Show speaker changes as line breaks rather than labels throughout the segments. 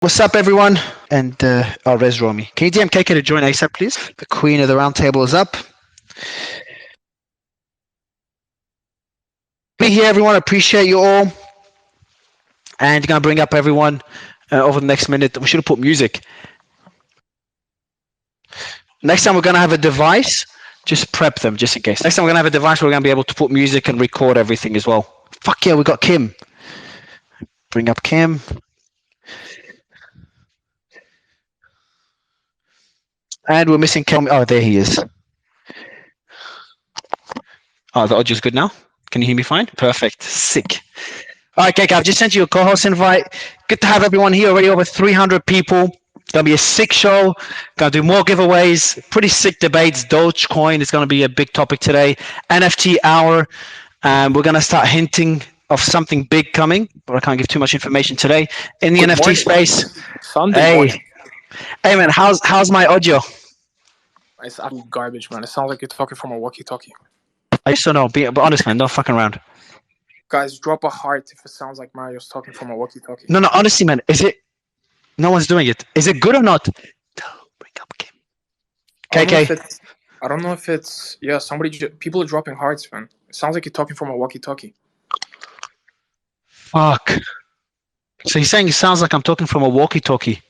What's up, everyone? And Res Romy. Can you DM KK to join ASAP, please? The queen of the round table is up. Be here, everyone. Appreciate you all. And going to bring up everyone over the next minute. We should have put music. Next time we're going to have a device. Just prep them, just in case. Next time we're going to have a device, we're going to be able to put music and record everything as well. Fuck yeah, we got Kim. Bring up Kim. And we're missing Kim. Oh, there he is. Oh, the audio's good now? Can you hear me fine? Perfect. Sick. All right, KK, I've just sent you a co-host invite. Good to have everyone here. Already over 300 people. Gonna be a sick show. Gonna do more giveaways. Pretty sick debates. Dogecoin is gonna be a big topic today. NFT hour. We're gonna start hinting of something big coming, but I can't give too much information today in the NFT space.
Sunday morning.
Hey man, how's my audio?
It's garbage, man. It sounds like you're talking from a walkie-talkie.
I used to know, but honest, man, don't fucking around.
Guys, drop a heart if it sounds like Mario's talking from a walkie-talkie.
No, honestly, man, is it? No one's doing it. Is it good or not? Bring up Kim. KK.
I don't know if it's people are dropping hearts, man. It sounds like you're talking from a walkie-talkie.
Fuck. So you're saying it sounds like I'm talking from a walkie-talkie?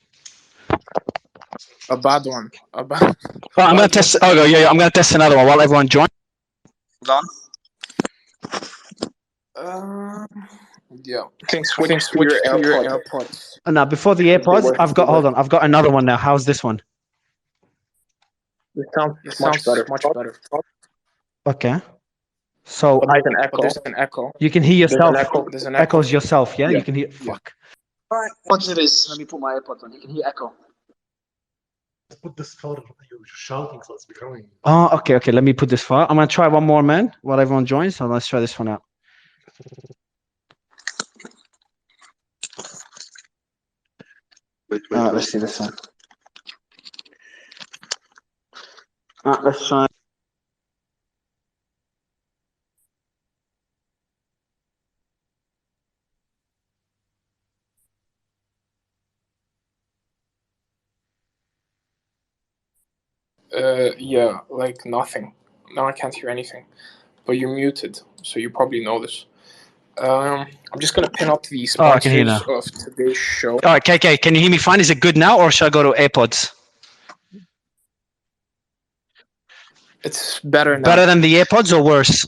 A bad one.
I'm gonna test. Oh yeah, I'm gonna test another one while everyone joins. Hold
on. Yeah.
Switch your AirPods.
Now, before the AirPods, I've got another one now. How's this one?
It sounds much better.
Okay. So
there's an echo.
You can hear yourself.
There's an echo.
Echoes yourself, yeah? You can hear.
Yeah.
Fuck. All right. Watch this. Let me put my AirPods on. You can hear echo.
Put this far. You're shouting, so it's becoming.
Oh, okay. Let me put this far. I'm gonna try one more, man. While everyone joins, so let's try this one out. All right, let's see this one. All right, let's try.
Yeah, like nothing. Now I can't hear anything. But you're muted, so you probably know this. I'm just gonna pin up the sponsors of today's show.
All right, KK, can you hear me fine? Is it good now, or should I go to AirPods?
It's better now.
Better than the AirPods, or worse?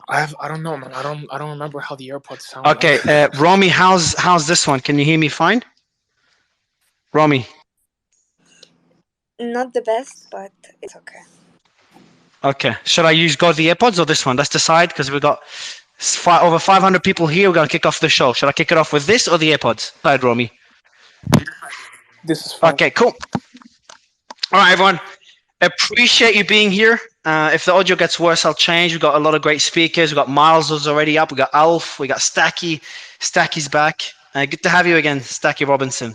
I don't know, man. I don't remember how the AirPods sound.
Okay, Romy, how's this one? Can you hear me fine? Romy.
Not the best, but it's okay.
Okay. Should I go the AirPods or this one? Let's decide, because we've got over 500 people here. We're going to kick off the show. Should I kick it off with this or the AirPods? Go ahead, Romy.
This is fine.
Okay, cool. All right, everyone. Appreciate you being here. If the audio gets worse, I'll change. We've got a lot of great speakers. We've got Miles who's already up. We've got Alf. We got Stacky. Stacky's back. Good to have you again, Stacky Robinson.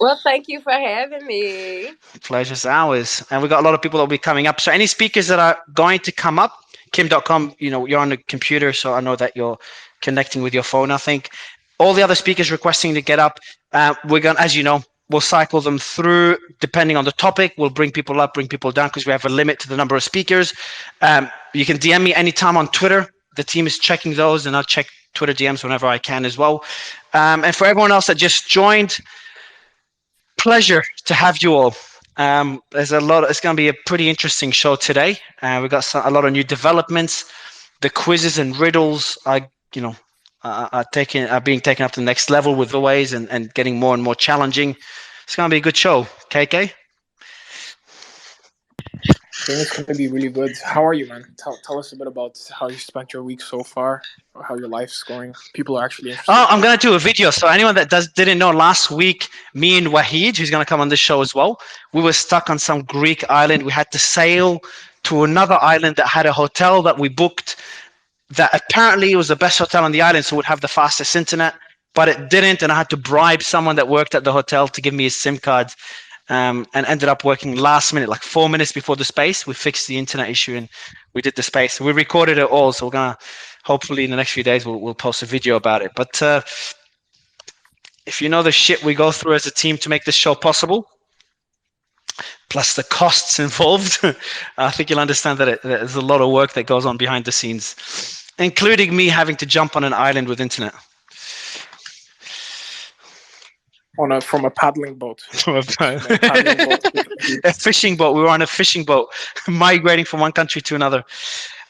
Well, thank you for having me.
Pleasure's ours. And we've got a lot of people that will be coming up. So any speakers that are going to come up, Kim.com, you're on the computer, so I know that you're connecting with your phone, I think. All the other speakers requesting to get up, we're going to, as you know, we'll cycle them through depending on the topic. We'll bring people up, bring people down, because we have a limit to the number of speakers. You can DM me anytime on Twitter. The team is checking those, and I'll check Twitter DMs whenever I can as well. And for everyone else that just joined, pleasure to have you all. There's a lot. It's going to be a pretty interesting show today. We've got a lot of new developments. The quizzes and riddles are being taken up to the next level with the ways and getting more and more challenging. It's going to be a good show. KK?
I think it's going to be really good. How are you, man? Tell us a bit about how you spent your week so far, or how your life's going. People are actually interested.
Oh, I'm going to do a video. So anyone that didn't know, last week, me and Wahid, who's going to come on this show as well, we were stuck on some Greek island. We had to sail to another island that had a hotel that we booked that apparently was the best hotel on the island, so it would have the fastest internet, but it didn't, and I had to bribe someone that worked at the hotel to give me his SIM card. And ended up working last minute, like 4 minutes before the space. We fixed the internet issue and we did the space. We recorded it all, so we're gonna hopefully in the next few days we'll post a video about it. But if you know the shit we go through as a team to make this show possible, plus the costs involved, I think you'll understand that there's a lot of work that goes on behind the scenes, including me having to jump on an island with internet.
From a paddling boat.
A fishing boat. We were on a fishing boat, migrating from one country to another.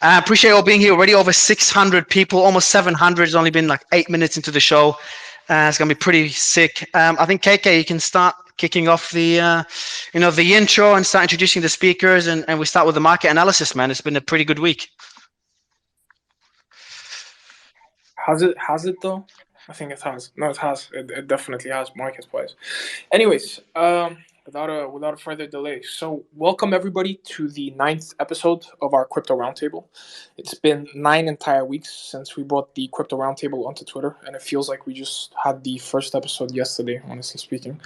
I appreciate you all being here. Already over 600 people, almost 700. It's only been like 8 minutes into the show. It's gonna be pretty sick. I think KK, you can start kicking off the, the intro and start introducing the speakers, and we start with the market analysis. Man, it's been a pretty good week.
Has it though? I think it has. No, it has. It definitely has, market-wise. Anyways, without further delay, so welcome everybody to the 9th episode of our Crypto Roundtable. It's been 9 entire weeks since we brought the Crypto Roundtable onto Twitter, and it feels like we just had the first episode yesterday, honestly speaking.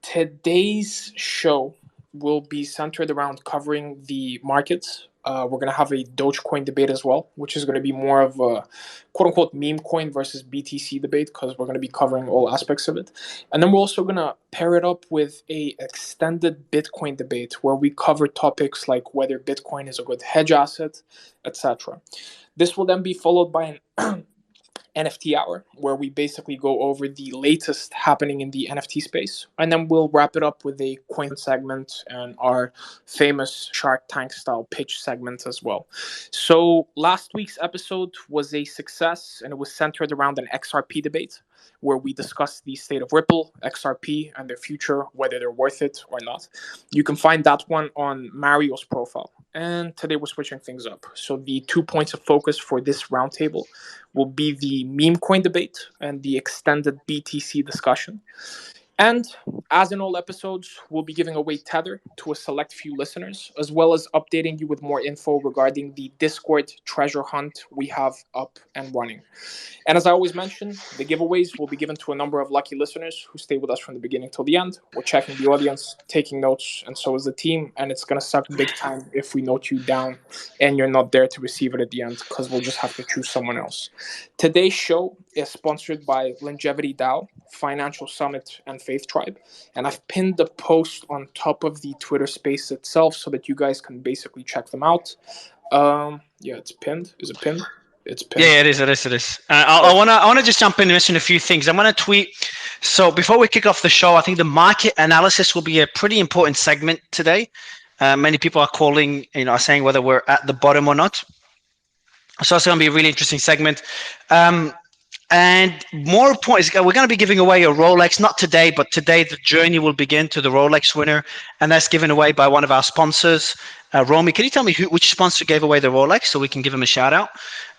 Today's show will be centered around covering the markets. We're going to have a Dogecoin debate as well, which is going to be more of a quote-unquote meme coin versus BTC debate, because we're going to be covering all aspects of it. And then we're also going to pair it up with a extended Bitcoin debate where we cover topics like whether Bitcoin is a good hedge asset, etc. This will then be followed by an NFT hour, where we basically go over the latest happening in the NFT space, and then we'll wrap it up with a coin segment and our famous Shark Tank style pitch segment as well. So last week's episode was a success, and it was centered around an XRP debate, where we discussed the state of Ripple, XRP, and their future, whether they're worth it or not. You can find that one on Mario's profile. And today we're switching things up. So the 2 points of focus for this roundtable will be the meme coin debate and the extended BTC discussion. And as in all episodes, we'll be giving away Tether to a select few listeners, as well as updating you with more info regarding the Discord treasure hunt we have up and running. And as I always mention, the giveaways will be given to a number of lucky listeners who stay with us from the beginning till the end. We're checking the audience, taking notes, and so is the team. And it's going to suck big time if we note you down and you're not there to receive it at the end, because we'll just have to choose someone else. Today's show is sponsored by Longevity DAO, Financial Summit, and Faith Tribe. And I've pinned the post on top of the Twitter space itself so that you guys can basically check them out. Yeah, it's pinned. Is it pinned? It's pinned.
Yeah, it is. I wanna just jump in and mention a few things. I'm gonna tweet. So before we kick off the show, I think the market analysis will be a pretty important segment today. Many people are calling, are saying whether we're at the bottom or not. So it's going to be a really interesting segment. And more important, we're going to be giving away a Rolex, not today, but today the journey will begin to the Rolex winner. And that's given away by one of our sponsors. Romy, can you tell me which sponsor gave away the Rolex so we can give him a shout out?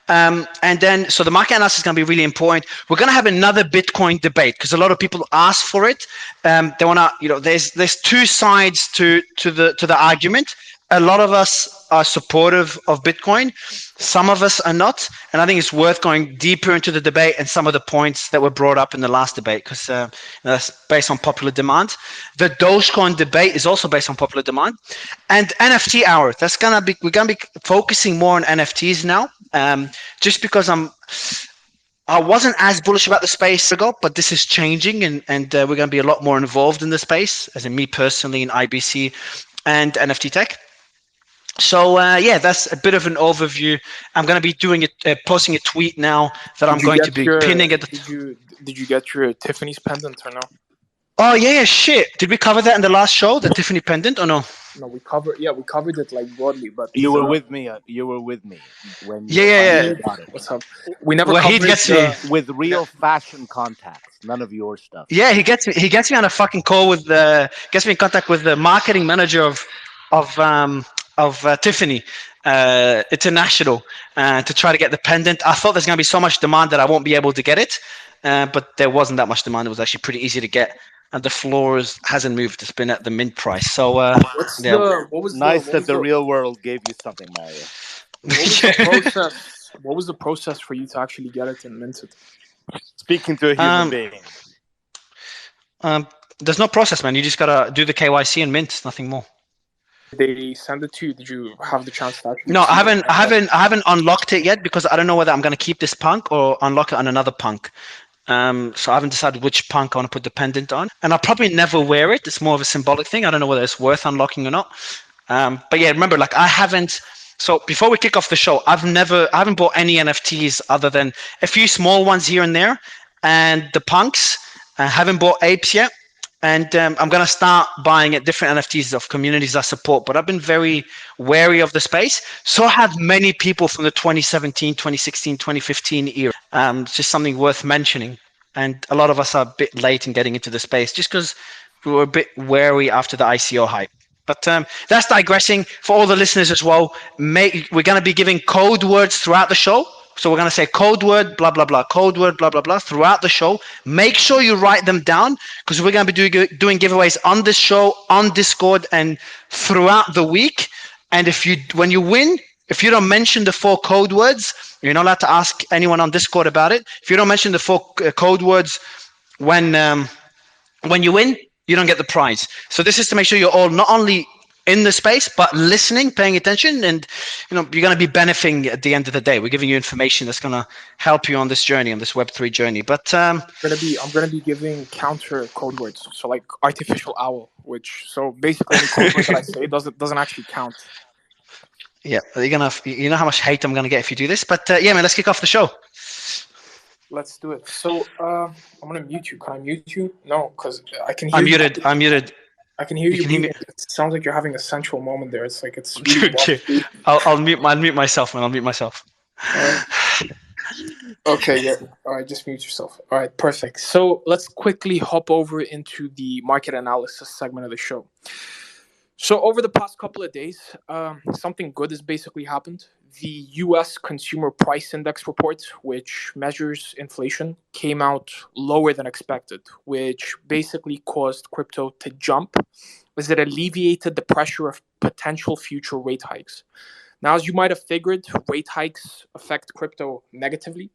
And then, so the market analysis is going to be really important. We're going to have another Bitcoin debate because a lot of people ask for it. They want to, there's two sides to the argument. A lot of us are supportive of Bitcoin. Some of us are not. And I think it's worth going deeper into the debate and some of the points that were brought up in the last debate, because that's based on popular demand. The Dogecoin debate is also based on popular demand. And NFT hour, we're going to be focusing more on NFTs now, just because I wasn't as bullish about the space ago, but this is changing, and we're going to be a lot more involved in the space, as in me personally in IBC and NFT tech. So that's a bit of an overview. I'm going to be doing posting a tweet now that I'm going to be pinning it.
Did you get your Tiffany's pendant or no?
Oh yeah, shit. Did we cover that in the last show, the Tiffany pendant, or no?
No, we covered it like broadly, but
you were with me. You were with me when
you
got it.
What's up? We never covered
with real fashion contacts. None of your stuff.
Yeah, he gets me on a fucking call with gets me in contact with the marketing manager of Tiffany International to try to get the pendant. I thought there's going to be so much demand that I won't be able to get it, but there wasn't that much demand. It was actually pretty easy to get, and the floor hasn't moved. It's been at the mint price. So
what was the real world gave you something, Mario.
What was the process for you to actually get it and mint it?
Speaking to a human being.
There's no process, man. You just gotta do the KYC and mint. Nothing more.
They send it to you. Did you have the chance to actually?
No, I haven't unlocked it yet because I don't know whether I'm gonna keep this punk or unlock it on another punk. So I haven't decided which punk I want to put the pendant on, and I'll probably never wear it. It's more of a symbolic thing. I don't know whether it's worth unlocking or not. But yeah, remember, like I haven't. So before we kick off the show, I haven't bought any NFTs other than a few small ones here and there, and the punks. I haven't bought apes yet, and I'm gonna start buying at different NFTs of communities I support. But I've been very wary of the space. So have many people from the 2017, 2016, 2015 era. It's just something worth mentioning. And a lot of us are a bit late in getting into the space just because we were a bit wary after the ICO hype. But that's digressing. For all the listeners as well, we're going to be giving code words throughout the show. So we're going to say code word, blah, blah, blah, code word, blah, blah, blah, throughout the show. Make sure you write them down because we're going to be doing giveaways on this show, on Discord, and throughout the week. And when you win, if you don't mention the 4 code words, you're not allowed to ask anyone on Discord about it. If you don't mention the 4 code words when you win, you don't get the prize. So this is to make sure you're all not only in the space but listening, paying attention, and you're going to be benefiting at the end of the day. We're giving you information that's going to help you on this journey, on this Web3 journey. But
I'm gonna be giving counter code words, so like artificial owl, which so basically any code word that I say doesn't actually count.
Yeah, you know how much hate I'm gonna get if you do this. But yeah, man, let's kick off the show.
Let's do it. So I'm gonna mute you. Can I mute you? No, because I can hear you.
I'm muted.
I can hear you. It sounds like you're having a sensual moment there. It's like it's. Really
I'll mute myself, man. I'll mute myself.
All right. Okay, yeah. All right, just mute yourself. All right, perfect. So let's quickly hop over into the market analysis segment of the show. So over the past couple of days, something good has basically happened. The U.S. Consumer Price Index report, which measures inflation, came out lower than expected, which basically caused crypto to jump as it alleviated the pressure of potential future rate hikes. Now, as you might have figured, rate hikes affect crypto negatively.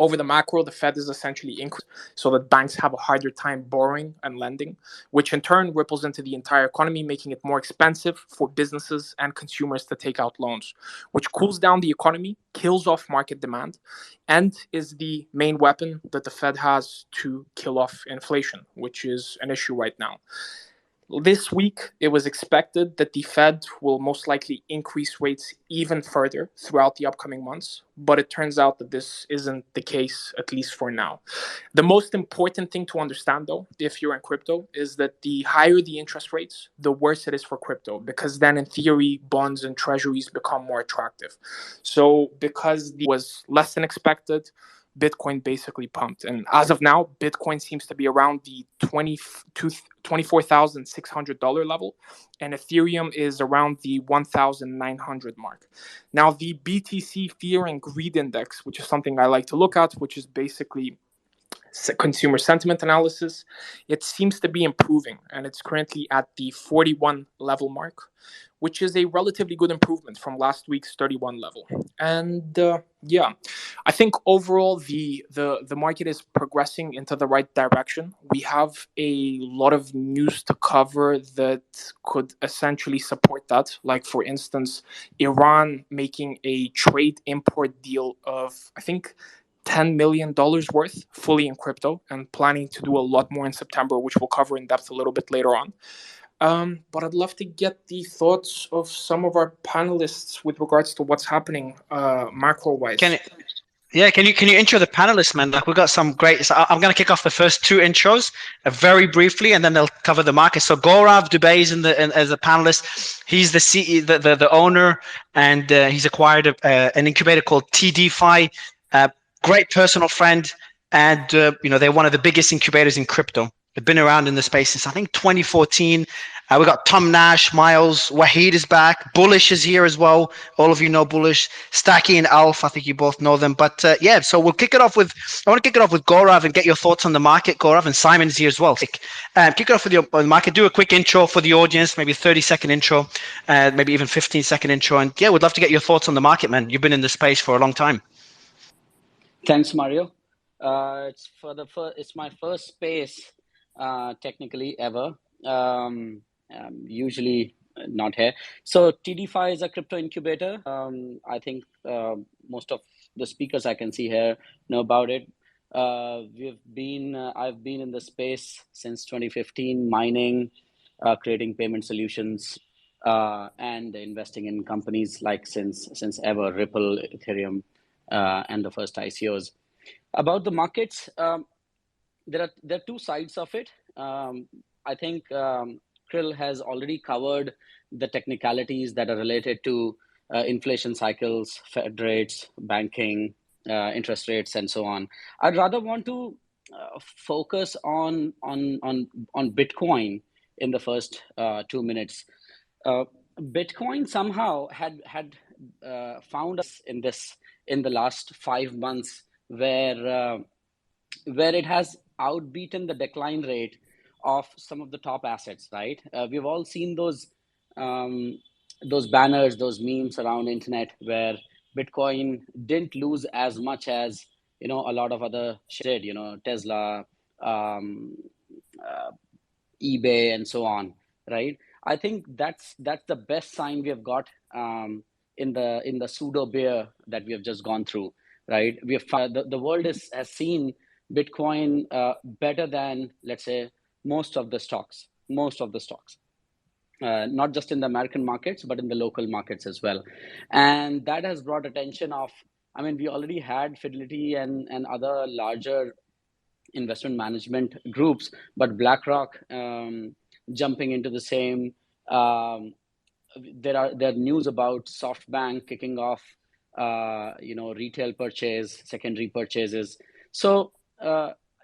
Over the macro, the Fed is essentially increasing so that banks have a harder time borrowing and lending, which in turn ripples into the entire economy, making it more expensive for businesses and consumers to take out loans, which cools down the economy, kills off market demand, and is the main weapon that the Fed has to kill off inflation, which is an issue right now. This week, it was expected that the Fed will most likely increase rates even further throughout the upcoming months, but it turns out that this isn't the case, at least for now. The most important thing to understand, though, if you're in crypto, is that the higher the interest rates, the worse it is for crypto, because then in theory, bonds and treasuries become more attractive. So because the was less than expected, Bitcoin basically pumped. And as of now, Bitcoin seems to be around the $24,600 level, and Ethereum is around the 1,900 mark. Now, the BTC Fear and Greed Index, which is something I like to look at, which is basically consumer sentiment analysis, it seems to be improving, and it's currently at the 41 level mark, which is a relatively good improvement from last week's 31 level. And yeah, I think overall the market is progressing into the right direction. We have a lot of news to cover that could essentially support that. Like, for instance, Iran making a trade import deal of, I think, $10 million worth fully in crypto, and planning to do a lot more in September, which we'll cover in depth a little bit later on. But I'd love to get the thoughts of some of our panelists with regards to what's happening macro-wise.
Can you intro the panelists, man? Like, we've got some great. So I'm going to kick off the first 2 intros very briefly, and then they'll cover the market. So Gaurav Dubey is as a panelist. He's the CEO, the owner, and he's acquired an incubator called TDFi. Great personal friend, and they're one of the biggest incubators in crypto. They've been around in the space since, I think, 2014. We got Tom Nash, Miles, Wahid is back. Bullish is here as well. All of you know Bullish. Stacky and Alf, I think you both know them. But yeah, so we'll kick it off with. I want to kick it off with Gaurav and get your thoughts on the market, Gaurav, and Simon's here as well. Kick it off with the market. Do a quick intro for the audience, maybe a 30-second intro, maybe even 15-second intro. And yeah, we'd love to get your thoughts on the market, man. You've been in the space for a long time.
Thanks, Mario. It's my first space, technically, ever. Usually not here. So TDFi is a crypto incubator. I think most of the speakers I can see here know about it. I've been in the space since 2015, mining, creating payment solutions, and investing in companies like since ever, Ripple, Ethereum, and the first ICOs. About the markets, there are two sides of it. I think Krill has already covered the technicalities that are related to inflation cycles, Fed rates, banking, interest rates, and so on. I'd rather want to focus on Bitcoin in the first 2 minutes. Bitcoin somehow had found us in the last 5 months where it has outbeaten the decline rate of some of the top assets, right? We've all seen those banners, those memes around internet where Bitcoin didn't lose as much as a lot of other did, Tesla, um, uh, eBay, and so on, right? I think that's the best sign we have got in the pseudo bear that we have just gone through, right? We have the world has seen Bitcoin better than, let's say, most of the stocks, not just in the American markets, but in the local markets as well. And that has brought attention of, I mean, we already had Fidelity and other larger investment management groups, but BlackRock jumping into the same. There are news about SoftBank kicking off, retail purchase, secondary purchases. So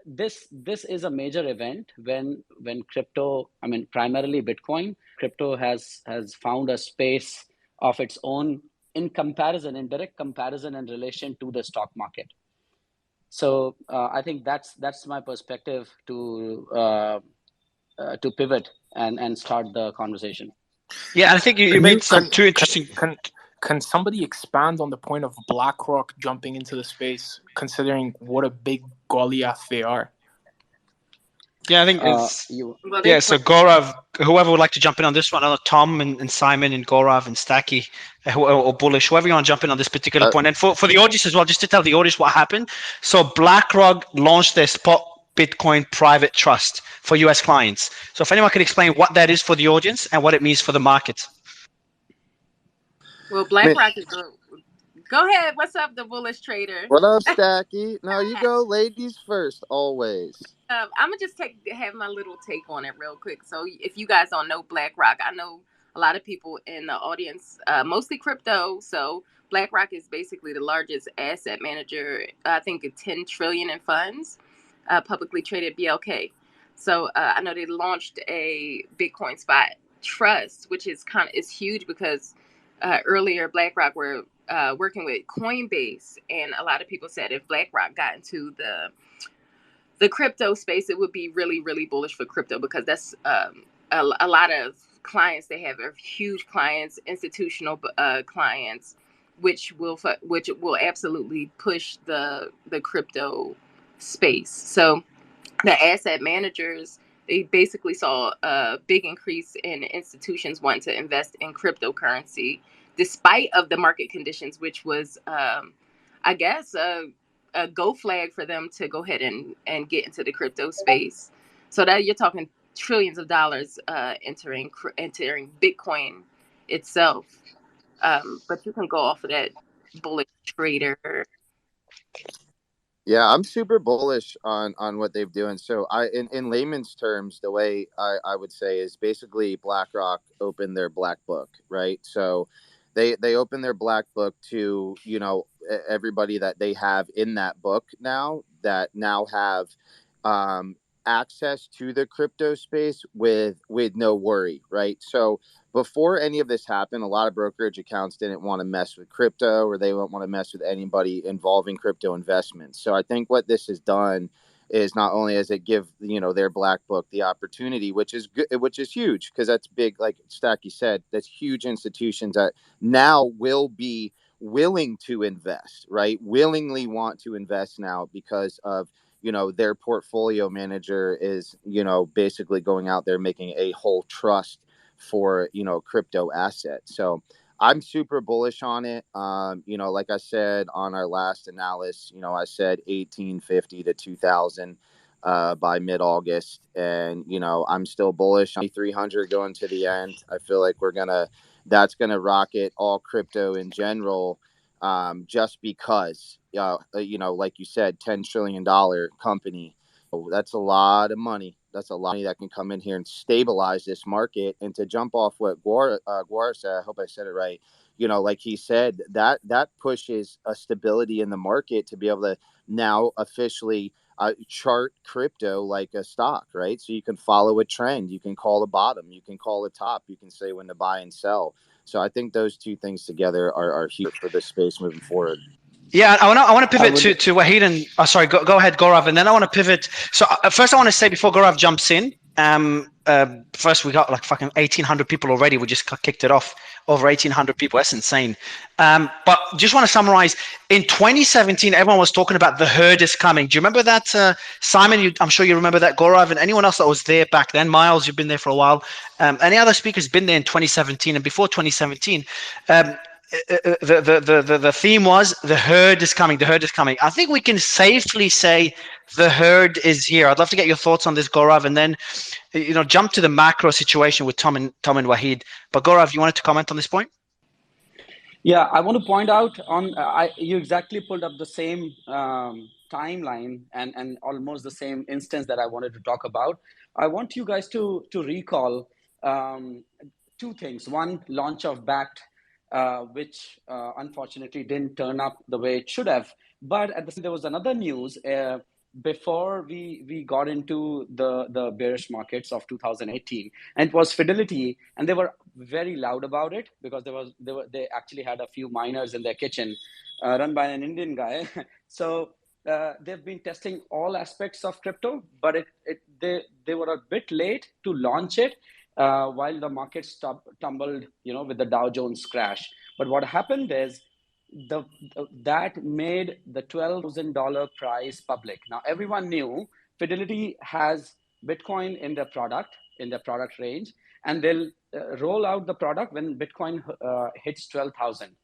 this is a major event when crypto, I mean, primarily Bitcoin, crypto has found a space of its own in direct comparison in relation to the stock market. So I think that's my perspective to pivot and start the conversation.
Yeah, I think you made some two interesting.
Can somebody expand on the point of BlackRock jumping into the space, considering what a big Goliath they are?
Yeah, I think it's so Gaurav, whoever would like to jump in on this one, I know Tom and Simon and Gaurav and Stacky or Bullish, whoever you want to jump in on this particular point. And for the audience as well, just to tell the audience what happened. So BlackRock launched their spot Bitcoin private trust for US clients. So if anyone could explain what that is for the audience and what it means for the market.
Well, BlackRock is Go ahead. What's up, the bullish trader?
What up, Stacky? No, you go, ladies first, always.
I'm gonna just have my little take on it real quick. So, if you guys don't know BlackRock, I know a lot of people in the audience, mostly crypto. So, BlackRock is basically the largest asset manager. I think 10 trillion in funds, publicly traded BLK. So, I know they launched a Bitcoin spot trust, which is huge because earlier BlackRock were working with Coinbase, and a lot of people said if BlackRock got into the crypto space, it would be really, really bullish for crypto because that's a lot of clients they have are huge clients, institutional clients, which will absolutely push the crypto space. So the asset managers, they basically saw a big increase in institutions wanting to invest in cryptocurrency despite of the market conditions, which was I guess a go flag for them to go ahead and get into the crypto space. So that you're talking trillions of dollars entering Bitcoin itself. But you can go off of that bullish trader.
Yeah, I'm super bullish on what they're doing. So in layman's terms, the way I would say is basically BlackRock opened their black book, right? So they open their black book to, everybody that they have in that book now that now have access to the crypto space with no worry, right? So before any of this happened, a lot of brokerage accounts didn't want to mess with crypto, or they don't want to mess with anybody involving crypto investments. So I think what this has done is not only has it give their black book the opportunity, which is good, which is huge, because that's big, like Stacky said, that's huge institutions that now will be willing to invest, right? Willingly want to invest now because of their portfolio manager is basically going out there making a whole trust for crypto asset. So I'm super bullish on it. Like I said on our last analysis, I said 1850 to 2000 by mid-August, and I'm still bullish on 300 going to the end. I feel like that's gonna rocket all crypto in general, just because like you said, $10 trillion company. That's a lot of money. That's a lot of money that can come in here and stabilize this market. And to jump off what Guar said, I hope I said it right. Like he said, that pushes a stability in the market to be able to now officially chart crypto like a stock, right? So you can follow a trend, you can call the bottom, you can call the top, you can say when to buy and sell. So I think those two things together are huge for this space moving forward.
Yeah, I want to pivot to Wahid and sorry, go ahead, Gaurav, and then I want to pivot. So first, I want to say before Gaurav jumps in, first we got like fucking 1,800 people already. We just kicked it off, over 1,800 people. That's insane. But just want to summarize. In 2017, everyone was talking about the herd is coming. Do you remember that, Simon? I'm sure you remember that, Gaurav, and anyone else that was there back then. Miles, you've been there for a while. Any other speakers been there in 2017 and before 2017? The theme was the herd is coming. The herd is coming. I think we can safely say the herd is here. I'd love to get your thoughts on this, Gaurav, and then jump to the macro situation with Tom and Wahid. But Gaurav, you wanted to comment on this point?
Yeah, I want to point out you exactly pulled up the same timeline and almost the same instance that I wanted to talk about. I want you guys to recall two things. One, launch of BACT, which unfortunately didn't turn up the way it should have. But at the same, there was another news before we got into the bearish markets of 2018, and it was Fidelity, and they were very loud about it because they actually had a few miners in their kitchen, run by an Indian guy. So they've been testing all aspects of crypto, but they were a bit late to launch it. While the market tumbled, with the Dow Jones crash. But what happened is that made the $12,000 price public. Now everyone knew Fidelity has Bitcoin in their product range, and they'll roll out the product when Bitcoin hits 12,000.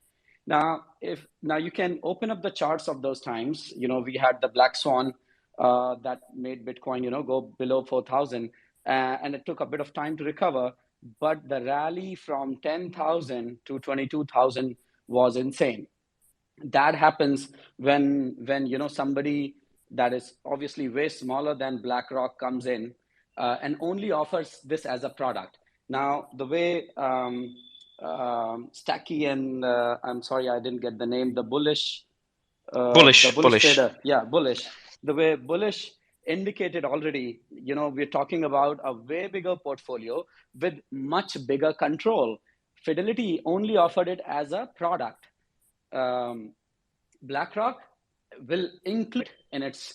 Now you can open up the charts of those times. We had the black swan that made Bitcoin, go below 4,000. And it took a bit of time to recover, but the rally from 10,000 to 22,000 was insane. That happens when somebody that is obviously way smaller than BlackRock comes in and only offers this as a product. Now the way Stacky and I'm sorry I didn't get the name, the bullish trader, yeah, bullish. The way bullish indicated already, we're talking about a way bigger portfolio with much bigger control. Fidelity only offered it as a product. BlackRock will include in its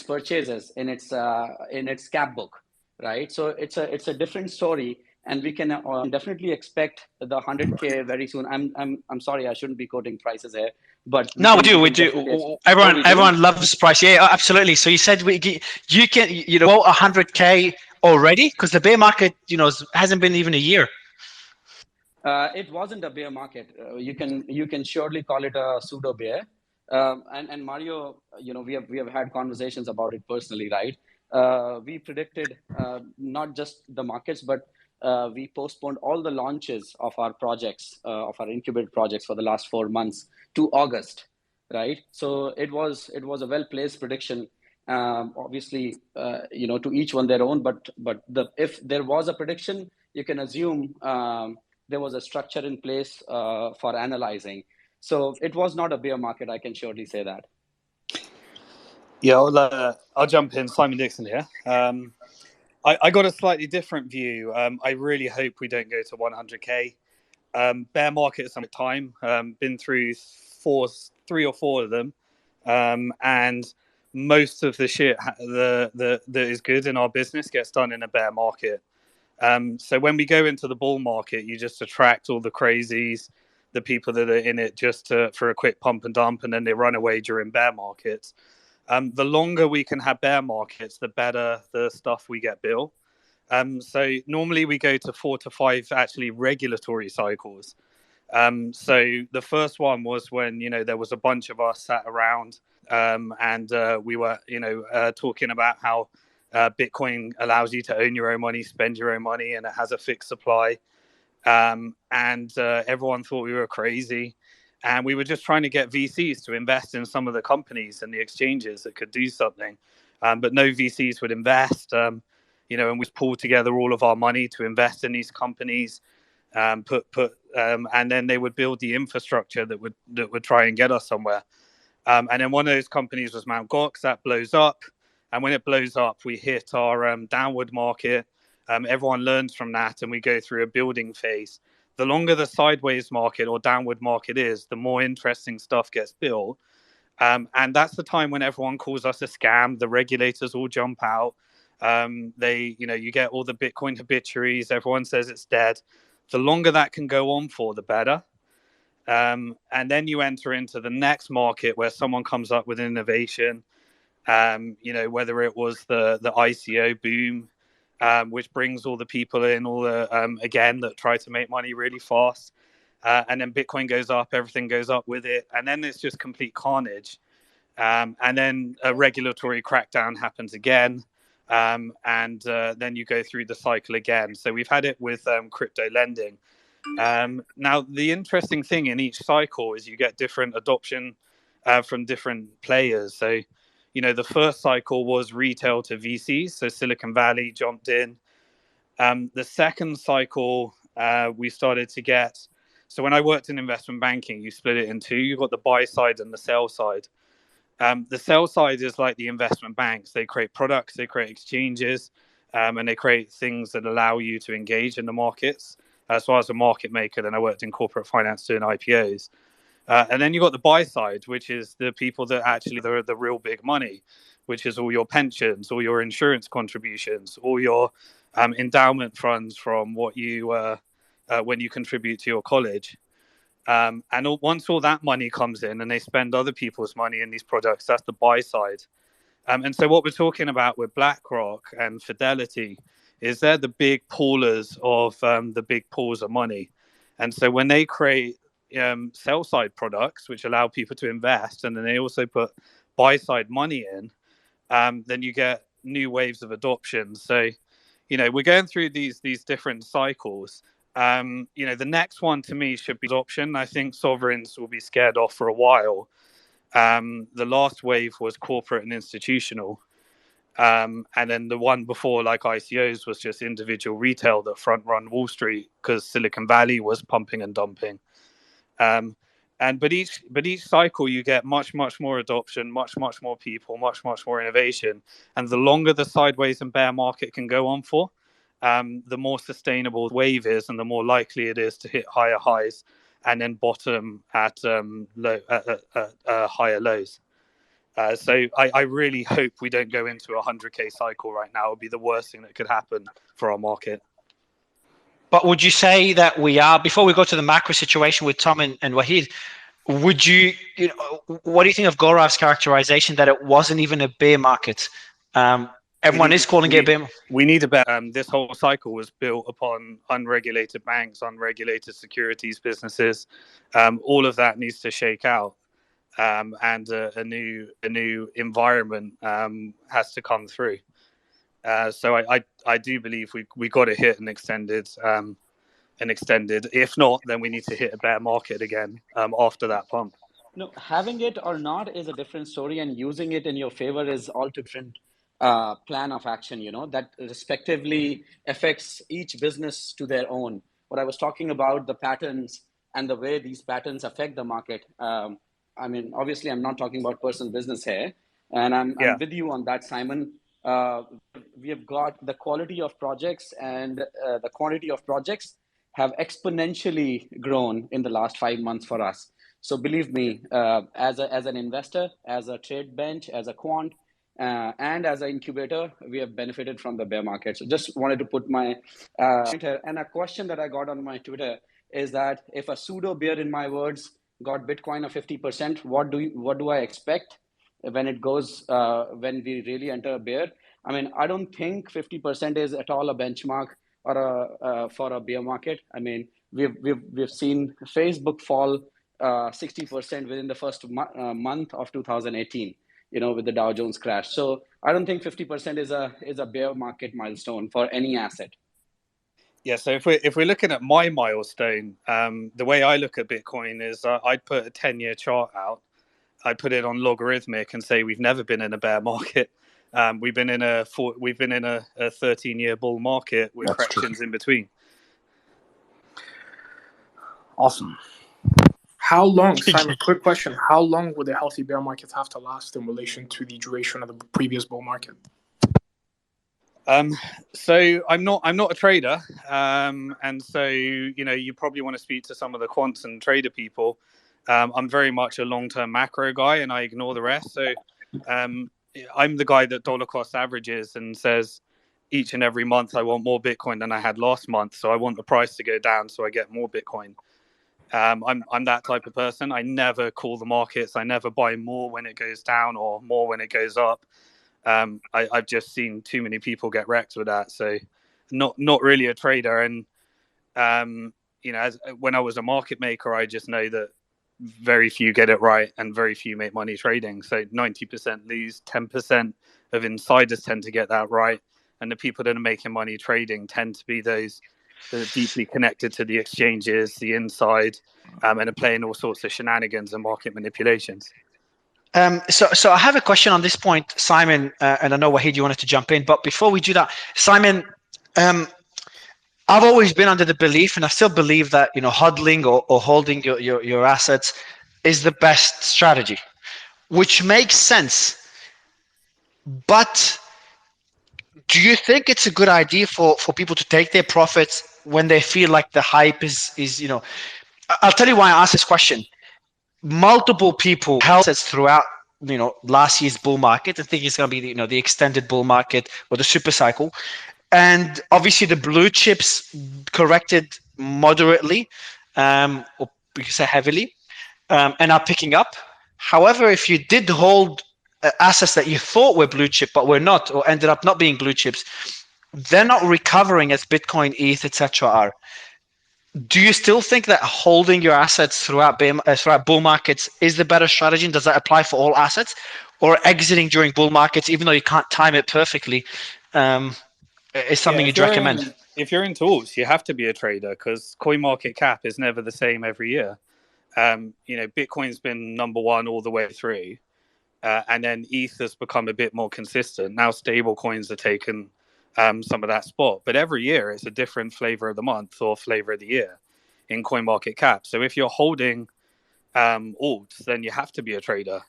purchases, in its cap book, right? So it's a different story, and we can definitely expect the 100K very soon. I'm sorry, I shouldn't be quoting prices here, but
we do. Everyone loves price. Yeah, absolutely. So you said you can quote 100K already because the bear market hasn't been even a year.
It wasn't a bear market. You can surely call it a pseudo bear. And Mario, we have had conversations about it personally, right? We predicted not just the markets, but we postponed all the launches of our projects, of our incubated projects for the last 4 months to August, right? So it was a well-placed prediction. Obviously, to each one their own, but if there was a prediction, you can assume there was a structure in place for analyzing. So it was not a bear market, I can surely say that.
Yeah, I'll jump in. Simon Dixon here. I got a slightly different view. I really hope we don't go to 100K. Bear market at some time. Been through 3 or 4 of them, and most of the shit that is good in our business gets done in a bear market. So when we go into the bull market, you just attract all the crazies, the people that are in it just for a quick pump and dump, and then they run away during bear markets. The longer we can have bear markets, the better the stuff we get built. So normally we go to 4 to 5 actually regulatory cycles. So the first one was when, there was a bunch of us sat around, and we were, talking about how Bitcoin allows you to own your own money, spend your own money, and it has a fixed supply. And everyone thought we were crazy. And we were just trying to get VCs to invest in some of the companies and the exchanges that could do something. But no VCs would invest, and we pulled together all of our money to invest in these companies, and then they would build the infrastructure that would try and get us somewhere. And then one of those companies was Mt. Gox. That blows up. And when it blows up, we hit our downward market. Everyone learns from that, and we go through a building phase. The longer the sideways market or downward market is, the more interesting stuff gets built. And that's the time when everyone calls us a scam. The regulators all jump out. You get all the Bitcoin habituaries. Everyone says it's dead. The longer that can go on for, the better. And then you enter into the next market where someone comes up with innovation. Whether it was the ICO boom, which brings all the people in, all the again that try to make money really fast, and then Bitcoin goes up, everything goes up with it, and then it's just complete carnage. And then a regulatory crackdown happens again, and then you go through the cycle again. So we've had it with crypto lending. Now, the interesting thing in each cycle is you get different adoption from different players. So, the first cycle was retail to VCs. So Silicon Valley jumped in. The second cycle, we started to get. So when I worked in investment banking, you split it in two. You got the buy side and the sell side. The sell side is like the investment banks. They create products, they create exchanges, and they create things that allow you to engage in the markets. So I was a market maker, then I worked in corporate finance doing IPOs. And then you got the buy side, which is the people that actually the real big money, which is all your pensions, all your insurance contributions, all your endowment funds from what you when you contribute to your college. Once all that money comes in and they spend other people's money in these products, that's the buy side. And so what we're talking about with BlackRock and Fidelity is they're the big poolers of the big pools of money. And so when they create sell side products, which allow people to invest, and then they also put buy side money in, then you get new waves of adoption. So, we're going through these different cycles. The next one to me should be adoption. I think sovereigns will be scared off for a while. The last wave was corporate and institutional. And then the one before, like ICOs, was just individual retail that front run Wall Street because Silicon Valley was pumping and dumping. But each cycle you get much more adoption, much more people, much more innovation. And the longer the sideways and bear market can go on for, the more sustainable the wave is, and the more likely it is to hit higher highs and then bottom at higher lows. So I really hope we don't go into a 100K cycle right now. It would be the worst thing that could happen for our market.
But would you say that we are, before we go to the macro situation with Tom and Wahid, what do you think of Gaurav's characterization that it wasn't even a bear market? Everyone is calling it a bear.
We need a bear. This whole cycle was built upon unregulated banks, unregulated securities businesses. All of that needs to shake out. And a new environment has to come through. So I do believe we got to hit an extended. If not, then we need to hit a bear market again after that pump.
No, having it or not is a different story, and using it in your favor is all too different plan of action. That respectively affects each business to their own. What I was talking about, the patterns and the way these patterns affect the market. Obviously, I'm not talking about personal business here, and I'm with you on that, Simon. We have got the quality of projects and the quantity of projects have exponentially grown in the last 5 months for us. So believe me, as an investor, as a trade bench, as a quant, and as an incubator, we have benefited from the bear market. So just wanted to put my and a question that I got on my Twitter is that if a pseudo bear, in my words, got Bitcoin of 50%, what do I expect when it goes when we really enter a bear? I don't think 50% is at all a benchmark or for a bear market. we've seen Facebook fall 60% within the first month of 2018, with the Dow Jones crash. So I don't think 50% is a bear market milestone for any asset.
Yeah, so if we're looking at my milestone, the way I look at Bitcoin is I'd put a 10-year chart out. I'd put it on logarithmic and say we've never been in a bear market. We've been in a 13-year bull market with
That's
corrections in between.
Awesome. How long, Simon, quick question. How long would a healthy bear market have to last in relation to the duration of the previous bull market?
So I'm not a trader, and so you probably want to speak to some of the quants and trader people. I'm very much a long-term macro guy, and I ignore the rest. So I'm the guy that dollar cost averages and says each and every month I want more Bitcoin than I had last month, so I want the price to go down so I get more Bitcoin. I'm that type of person. I never call the markets. I never buy more when it goes down or more when it goes up. I've just seen too many people get wrecked with that. So not really a trader. And, when I was a market maker, I just know that very few get it right and very few make money trading. So 90% lose, 10% of insiders tend to get that right. And the people that are making money trading tend to be those that are deeply connected to the exchanges, the inside, and are playing all sorts of shenanigans and market manipulations.
So I have a question on this point, Simon, and I know Wahid, you wanted to jump in, but before we do that, Simon, I've always been under the belief, and I still believe that hodling or holding your assets is the best strategy, which makes sense. But do you think it's a good idea for people to take their profits when they feel like the hype is I'll tell you why I asked this question. Multiple people held assets throughout last year's bull market and think it's going to be the extended bull market or the super cycle, and obviously the blue chips corrected moderately, or we could say heavily, and are picking up. However, if you did hold assets that you thought were blue chip but were not, or ended up not being blue chips, they're not recovering as Bitcoin, ETH, etc. are. Do you still think that holding your assets throughout bull markets is the better strategy? And does that apply for all assets, or exiting during bull markets, even though you can't time it perfectly, is something you'd recommend?
If you're into alts, you have to be a trader because coin market cap is never the same every year. Bitcoin's been number one all the way through, and then ETH has become a bit more consistent. Now stable coins are taken some of that spot, but every year it's a different flavor of the month or flavor of the year in coin market cap. So if you're holding alts, then you have to be a trader.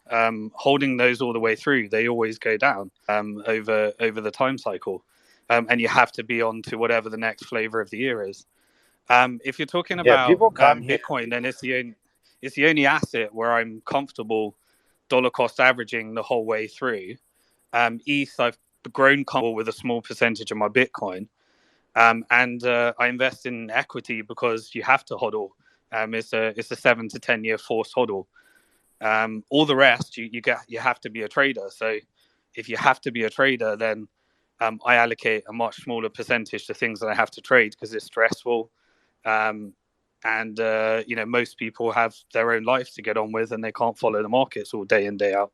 Holding those all the way through, they always go down over the time cycle, and you have to be on to whatever the next flavor of the year is. If you're talking about Bitcoin, then it's the only asset where I'm comfortable dollar cost averaging the whole way through. ETH, I've grown comfortable with a small percentage of my Bitcoin, and I invest in equity because you have to hodl. It's a 7 to 10 year forced hodl. All the rest you have to be a trader. So if you have to be a trader, then I allocate a much smaller percentage to things that I have to trade because it's stressful. And most people have their own lives to get on with, and they can't follow the markets all day in, day out.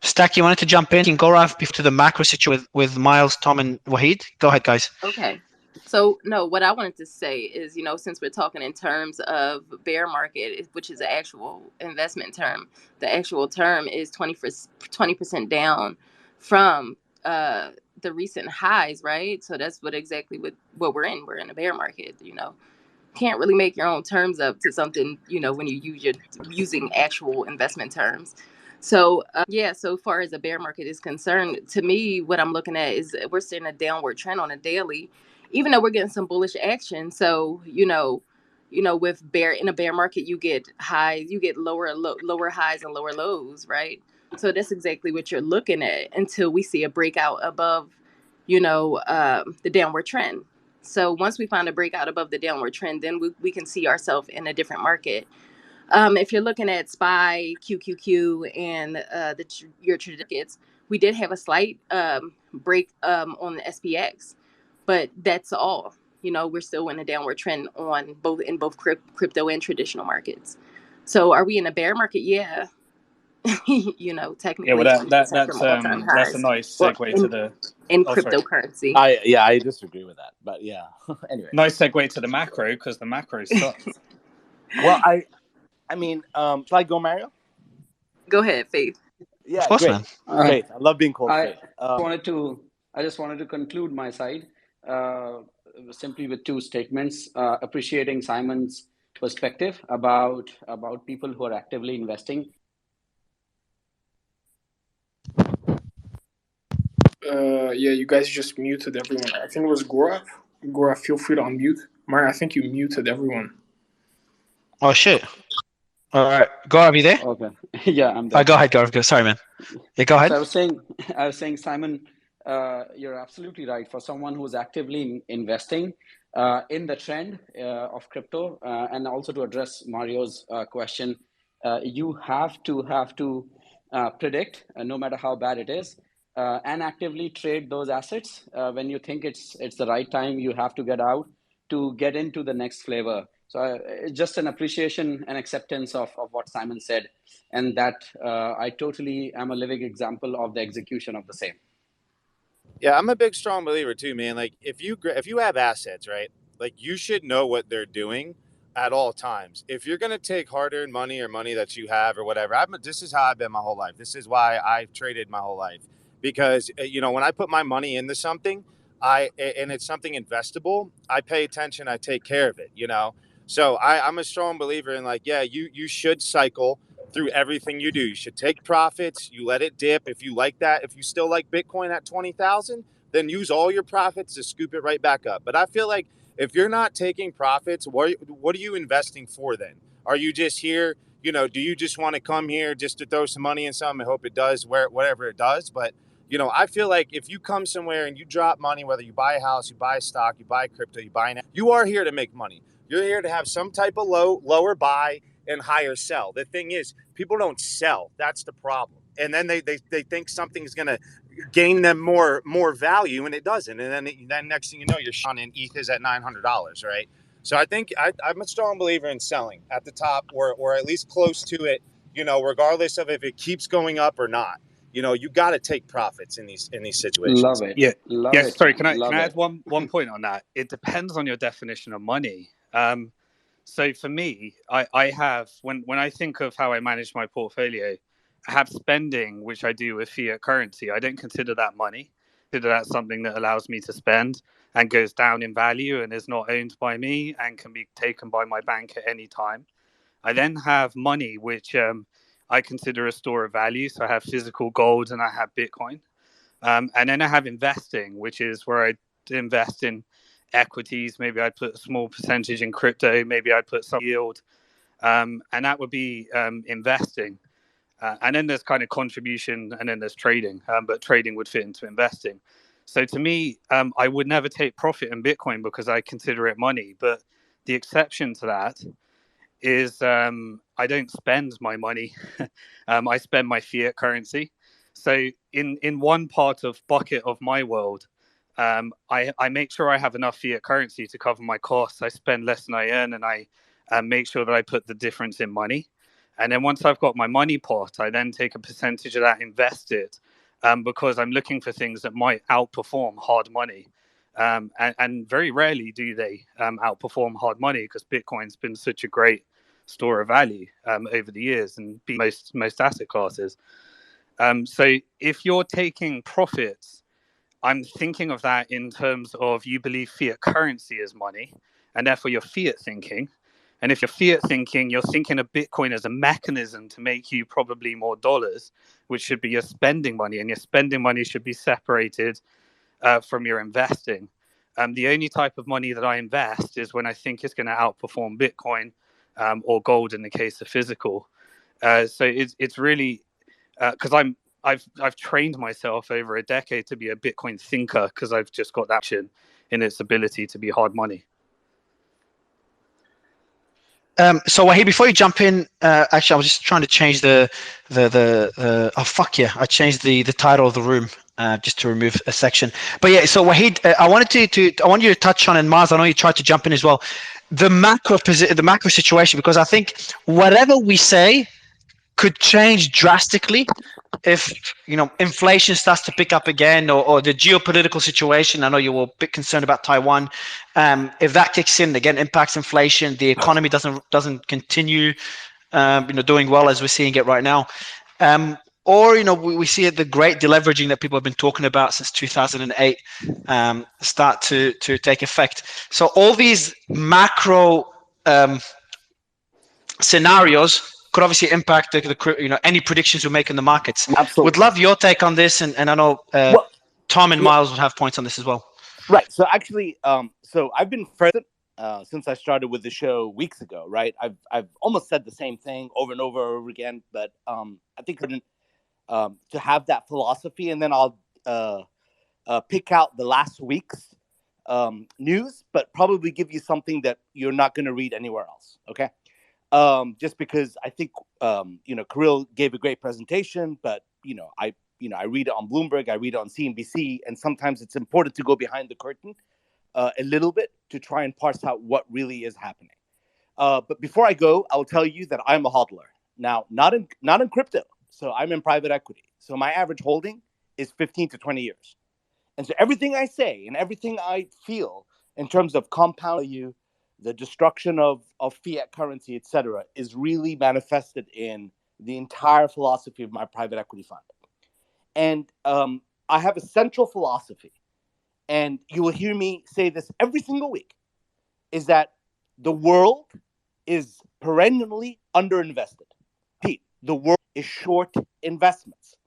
Stack, you wanted to jump in? Gaurav, to the macro situation with Miles, Tom, and Wahid. Go ahead, guys.
Okay. So, no, what I wanted to say is, since we're talking in terms of bear market, which is an actual investment term, the actual term is 20% down from the recent highs, right? So that's what we're in. We're in a bear market, Can't really make your own terms up to something, when you're using actual investment terms. So, so far as the bear market is concerned, to me, what I'm looking at is we're seeing a downward trend on a daily, even though we're getting some bullish action. So, with in a bear market, you get highs, you get lower highs and lower lows, right? So that's exactly what you're looking at until we see a breakout above, the downward trend. So once we find a breakout above the downward trend, then we can see ourselves in a different market. If you're looking at SPY, QQQ, and your certificates, we did have a slight break on the SPX, but that's all. we're still in a downward trend on both crypto and traditional markets. So are we in a bear market? Yeah. Technically,
that's
from all-time
that's a
highs.
nice segue to the
cryptocurrency.
I disagree with that, but yeah. Anyway,
nice segue to the macro, because the macro sucks.
Well, I mean, shall I go, Mario?
Go ahead, Faith.
Yeah,
Of course,
great.
man.
Faith. I love being called Faith.
I just wanted to conclude my side simply with two statements, appreciating Simon's perspective about people who are actively investing.
Yeah, you guys just muted everyone. I think it was Gora. Gora, feel free to unmute. Mara, I think you muted everyone.
Oh shit! All right, Gaurav, are you there?
Okay, yeah, I'm there.
Go ahead, Gaurav. Sorry, man. Yeah, go ahead.
So I was saying, Simon, you're absolutely right. For someone who's actively investing in the trend of crypto, and also to address Mario's question, you have to predict, no matter how bad it is, and actively trade those assets. When you think it's the right time, you have to get out to get into the next flavor. So just an appreciation and acceptance of what Simon said, and that I totally am a living example of the execution of the same.
Yeah, I'm a big strong believer too, man. Like if you have assets, right? Like you should know what they're doing at all times. If you're gonna take hard-earned money or money that you have or whatever, this is how I've been my whole life. This is why I've traded my whole life, because when I put my money into something, and it's something investable, I pay attention, I take care of it. So I'm a strong believer in you should cycle through everything you do. You should take profits. You let it dip. If you like that, if you still like Bitcoin at 20,000, then use all your profits to scoop it right back up. But I feel like if you're not taking profits, what are you investing for then? Are you just here? Do you just want to come here just to throw some money in something and hope it does whatever it does? But I feel like if you come somewhere and you drop money, whether you buy a house, you buy a stock, you buy crypto, you are here to make money. You're here to have some type of lower buy and higher sell. The thing is, people don't sell. That's the problem. And then they think something's going to gain them more value, and it doesn't. And then next thing you know, you're shot and ETH is at $900, right? So I think I'm a strong believer in selling at the top or at least close to it, regardless of if it keeps going up or not. You got to take profits in these situations.
Love it.
Yeah.
Love
yes.
it,
Sorry.
man.
Can I add one point on that? It depends on your definition of money. So for me, I have, when I think of how I manage my portfolio, I have spending, which I do with fiat currency. I don't consider that money. I consider that something that allows me to spend and goes down in value and is not owned by me and can be taken by my bank at any time. I then have money, which I consider a store of value. So I have physical gold and I have Bitcoin. And then I have investing, which is where I invest in equities. Maybe I'd put a small percentage in crypto. Maybe I'd put some yield. And that would be investing. And then there's kind of contribution, and then there's trading. But trading would fit into investing. So to me, I would never take profit in Bitcoin because I consider it money. But the exception to that is I don't spend my money. I spend my fiat currency. So in one bucket of my world, I make sure I have enough fiat currency to cover my costs. I spend less than I earn, and I make sure that I put the difference in money. And then once I've got my money pot, I then take a percentage of that, invest it, because I'm looking for things that might outperform hard money. And very rarely do they outperform hard money, because Bitcoin's been such a great store of value over the years and beat most asset classes. So if you're taking profits, I'm thinking of that in terms of you believe fiat currency is money, and therefore you're fiat thinking. And if you're fiat thinking, you're thinking of Bitcoin as a mechanism to make you probably more dollars, which should be your spending money, and your spending money should be separated from your investing. The only type of money that I invest is when I think it's going to outperform Bitcoin or gold in the case of physical. So it's really because I've trained myself over a decade to be a Bitcoin thinker, because I've just got that in its ability to be hard money.
So Wahid, before you jump in, actually, I was just trying to change the oh fuck yeah, I changed the title of the room just to remove a section. But yeah, so Wahid, I wanted I want you to touch on, and Mars, I know you tried to jump in as well, the macro situation, because I think whatever we say could change drastically if inflation starts to pick up again, or the geopolitical situation. I know you were a bit concerned about Taiwan. If that kicks in again, impacts inflation, the economy doesn't continue doing well as we're seeing it right now. Or we see the great deleveraging that people have been talking about since 2008 start to take effect. So all these macro scenarios could obviously impact any predictions we make in the markets.
Absolutely.
Would love your take on this, and I know
Well,
Tom and
yeah,
Miles would have points on this as well.
right. So actually, so I've been present since I started with the show weeks ago. Right. I've almost said the same thing over and over again, but I think to have that philosophy, and then I'll pick out the last week's news, but probably give you something that you're not going to read anywhere else. Okay. Just because I think Kirill gave a great presentation, but I read it on Bloomberg, I read it on CNBC, and sometimes it's important to go behind the curtain a little bit to try and parse out what really is happening. But before I go, I'll tell you that I'm a hodler now, not in crypto. So I'm in private equity. So my average holding is 15 to 20 years. And so everything I say and everything I feel in terms of compound value, the destruction of fiat currency, etc., is really manifested in the entire philosophy of my private equity fund. And I have a central philosophy, and you will hear me say this every single week, is that the world is perennially underinvested. Pete, the world is short investments.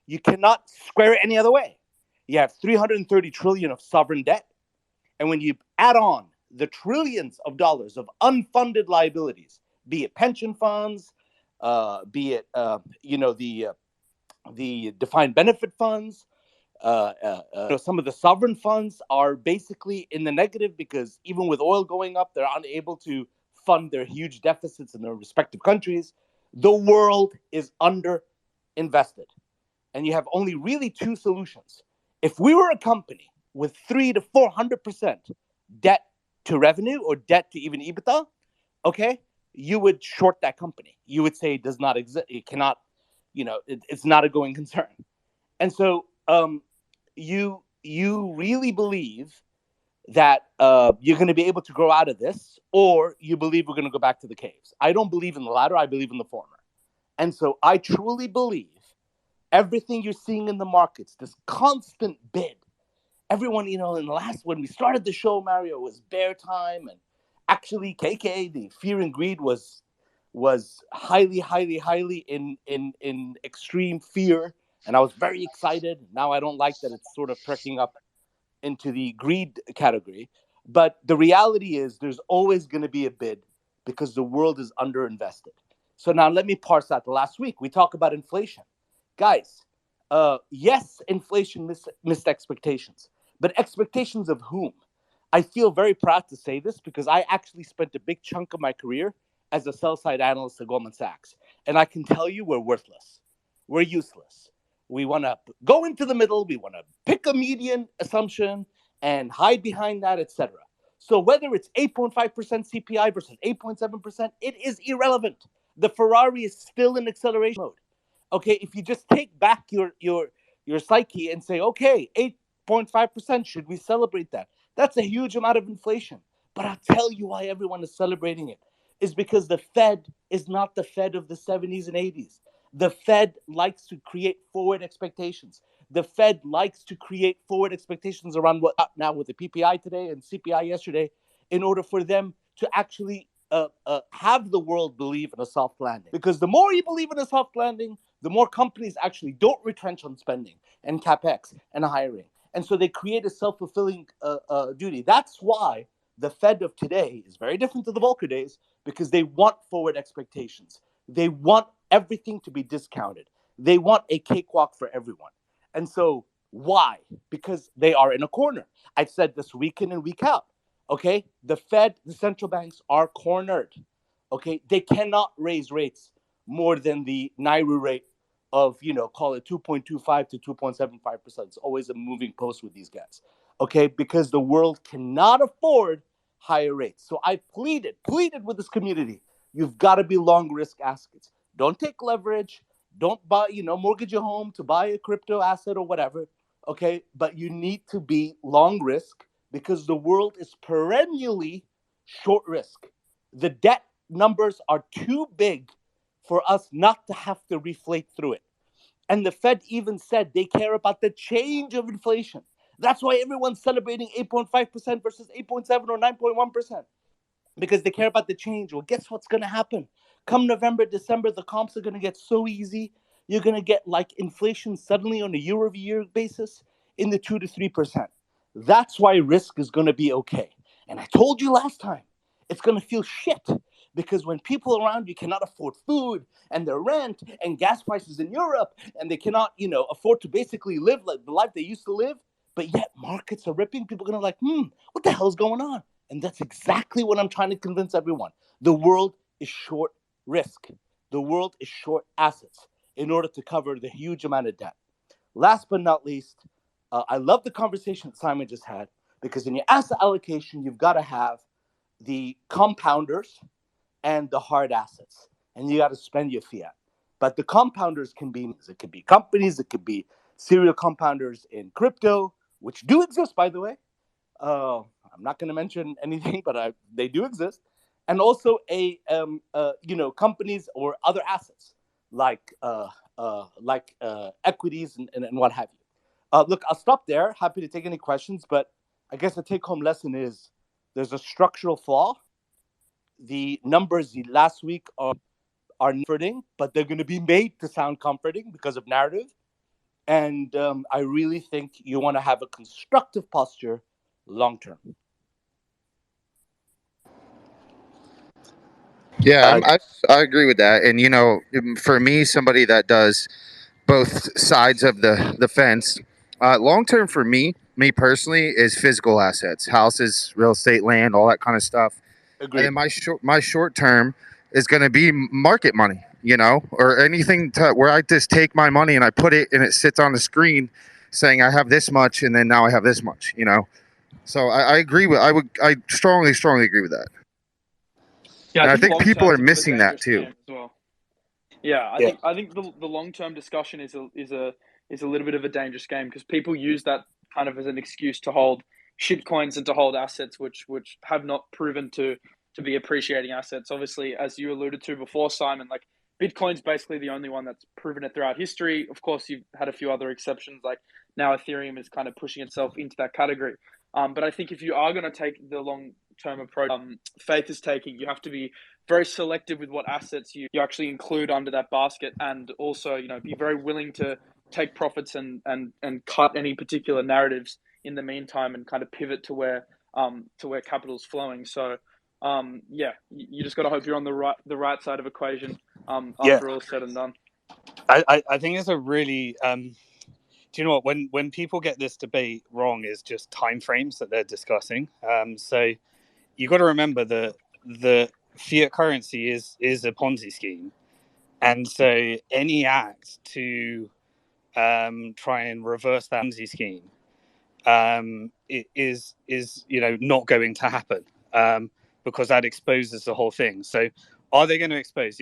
You cannot square it any other way. You have 330 trillion of sovereign debt. And when you add on the trillions of dollars of unfunded liabilities, be it pension funds, be it the defined benefit funds, some of the sovereign funds are basically in the negative because even with oil going up, they're unable to fund their huge deficits in their respective countries. The world is underinvested. And you have only really two solutions. If we were a company with 300 to 400% debt to revenue or debt to even EBITDA, okay, you would short that company. You would say it does not exist. It cannot, it's not a going concern. And so you really believe that you're going to be able to grow out of this, or you believe we're going to go back to the caves. I don't believe in the latter. I believe in the former. And so I truly believe everything you're seeing in the markets, this constant bid. Everyone, in the when we started the show, Mario, it was bear time, and actually KK, the fear and greed was highly, highly, highly in extreme fear, and I was very excited. Now I don't like that it's sort of perking up into the greed category, but the reality is there's always going to be a bid because the world is underinvested. So now let me parse out the last week. We talk about inflation. Guys, yes, inflation missed expectations, but expectations of whom? I feel very proud to say this because I actually spent a big chunk of my career as a sell-side analyst at Goldman Sachs. And I can tell you we're worthless. We're useless. We want to go into the middle. We want to pick a median assumption and hide behind that, etc. So whether it's 8.5% CPI versus 8.7%, it is irrelevant. The Ferrari is still in acceleration mode. Okay, if you just take back your psyche and say, okay, 8.5%, should we celebrate that? That's a huge amount of inflation. But I'll tell you why everyone is celebrating it. Is because the Fed is not the Fed of the 70s and 80s. The Fed likes to create forward expectations. The Fed likes to create forward expectations around what now with the PPI today and CPI yesterday in order for them to actually have the world believe in a soft landing. Because the more you believe in a soft landing, the more companies actually don't retrench on spending and CapEx and hiring. And so they create a self-fulfilling duty. That's why the Fed of today is very different to the Volcker days, because they want forward expectations. They want everything to be discounted. They want a cakewalk for everyone. And so why? Because they are in a corner. I've said this week in and week out. Okay, the Fed, the central banks are cornered. Okay, they cannot raise rates more than the Naira rate of, call it 2.25 to 2.75%. It's always a moving post with these guys. Okay, because the world cannot afford higher rates. So I pleaded with this community. You've got to be long risk assets. Don't take leverage. Don't buy, mortgage your home to buy a crypto asset or whatever. Okay, but you need to be long risk because the world is perennially short risk. The debt numbers are too big for us not to have to reflate through it. And the Fed even said they care about the change of inflation. That's why everyone's celebrating 8.5% versus 8.7 or 9.1%, because they care about the change. Well, guess what's going to happen? Come November, December, the comps are going to get so easy. You're going to get like inflation suddenly on a year-over-year basis in the 2 to 3%. That's why risk is going to be okay. And I told you last time, it's going to feel shit because when people around you cannot afford food and their rent and gas prices in Europe, and they cannot, afford to basically live like the life they used to live, but yet markets are ripping, people are going to like, what the hell's going on? And that's exactly what I'm trying to convince everyone. The world is short risk. The world is short assets in order to cover the huge amount of debt. Last but not least, I love the conversation Simon just had, because in your asset allocation, you've got to have the compounders and the hard assets, and you got to spend your fiat. But the compounders it could be companies, it could be serial compounders in crypto, which do exist, by the way. I'm not going to mention anything, but they do exist, and also companies or other assets like equities and what have you. Look, I'll stop there. Happy to take any questions, but I guess the take-home lesson is there's a structural flaw. The numbers last week are comforting, but they're going to be made to sound comforting because of narrative. And I really think you want to have a constructive posture long term.
Yeah, I agree with that. And for me, somebody that does both sides of the fence, long term for me personally, is physical assets, houses, real estate, land, all that kind of stuff.
Agreed.
And then my short term is going to be market money, or anything where I just take my money and I put it and it sits on the screen saying I have this much and then now I have this much, So I agree I strongly agree with that.
Yeah,
And I think
long
people are
term's a bit of a
missing that
dangerous
too.
game as well. Yeah, I think the long term discussion is a little bit of a dangerous game because people use that kind of as an excuse to hold shit coins and to hold assets which have not proven to be appreciating assets. Obviously, as you alluded to before, Simon, like Bitcoin's basically the only one that's proven it throughout history. Of course, you've had a few other exceptions, like now Ethereum is kind of pushing itself into that category. But I think if you are going to take the long term approach, Faith is taking, you have to be very selective with what assets you actually include under that basket, and also be very willing to take profits and cut any particular narratives in the meantime and kind of pivot to where capital's flowing. So you just got to hope you're on the right side of equation after all said and done.
I think it's a really do you know what, when people get this debate wrong is just time frames that they're discussing. So you got to remember that the fiat currency is a Ponzi scheme, and so any act to try and reverse that Ponzi scheme is not going to happen because that exposes the whole thing. So are they going to expose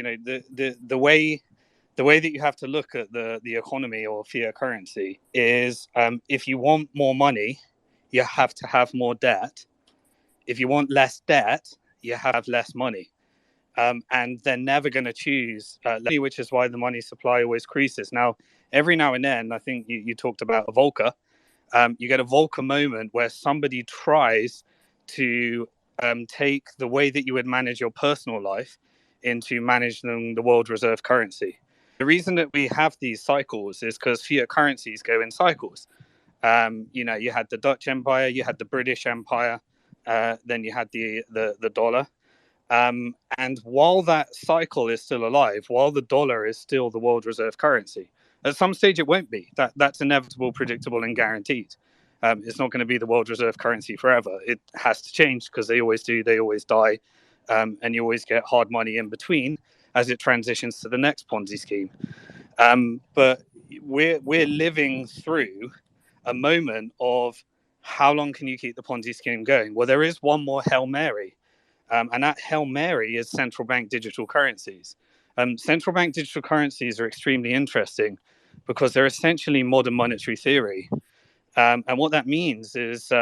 the way that you have to look at the economy or fiat currency is if you want more money, you have to have more debt. If you want less debt, you have less money. And they're never going to choose which is why the money supply always increases. Now, every now and then, I think you talked about a Volcker. You get a Volcker moment where somebody tries to take the way that you would manage your personal life into managing the world reserve currency. The reason that we have these cycles is because fiat currencies go in cycles. You had the Dutch Empire, you had the British Empire, then you had the dollar. And while that cycle is still alive, while the dollar is still the world reserve currency, at some stage it won't be. That's inevitable, predictable, and guaranteed. It's not going to be the world reserve currency forever. It has to change because they always do. They always die. and you always get hard money in between as it transitions to the next Ponzi scheme. But we're living through a moment of how long can you keep the Ponzi scheme going? Well, there is one more Hail Mary, and that Hail Mary is central bank digital currencies. Central bank digital currencies are extremely interesting because they're essentially modern monetary theory. And what that means is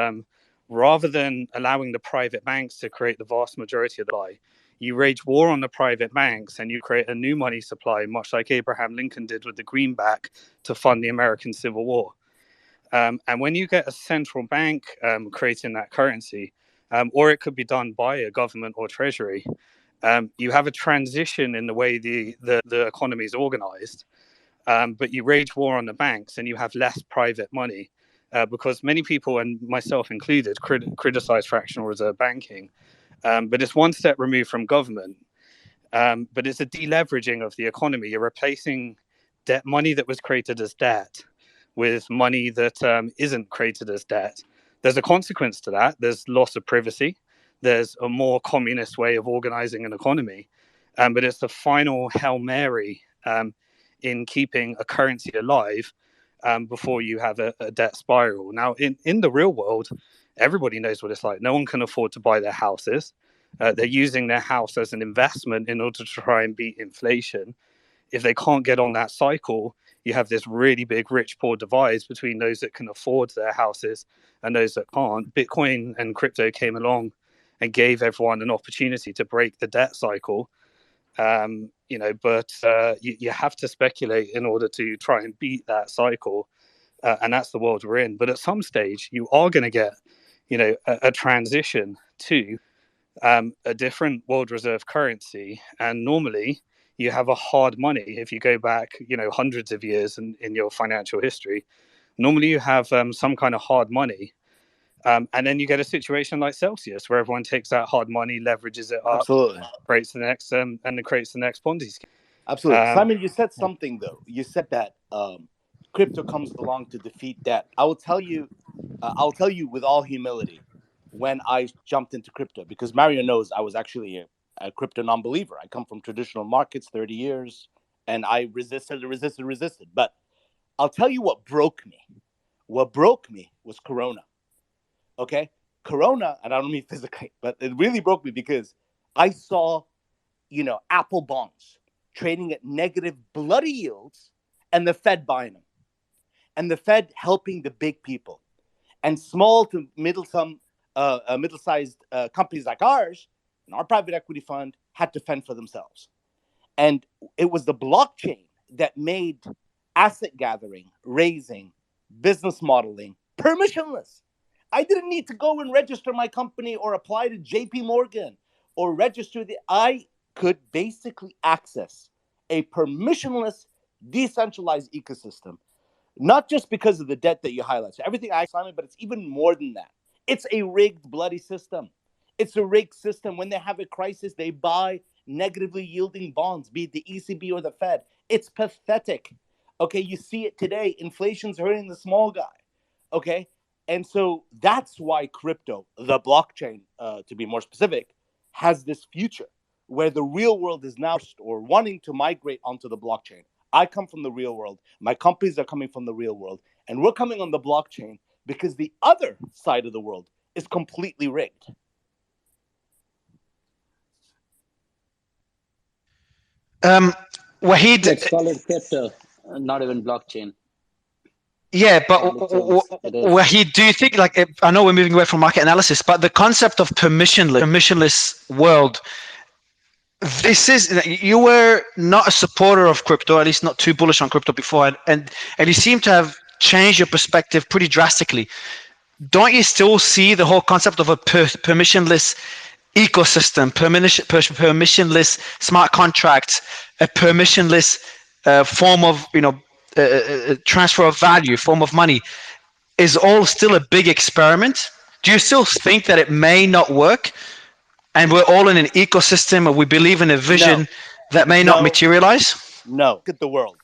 rather than allowing the private banks to create the vast majority of the supply, you wage war on the private banks and you create a new money supply, much like Abraham Lincoln did with the greenback to fund the American Civil War. And when you get a central bank creating that currency, or it could be done by a government or treasury, you have a transition in the way the economy is organized. But you wage war on the banks and you have less private money because many people, and myself included, criticize fractional reserve banking. But it's one step removed from government. But it's a deleveraging of the economy. You're replacing debt money that was created as debt with money that isn't created as debt. There's a consequence to that. There's loss of privacy. There's a more communist way of organizing an economy. But it's the final Hail Mary in keeping a currency alive before you have a debt spiral. Now, in the real world, everybody knows what it's like. No one can afford to buy their houses. They're using their house as an investment in order to try and beat inflation. If they can't get on that cycle, you have this really big rich-poor divide between those that can afford their houses and those that can't. Bitcoin and crypto came along and gave everyone an opportunity to break the debt cycle. But you have to speculate in order to try and beat that cycle. And that's the world we're in. But at some stage, you are going to get, a transition to a different world reserve currency. And normally you have a hard money. If you go back, hundreds of years in your financial history, normally you have some kind of hard money. And then you get a situation like Celsius, where everyone takes that hard money, leverages it up, creates the next, and then creates the next Ponzi scheme.
Absolutely. Simon, you said something, though. You said that crypto comes along to defeat debt. I'll tell you with all humility, when I jumped into crypto, because Mario knows I was actually a crypto non-believer. I come from traditional markets, 30 years, and I resisted. But I'll tell you what broke me. What broke me was Corona. Okay? Corona, and I don't mean physically, but it really broke me because I saw, Apple bonds trading at negative bloody yields and the Fed buying them. And the Fed helping the big people. And small to middle-sized companies like ours, and our private equity fund, had to fend for themselves. And it was the blockchain that made asset gathering, raising, business modeling permissionless. I didn't need to go and register my company or apply to JP Morgan or register. I could basically access a permissionless, decentralized ecosystem, not just because of the debt that you highlight. So everything I signed, but it's even more than that. It's a rigged, bloody system. It's a rigged system. When they have a crisis, they buy negatively yielding bonds, be it the ECB or the Fed. It's pathetic. Okay, you see it today. Inflation's hurting the small guy. Okay, and so that's why crypto, the blockchain, to be more specific, has this future where the real world is now or wanting to migrate onto the blockchain. I come from the real world. My companies are coming from the real world. And we're coming on the blockchain because the other side of the world is completely rigged.
Wahid,
Let's call it crypto, not even blockchain.
Yeah, but Wahid, do you think, I know we're moving away from market analysis, but the concept of permissionless world, you were not a supporter of crypto, at least not too bullish on crypto before, and you seem to have changed your perspective pretty drastically. Don't you still see the whole concept of a permissionless ecosystem, permissionless smart contracts, a permissionless form of transfer of value, form of money, is all still a big experiment? Do you still think that it may not work, and we're all in an ecosystem, or we believe in a vision that may not materialize?
No. Look at the world.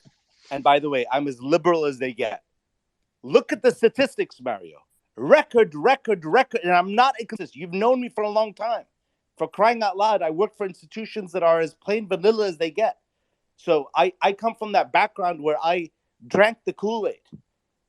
And by the way, I'm as liberal as they get. Look at the statistics, Mario. Record. And I'm not inconsistent. You've known me for a long time. For crying out loud, I work for institutions that are as plain vanilla as they get. So I come from that background where I drank the Kool-Aid.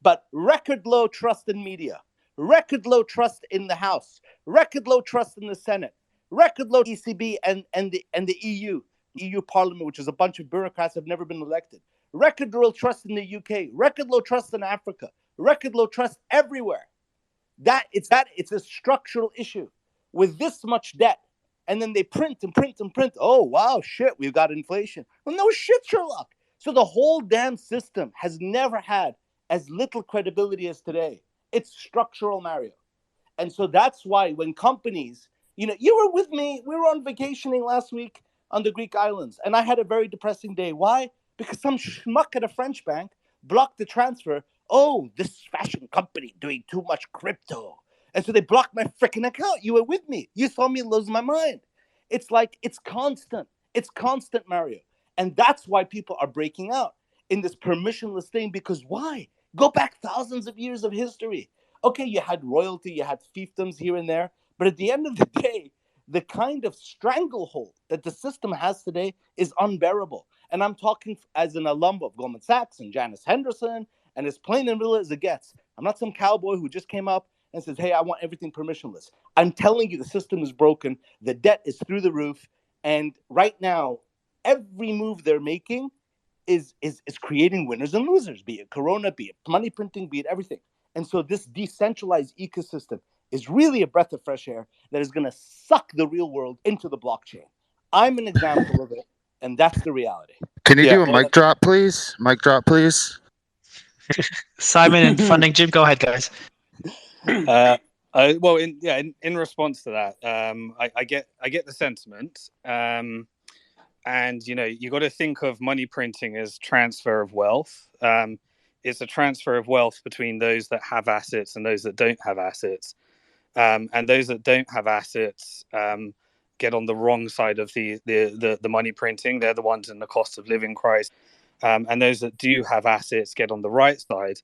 But record low trust in media, record low trust in the House, record low trust in the Senate, record low ECB and the EU Parliament, which is a bunch of bureaucrats have never been elected. Record low trust in the UK, record low trust in Africa, record low trust everywhere. It's a structural issue with this much debt. And then they print and print and print. Oh, wow, shit, we've got inflation. Well, no shit, Sherlock. So the whole damn system has never had as little credibility as today. It's structural, Mario. And so that's why when companies, you were with me, we were on vacationing last week on the Greek islands, and I had a very depressing day. Why? Because some schmuck at a French bank blocked the transfer. Oh, this fashion company doing too much crypto. And so they blocked my freaking account. You were with me. You saw me lose my mind. It's like, it's constant. It's constant, Mario. And that's why people are breaking out in this permissionless thing. Because why? Go back thousands of years of history. Okay, you had royalty, you had fiefdoms here and there. But at the end of the day, the kind of stranglehold that the system has today is unbearable. And I'm talking as an alum of Goldman Sachs and Janice Henderson, and as plain and real as it gets. I'm not some cowboy who just came up and says, hey, I want everything permissionless. I'm telling you, the system is broken. The debt is through the roof. And right now, every move they're making is creating winners and losers, be it Corona, be it money printing, be it everything. And so this decentralized ecosystem is really a breath of fresh air that is going to suck the real world into the blockchain. I'm an example of it, and that's the reality.
Can you do a mic drop, please? Mic drop, please.
Simon and Funding Jim, go ahead, guys.
Well, in response to that, I get the sentiment, and you got to think of money printing as transfer of wealth. It's a transfer of wealth between those that have assets and those that don't have assets, and those that don't have assets get on the wrong side of the money printing. They're the ones in the cost of living crisis, and those that do have assets get on the right side.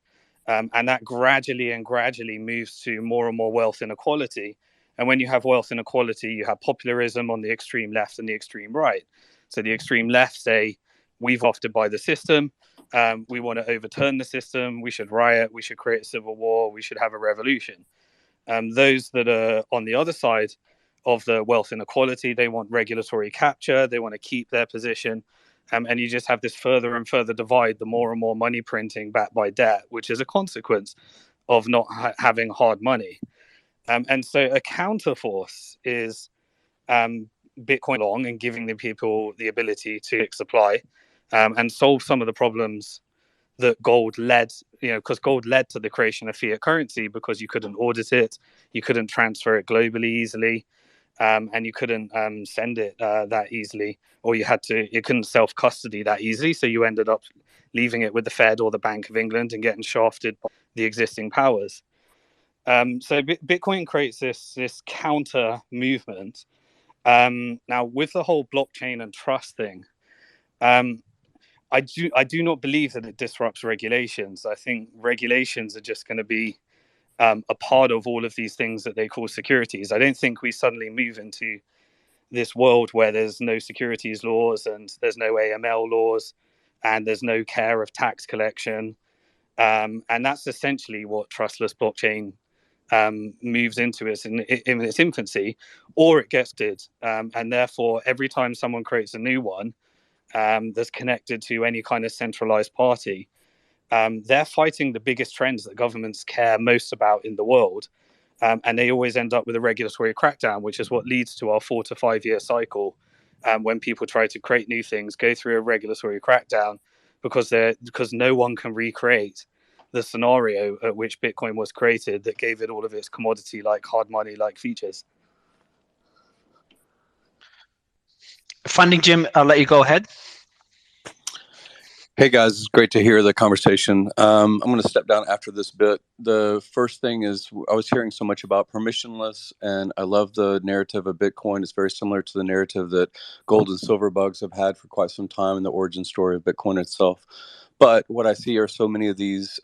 And that gradually moves to more and more wealth inequality. And when you have wealth inequality, you have popularism on the extreme left and the extreme right. So the extreme left say, we've opted by the system. We want to overturn the system. We should riot. We should create a civil war. We should have a revolution. Those that are on the other side of the wealth inequality, they want regulatory capture. They want to keep their position. And you just have this further and further divide, the more and more money printing backed by debt, which is a consequence of not having hard money. And so a counterforce is Bitcoin long and giving the people the ability to supply and solve some of the problems that gold led, because gold led to the creation of fiat currency because you couldn't audit it, you couldn't transfer it globally easily. And you couldn't send it that easily, or you couldn't self-custody that easily. So you ended up leaving it with the Fed or the Bank of England and getting shafted by the existing powers. So Bitcoin creates this counter movement. Now, with the whole blockchain and trust thing, I do not believe that it disrupts regulations. I think regulations are just going to be a part of all of these things that they call securities. I don't think we suddenly move into this world where there's no securities laws and there's no AML laws and there's no care of tax collection. And that's essentially what trustless blockchain moves into in its infancy, or it gets did. And therefore, every time someone creates a new one that's connected to any kind of centralized party, they're fighting the biggest trends that governments care most about in the world. And they always end up with a regulatory crackdown, which is what leads to our 4 to 5 year cycle. When people try to create new things, go through a regulatory crackdown because no one can recreate the scenario at which Bitcoin was created that gave it all of its commodity-like hard money-like features.
Funding Jim, I'll let you go ahead.
Hey guys, it's great to hear the conversation. I'm going to step down after this bit. The first thing is I was hearing so much about permissionless, and I love the narrative of Bitcoin. It's very similar to the narrative that gold and silver bugs have had for quite some time in the origin story of Bitcoin itself. But what I see are so many of these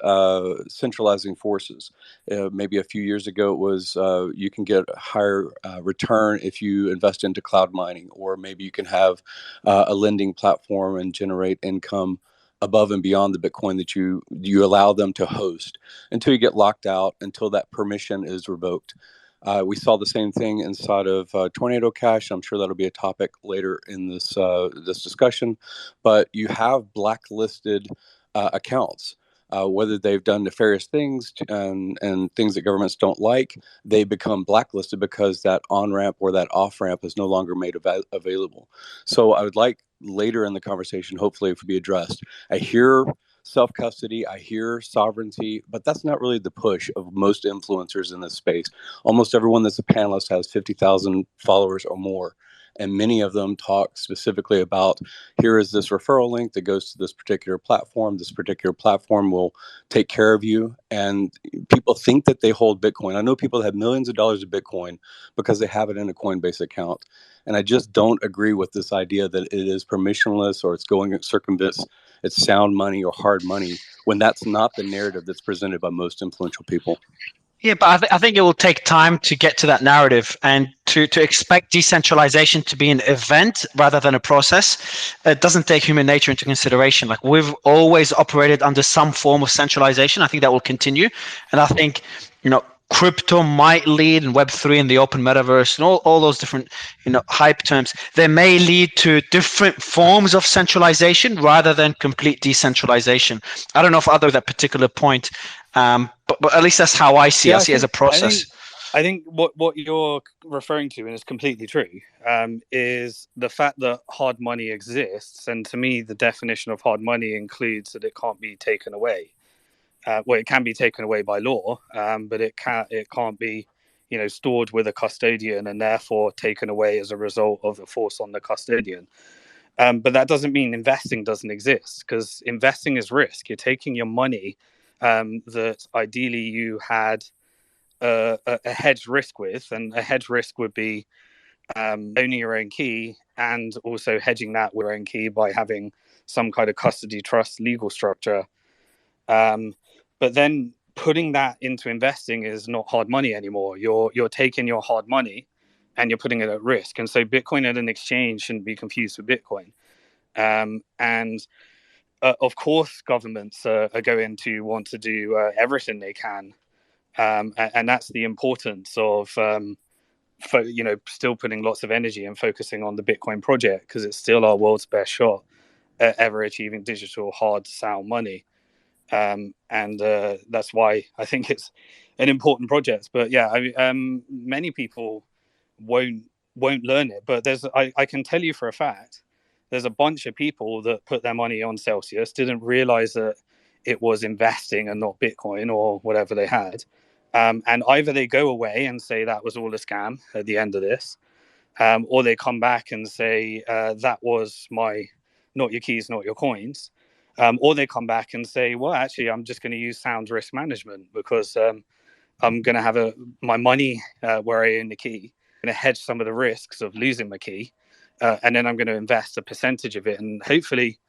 centralizing forces. Maybe a few years ago, it was you can get a higher return if you invest into cloud mining, or maybe you can have a lending platform and generate income above and beyond the Bitcoin that you allow them to host until you get locked out, until that permission is revoked. We saw the same thing inside of Tornado Cash. I'm sure that'll be a topic later in this discussion. But you have blacklisted accounts, whether they've done nefarious things and things that governments don't like. They become blacklisted because that on ramp or that off ramp is no longer made available. So I would like later in the conversation, hopefully, it will be addressed. I hear self-custody, I hear sovereignty, but that's not really the push of most influencers in this space. Almost everyone that's a panelist has 50,000 followers or more, and many of them talk specifically about, here is this referral link that goes to this particular platform. This particular platform will take care of you, and people think that they hold Bitcoin. I know people that have millions of dollars of Bitcoin because they have it in a Coinbase account, and I just don't agree with this idea that it is permissionless or it's going to circumvent it's sound money or hard money, when that's not the narrative that's presented by most influential people.
Yeah, but I think it will take time to get to that narrative, and to expect decentralization to be an event rather than a process. It doesn't take human nature into consideration. Like, we've always operated under some form of centralization. I think that will continue, and I think, crypto might lead, and Web3 and the open metaverse and all those different hype terms, they may lead to different forms of centralization rather than complete decentralization. I don't know if other that particular point, but at least that's how I see it. I see it as a process.
I think what you're referring to, and it's completely true, is the fact that hard money exists. And to me, the definition of hard money includes that it can't be taken away. Well, it can be taken away by law, but it can't be, stored with a custodian and therefore taken away as a result of a force on the custodian. But that doesn't mean investing doesn't exist, because investing is risk. You're taking your money that ideally you had a hedge risk with, and a hedge risk would be owning your own key and also hedging that with your own key by having some kind of custody trust legal structure. But then putting that into investing is not hard money anymore. You're taking your hard money and you're putting it at risk. And so Bitcoin at an exchange shouldn't be confused with Bitcoin. Of course, governments are going to want to do everything they can. And that's the importance of, still putting lots of energy and focusing on the Bitcoin project, because it's still our world's best shot at ever achieving digital hard sound money. And that's why I think it's an important project. But yeah, many people won't learn it. But I can tell you for a fact, there's a bunch of people that put their money on Celsius, didn't realize that it was investing and not Bitcoin or whatever they had. And either they go away and say that was all a scam at the end of this, or they come back and say that was not your keys, not your coins. Or they come back and say, well, actually, I'm just going to use sound risk management, because I'm going to have my money where I own the key, going to hedge some of the risks of losing my key, and then I'm going to invest a percentage of it. And hopefully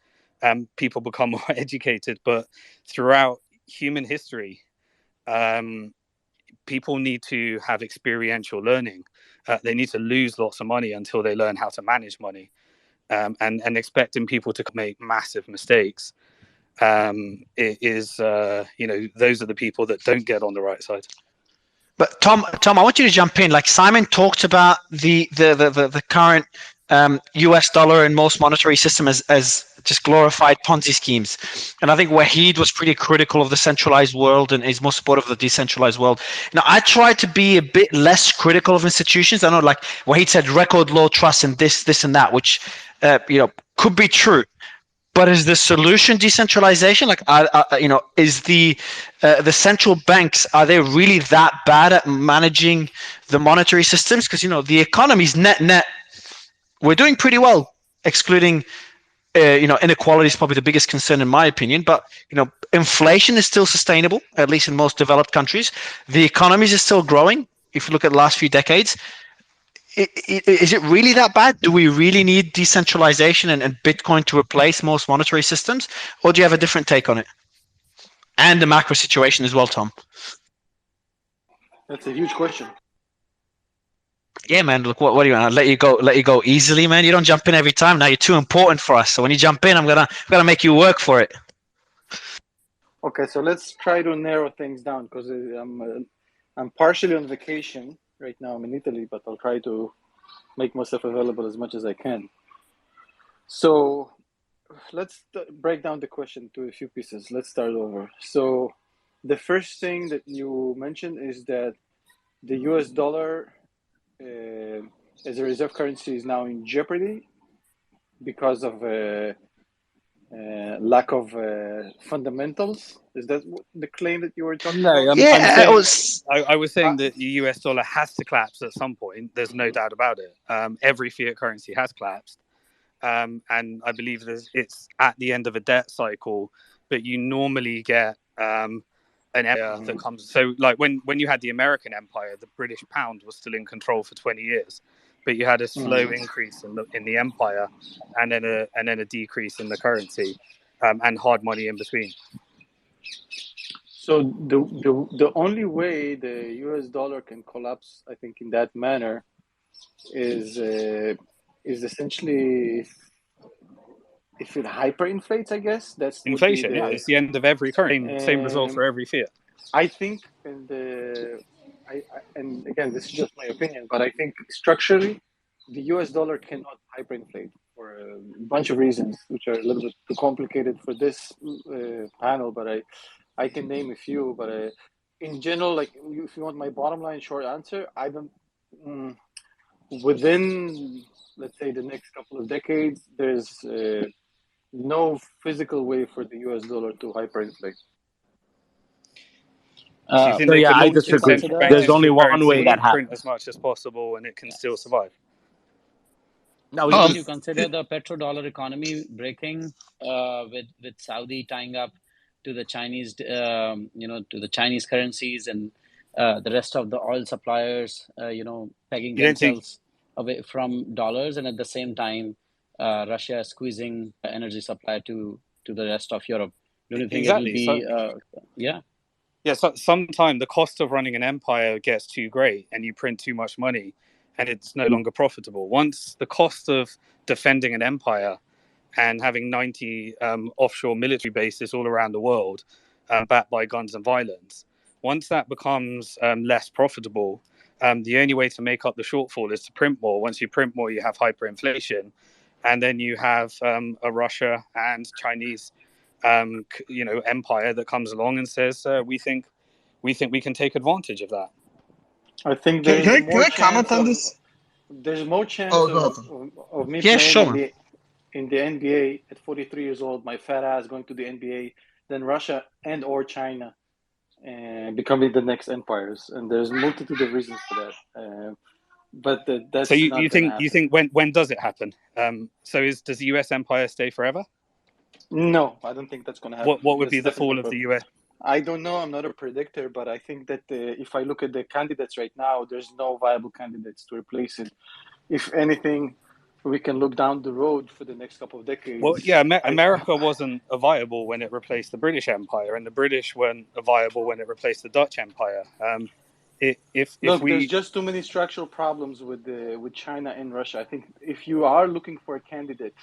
people become more educated. But throughout human history, people need to have experiential learning. They need to lose lots of money until they learn how to manage money. And expecting people to make massive mistakes those are the people that don't get on the right side.
But Tom, I want you to jump in. Like, Simon talked about the current US dollar and most monetary system as just glorified Ponzi schemes. And I think Wahid was pretty critical of the centralized world and is more supportive of the decentralized world. Now, I try to be a bit less critical of institutions. I know, like Wahid said, record low trust and this and that, which could be true. But is the solution decentralization? Like, is the central banks, are they really that bad at managing the monetary systems? Because the economy's net, we're doing pretty well, excluding inequality is probably the biggest concern in my opinion. But inflation is still sustainable, at least in most developed countries. The economies are still growing. If you look at the last few decades, Is it really that bad? Do we really need decentralization and Bitcoin to replace most monetary systems? Or do you have a different take on it? And the macro situation as well, Tom.
That's a huge question.
Yeah, man. Look, what do you want? I'll let you go easily, man. You don't jump in every time. Now you're too important for us. So when you jump in, I'm gonna make you work for it.
Okay, so let's try to narrow things down because I'm partially on vacation right now. I'm in Italy, but I'll try to make myself available as much as I can. So let's break down the question to a few pieces. Let's start over. So the first thing that you mentioned is that the US dollar as a reserve currency is now in jeopardy because of lack of fundamentals. Is that the claim that you were talking
No,
about?
Yeah,
I'm saying,
it was.
I was saying that the US dollar has to collapse at some point. There's no doubt about it. Every fiat currency has collapsed. And I believe it's at the end of a debt cycle, but you normally get an empire that comes. So, like when you had the American Empire, the British pound was still in control for 20 years, but you had a slow increase in the empire, and then a decrease in the currency, and hard money in between.
So the only way the US dollar can collapse, I think, in that manner is essentially if it hyperinflates. I guess that's would be
Inflation, yeah, it's the end of every currency. Same result for every fiat.
I think, and again, this is just my opinion, but I think structurally, the US dollar cannot hyperinflate for a bunch of reasons, which are a little bit too complicated for this panel. But I can name a few. But in general, like if you want my bottom line short answer, I don't. Within, let's say, the next couple of decades, there's no physical way for the US dollar to hyperinflate.
So you think
So
they
yeah,
could
I
launch
disagree.
central bank
There's only
digital
one
currency,
way that
print
happens.
as much as possible, and it can still survive?
No,
Wouldn't you consider the petrodollar economy breaking with Saudi tying up to the Chinese, to the Chinese currencies and the rest of the oil suppliers, pegging
You don't think
themselves away from dollars, and at the same time, Russia squeezing energy supply to the rest of Europe? Don't you think it will
exactly? So
be, yeah?
yeah, so sometimes the cost of running an empire gets too great, and you print too much money, and it's no longer profitable. Once the cost of defending an empire and having 90 offshore military bases all around the world, backed by guns and violence, once that becomes less profitable, the only way to make up the shortfall is to print more. Once you print more, you have hyperinflation, and then you have a Russia and Chinese, empire that comes along and says, "We think we can take advantage of that."
I think
Can,
there's
can I can
more
I comment
chance
on
of
this?
there's more chance
Oh, go ahead.
of me
Yeah,
playing
sure.
in the NBA at 43 years old, my fat ass going to the NBA, than Russia and or China becoming the next empires. And there's multitude of reasons for that. But
So
that's
you
not going to
think
happen.
when does it happen? Does the U.S. empire stay forever?
No, I don't think that's going to happen.
What would
That's
be the
definitely
fall
not
of the
going.
U.S.?
I don't know. I'm not a predictor, but I think that if I look at the candidates right now, there's no viable candidates to replace it. If anything, we can look down the road for the next couple of
Well,
decades.
yeah, America wasn't viable when it replaced the British Empire, and the British weren't viable when it replaced the Dutch Empire. If
Look, there's
we
just too many structural problems with China and Russia. I think if you are looking for a candidate,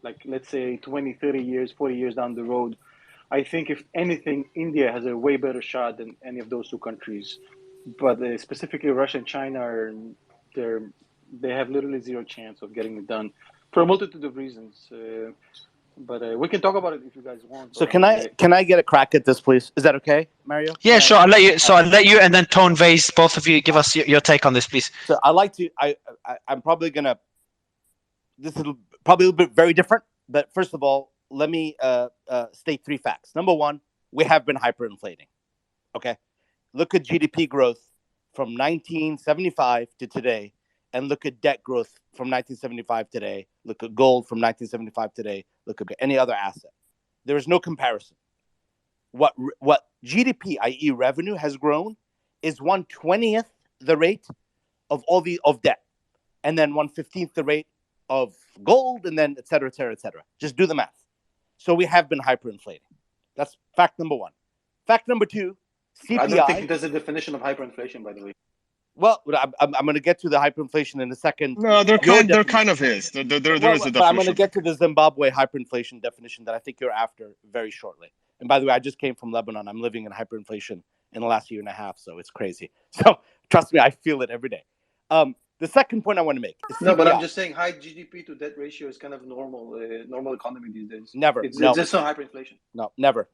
like let's say 20, 30 years, 40 years down the road, I think if anything, India has a way better shot than any of those two countries. But specifically, Russia and China they have literally zero chance of getting it done for a multitude of reasons. But we can talk about it if you guys want.
So
But I mean,
can I get a crack at this, please? Is that okay, Mario?
Yeah, sure. I'll let you. So
Uh,
I'll let you, and then Tone Vase, both of you, give us your take on this, please.
so I like to. I'm probably gonna. This is probably a little bit very different, but first of all, let me state three facts. Number one, we have been hyperinflating. Okay, look at GDP growth from 1975 to today, and look at debt growth from 1975 today. Look at gold from 1975 today. Look at any other asset. There is no comparison. What GDP, i.e., revenue, has grown is 1/20th the rate of all of debt. and then 1/15 the rate of gold, and then et cetera, et cetera, et cetera. Just do the math. So we have been hyperinflating. That's fact number one. Fact number two, CPI.
I don't think there's a definition of hyperinflation, by the way.
Well, I'm going to get to the hyperinflation in a second.
No, there kind of is. There is a definition.
I'm going to get to the Zimbabwe hyperinflation definition that I think you're after very shortly. And by the way, I just came from Lebanon. I'm living in hyperinflation in the last year and a half, so it's crazy. So trust me, I feel it every day. The second point I want to make is CPI.
No, but I'm just saying high GDP to debt ratio is kind of normal economy these days.
Never.
It's not hyperinflation.
No, never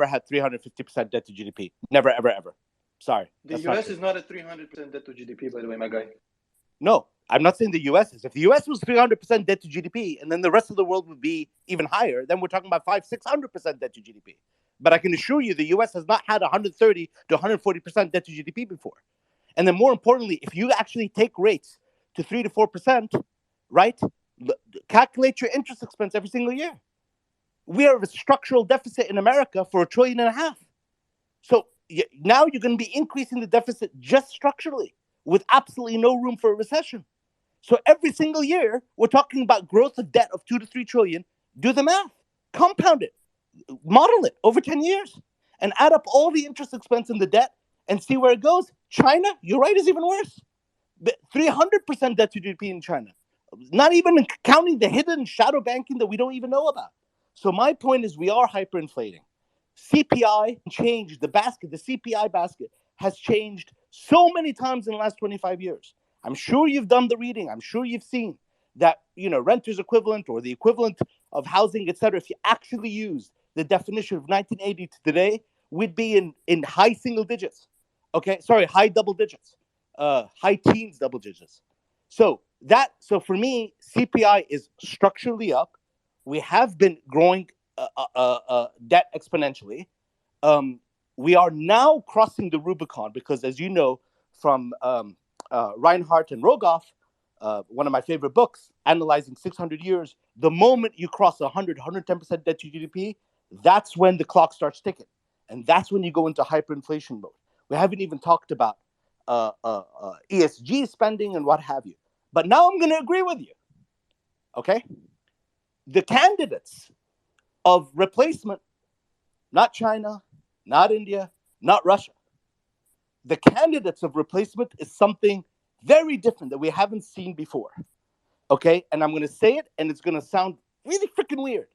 had 350% debt to GDP. Never, ever, ever. Sorry.
The US is not at 300% debt to GDP, by the way, my guy.
No, I'm not saying the US is. If the US was 300% debt to GDP, and then the rest of the world would be even higher, then we're talking about 500-600% debt to GDP. But I can assure you the US has not had 130 to 140% debt to GDP before. And then more importantly, if you actually take rates to 3 to 4%, right, calculate your interest expense every single year. We have a structural deficit in America for $1.5 trillion. So now you're going to be increasing the deficit just structurally with absolutely no room for a recession. So every single year, we're talking about growth of debt of 2 to 3 trillion. Do the math, compound it, model it over 10 years, and add up all the interest expense in the debt and see where it goes. China, you're right, is even worse. 300% debt to GDP in China, not even counting the hidden shadow banking that we don't even know about. So my point is we are hyperinflating. CPI changed the basket. The CPI basket has changed so many times in the last 25 years. I'm sure you've done the reading. I'm sure you've seen that, renter's equivalent or the equivalent of housing, etc. If you actually use the definition of 1980 to today, we'd be in high single digits. Okay, sorry, high double digits, high teens double digits. So for me, CPI is structurally up. We have been growing debt exponentially. We are now crossing the Rubicon because, as you know, from Reinhardt and Rogoff, one of my favorite books, analyzing 600 years, the moment you cross 110% debt to GDP, that's when the clock starts ticking. And that's when you go into hyperinflation mode. We haven't even talked about ESG spending and what have you. But now I'm going to agree with you. Okay? The candidates of replacement, not China, not India, not Russia. The candidates of replacement is something very different that we haven't seen before. Okay? And I'm going to say it, and it's going to sound really freaking weird.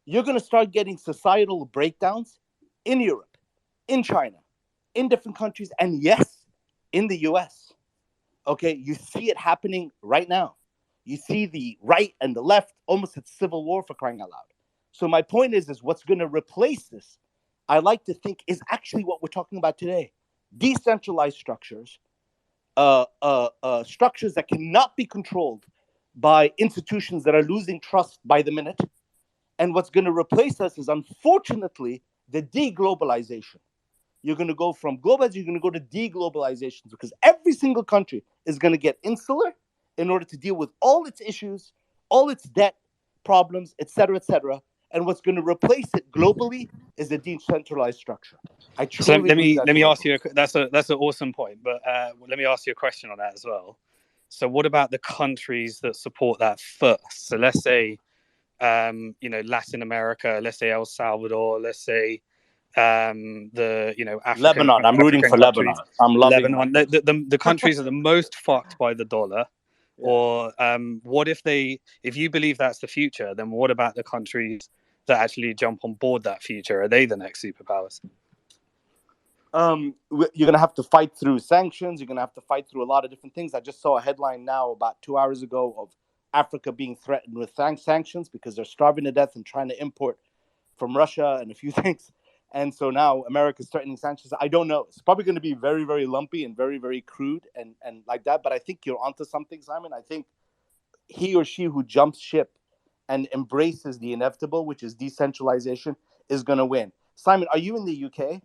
You're going to start getting societal breakdowns in Europe, in China, in different countries, and yes, in the US. Okay? You see it happening right now. You see the right and the left almost at civil war, for crying out loud. So my point is what's going to replace this, I like to think, is actually what we're talking about today. Decentralized structures, structures that cannot be controlled by institutions that are losing trust by the minute. And what's going to replace us is, unfortunately, the deglobalization. You're going to go from globalization, you're going to go to deglobalization, because every single country is going to get insular in order to deal with all its issues, all its debt problems, et cetera, et cetera. And what's going to replace it globally is a decentralized structure. I truly
let me ask you. That's an awesome point, but let me ask you a question on that as well. So, what about the countries that support that first? So, let's say, Latin America. Let's say El Salvador. Let's say, African,
Lebanon. I'm rooting for Lebanon. I'm loving
Lebanon. The countries are the most fucked by the dollar. Yeah. Or what if you believe that's the future, then what about the countries that actually jump on board that future? Are they the next superpowers?
You're going to have to fight through sanctions. You're going to have to fight through a lot of different things. I just saw a headline now about 2 hours ago of Africa being threatened with sanctions because they're starving to death and trying to import from Russia and a few things. And so now America's threatening sanctions. I don't know. It's probably going to be very, very lumpy and very, very crude and like that. But I think you're onto something, Simon. I think he or she who jumps ship and embraces the inevitable, which is decentralization, is going to win. Simon, are you in the UK?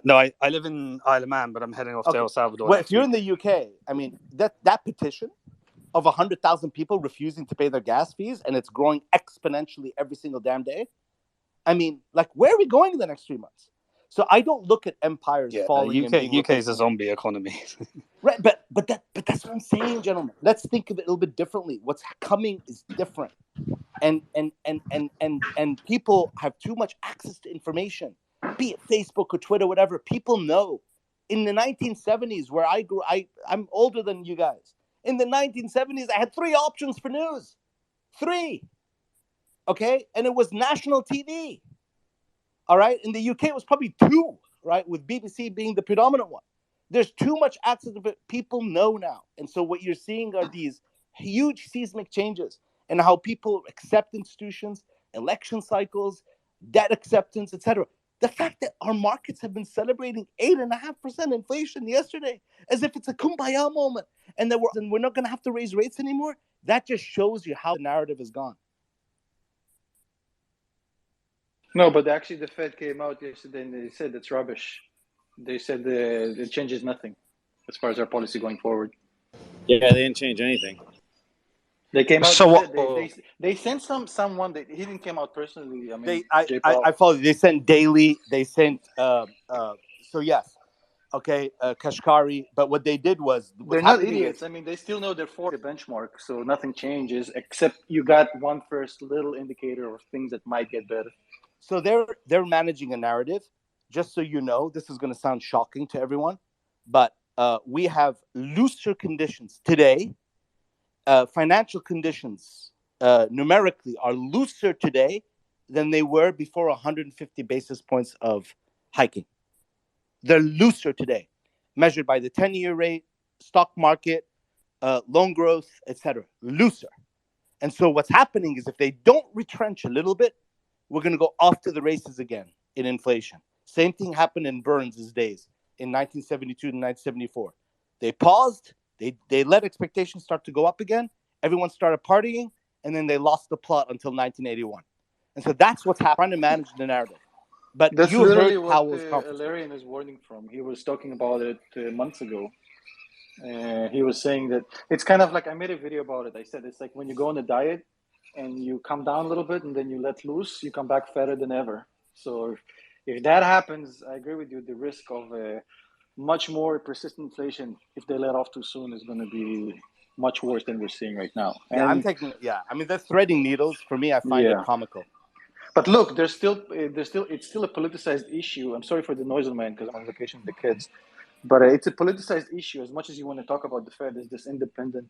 No, I live in Isle of Man, but I'm heading off to El Salvador.
Well, if you're in the UK, I mean, that petition of 100,000 people refusing to pay their gas fees, and it's growing exponentially every single damn day. I mean, like, where are we going in the next 3 months? So I don't look at empires falling.
UK is a zombie economy.
Right, but that's what I'm saying, gentlemen. Let's think of it a little bit differently. What's coming is different. And people have too much access to information, be it Facebook or Twitter, whatever. People know. In the 1970s, where I grew, I'm older than you guys. In the 1970s, I had 3 options for news. 3. Okay? And it was national TV. All right? In the UK, it was probably 2, right? With BBC being the predominant one. There's too much access to it. People know now. And so what you're seeing are these huge seismic changes in how people accept institutions, election cycles, debt acceptance, etc. The fact that our markets have been celebrating 8.5% inflation yesterday, as if it's a kumbaya moment, and that we're not going to have to raise rates anymore, that just shows you how the narrative is gone.
No, but actually the Fed came out yesterday and they said it's rubbish. They said it changes nothing as far as our policy going forward.
Yeah, they didn't change anything.
They came out.
So
And
what?
they sent someone that he didn't come out personally. I mean,
I follow. They sent daily. They sent. So yes, okay, Kashkari. But what they did was
they're not idiots. I mean, they still know they're for the benchmark, so nothing changes except you got one first little indicator of things that might get better.
So they're managing a narrative. Just so you know, this is going to sound shocking to everyone, but we have looser conditions today. Financial conditions numerically are looser today than they were before 150 basis points of hiking. They're looser today, measured by the 10-year rate, stock market, loan growth, etc. Looser. And so what's happening is if they don't retrench a little bit, we're going to go off to the races again in inflation. Same thing happened in Burns' days in 1972 and 1974. They paused. They let expectations start to go up again. Everyone started partying, and then they lost the plot until 1981. And so that's what's happening, trying to manage the narrative. But
that's
you
literally
heard
what
Powell's conference.
Alarian is warning from. He was talking about it months ago. He was saying that it's kind of like, I made a video about it. I said it's like when you go on a diet and you come down a little bit and then you let loose, you come back fatter than ever. So if that happens, I agree with you. The risk of much more persistent inflation, if they let off too soon, is going to be much worse than we're seeing right now.
Yeah, I mean, they're threading needles. For me, I find it comical.
But look, it's still a politicized issue. I'm sorry for the noise on my end because I'm on vacation with the kids. But it's a politicized issue. As much as you want to talk about the Fed as this independent,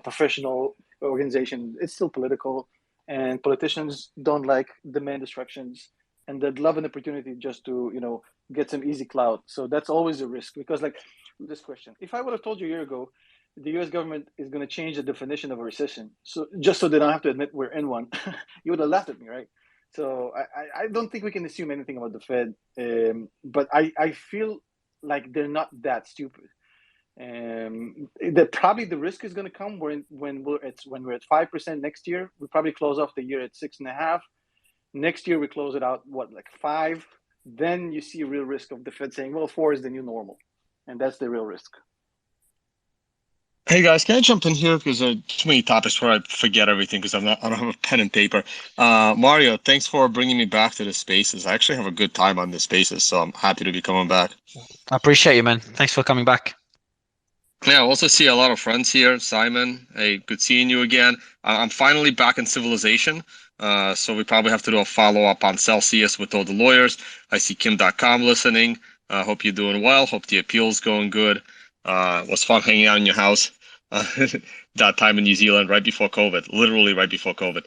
professional organization, it's still political, and politicians don't like demand instructions, and they'd love an opportunity just to, get some easy clout. So that's always a risk because, like, this question: if I would have told you a year ago, the U.S. government is going to change the definition of a recession, so just so they don't have to admit we're in one, you would have laughed at me, right? So I don't think we can assume anything about the Fed, but I feel like they're not that stupid. Probably the risk is going to come when we're at 5% next year. We probably close off the year at 6.5. Next year we close it out like 5. Then you see a real risk of the Fed saying, "Well, 4 is the new normal," and that's the real risk.
Hey guys, can I jump in here because too many topics where I forget everything because I don't have a pen and paper. Mario, thanks for bringing me back to the spaces. I actually have a good time on the spaces, so I'm happy to be coming back.
I appreciate you, man. Thanks for coming back.
Yeah, I also see a lot of friends here. Simon, hey, good seeing you again. I'm finally back in civilization, so we probably have to do a follow-up on Celsius with all the lawyers. I see Kim.com listening. Hope you're doing well. Hope the appeal's going good. Was fun hanging out in your house that time in New Zealand right before COVID, literally right before COVID.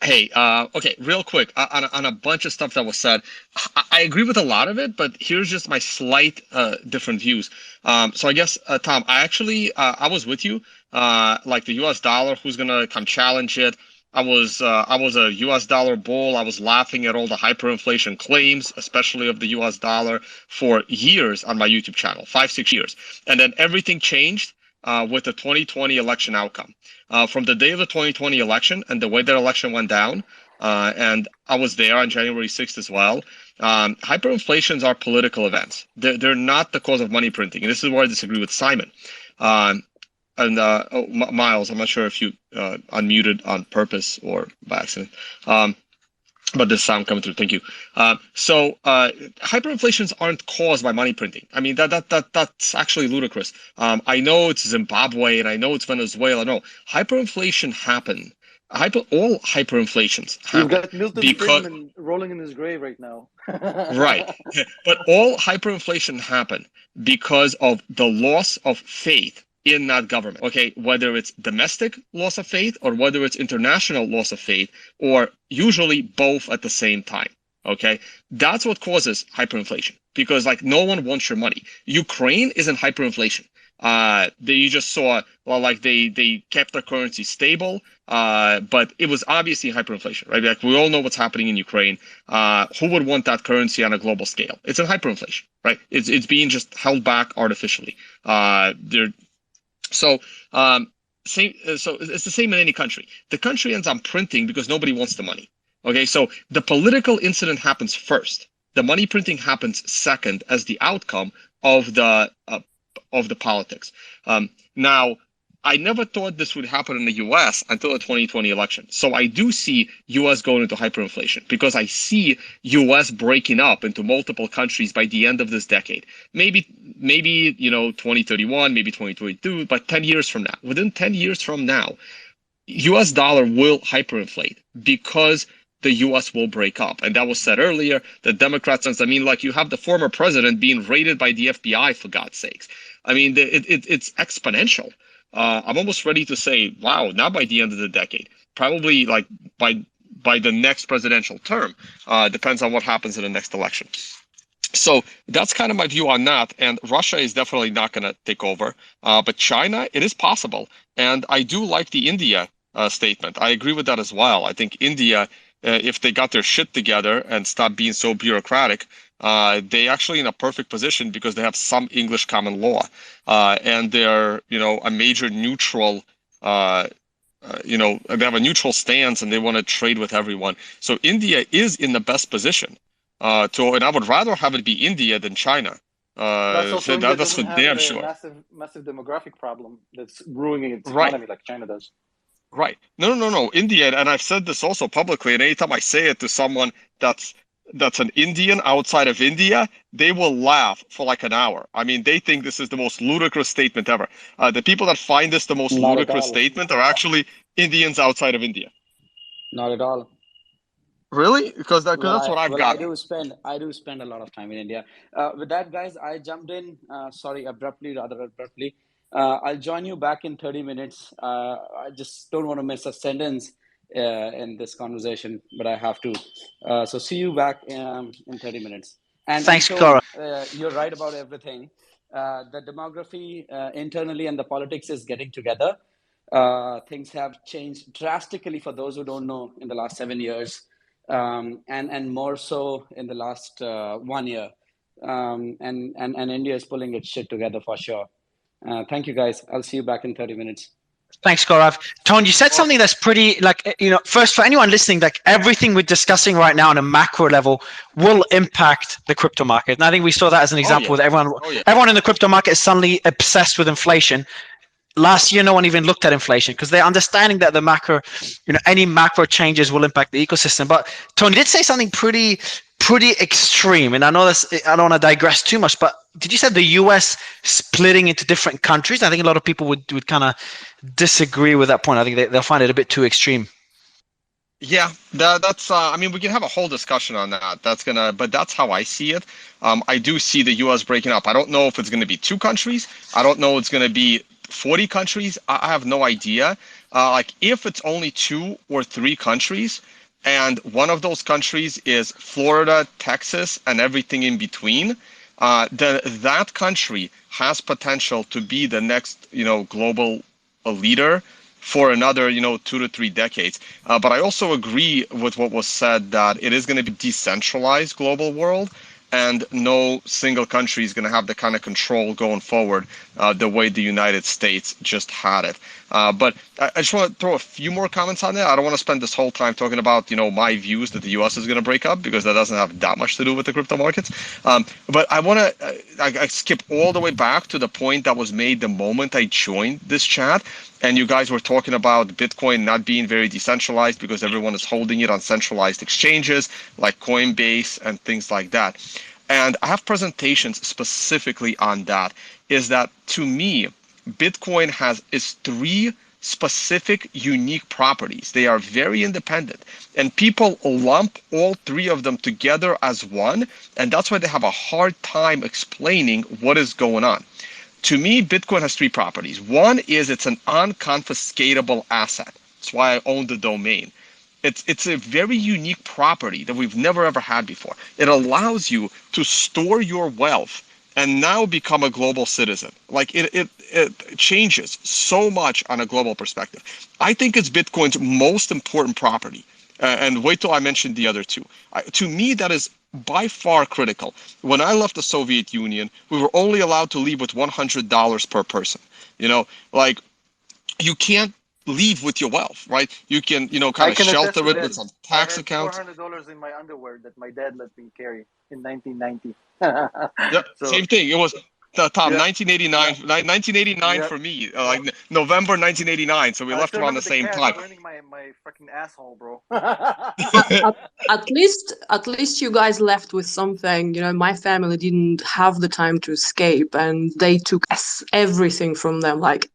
Hey, okay, real quick on a bunch of stuff that was said. I agree with a lot of it, but here's just my slight different views. So I guess Tom, I actually I was with you. Like the U.S. dollar, who's gonna come challenge it? I was a U.S. dollar bull. I was laughing at all the hyperinflation claims, especially of the U.S. dollar, for years on my YouTube channel, 5-6 years, and then everything changed with the 2020 election outcome. From the day of the 2020 election and the way that election went down, and I was there on January 6th as well. Hyperinflations are political events. They're not the cause of money printing, and this is where I disagree with Simon. Miles, I'm not sure if you unmuted on purpose or by accident. But this sound coming through. Thank you. So hyperinflations aren't caused by money printing. I mean that's actually ludicrous. I know it's Zimbabwe and I know it's Venezuela. No, hyperinflation happen. All hyperinflations
You've
happen
got Milton
because
Friedman rolling in his grave right now.
right. But all hyperinflation happen because of the loss of faith in that government. Okay, whether it's domestic loss of faith or whether it's international loss of faith, or usually both at the same time. Okay, that's what causes hyperinflation because like no one wants your money. Ukraine is in hyperinflation. You just saw like they kept their currency stable, but it was obviously hyperinflation, right? Like we all know what's happening in Ukraine. Who would want that currency on a global scale? It's in hyperinflation, right? It's being just held back artificially. So so it's the same in any country. The country ends up printing because nobody wants the money. Okay, so the political incident happens first. The money printing happens second as the outcome of the politics. Now, I never thought this would happen in the U.S. until the 2020 election. So I do see U.S. going into hyperinflation because I see U.S. breaking up into multiple countries by the end of this decade. Maybe 2031, maybe 2022, but 10 years from now. Within 10 years from now, U.S. dollar will hyperinflate because the U.S. will break up. And that was said earlier, the Democrats, I mean, like you have the former president being raided by the FBI, for God's sakes. I mean, it's exponential. I'm almost ready to say, wow, not by the end of the decade, probably like by the next presidential term. Depends on what happens in the next election. So that's kind of my view on that. And Russia is definitely not going to take over. But China, it is possible. And I do like the India statement. I agree with that as well. I think India, if they got their shit together and stopped being so bureaucratic, they actually in a perfect position because they have some English common law, and they're a major neutral. They have a neutral stance and they want to trade with everyone. So India is in the best position. And I would rather have it be India than China.
Plus, also
So
India
that's for
doesn't have
damn
a
sure.
massive demographic problem that's ruining its
Right.
economy like China does.
Right. No. India, and I've said this also publicly, and anytime I say it to someone that's an Indian outside of India, they will laugh for like an hour. I mean, they think this is the most ludicrous statement ever. The people that find this the most
Not at
ludicrous
all.
statement are actually Indians outside of India.
Not at all.
Really? Because that's what I've got.
I do spend a lot of time in India. With that, guys, I jumped in. Rather abruptly. I'll join you back in 30 minutes. I just don't want to miss a sentence in this conversation, but I have to. So see you back in 30 minutes.
Thanks,
and
Cora.
Tone, you're right about everything. The demography internally and the politics is getting together. Things have changed drastically for those who don't know in the last 7 years. And more so in the last 1 year. And India is pulling its shit together for sure. Thank you, guys. I'll see you back in 30 minutes.
Thanks, Gaurav. Tone, you said something that's pretty, first for anyone listening, like everything we're discussing right now on a macro level will impact the crypto market. And I think we saw that as an example with everyone. Everyone in the crypto market is suddenly obsessed with inflation. Last year, no one even looked at inflation because they're understanding that the macro, any macro changes will impact the ecosystem. But Tony did say something pretty extreme, and I know this. I don't want to digress too much, but did you say the U.S. splitting into different countries? I think a lot of people would kind of disagree with that point. I think they'll find it a bit too extreme.
Yeah, that's. I mean, we can have a whole discussion on that. But that's how I see it. I do see the U.S. breaking up. I don't know if it's going to be 2 countries. I don't know it's going to be 40 countries. I have no idea. Like if it's only 2 or 3 countries, and one of those countries is Florida, Texas, and everything in between, then that country has potential to be the next, global leader for another, 2 to 3 decades. But I also agree with what was said that it is going to be decentralized global world. and no single country is going to have the kind of control going forward the way the United States just had it. But I just want to throw a few more comments on that. I don't want to spend this whole time talking about, my views that the U.S. is going to break up, because that doesn't have that much to do with the crypto markets. But I want to I skip all the way back to the point that was made the moment I joined this chat. And you guys were talking about Bitcoin not being very decentralized because everyone is holding it on centralized exchanges like Coinbase and things like that. And I have presentations specifically on that, is that to me, Bitcoin is three specific unique properties. They are very independent, and people lump all three of them together as one, and that's why they have a hard time explaining what is going on. To me, Bitcoin has three properties. One is it's an unconfiscatable asset. That's why I own the domain. It's a very unique property that we've never ever had before. It allows you to store your wealth and now become a global citizen. Like it changes so much on a global perspective. I think it's Bitcoin's most important property. And wait till I mention the other two. To me, that is by far critical. When I left the Soviet Union, we were only allowed to leave with $100 per person. Like you can't leave with your wealth, right? You can, kind
I
of
can attest
shelter
to
it
that.
with some
I
tax
had
accounts.
$400 in my underwear that my dad let me carry in 1990.
Yep,
So
same thing. It was Tom,
yeah,
1989
yeah.
for me, like November 1989. So we
I
left
still
around the
remember the
same
cats
time.
burning my fucking asshole, bro.
At least you guys left with something. My family didn't have the time to escape, and they took everything from them, like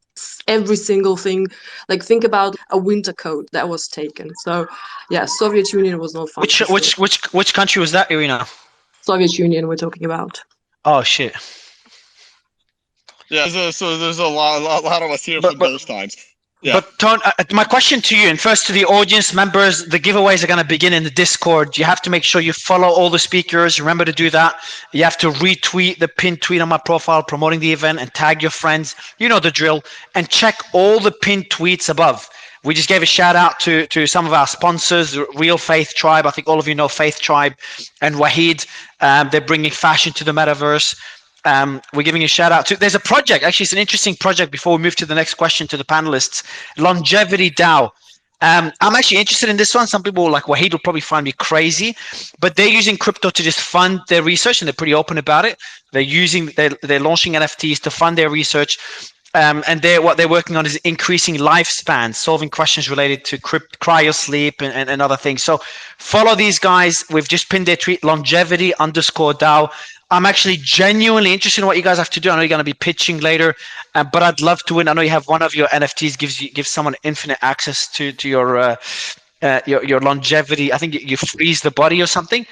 every single thing. Like think about a winter coat that was taken. So yeah, Soviet Union was not fun
Which
for sure.
which country was that, Irina?
Soviet Union we're talking about.
Oh shit.
Yeah, so there's a lot of us here
But
from those times. Yeah.
But Ton, my question to you, and first to the audience members, the giveaways are going to begin in the Discord. You have to make sure you follow all the speakers. Remember to do that. You have to retweet the pinned tweet on my profile promoting the event and tag your friends. You know the drill. And check all the pinned tweets above. We just gave a shout out to some of our sponsors, Real Faith Tribe. I think all of you know Faith Tribe and Wahid. They're bringing fashion to the metaverse. We're giving a shout out to, there's a project, actually it's an interesting project before we move to the next question to the panelists, Longevity DAO. I'm actually interested in this one. Some people like Wahid will probably find me crazy, but they're using crypto to just fund their research, and they're pretty open about it. They're launching NFTs to fund their research. And what they're working on is increasing lifespan, solving questions related to cryosleep and other things. So follow these guys. We've just pinned their tweet, longevity_DAO. I'm actually genuinely interested in what you guys have to do. I know you're going to be pitching later, but I'd love to win. I know you have one of your NFTs gives someone infinite access to your longevity. I think you freeze the body or something.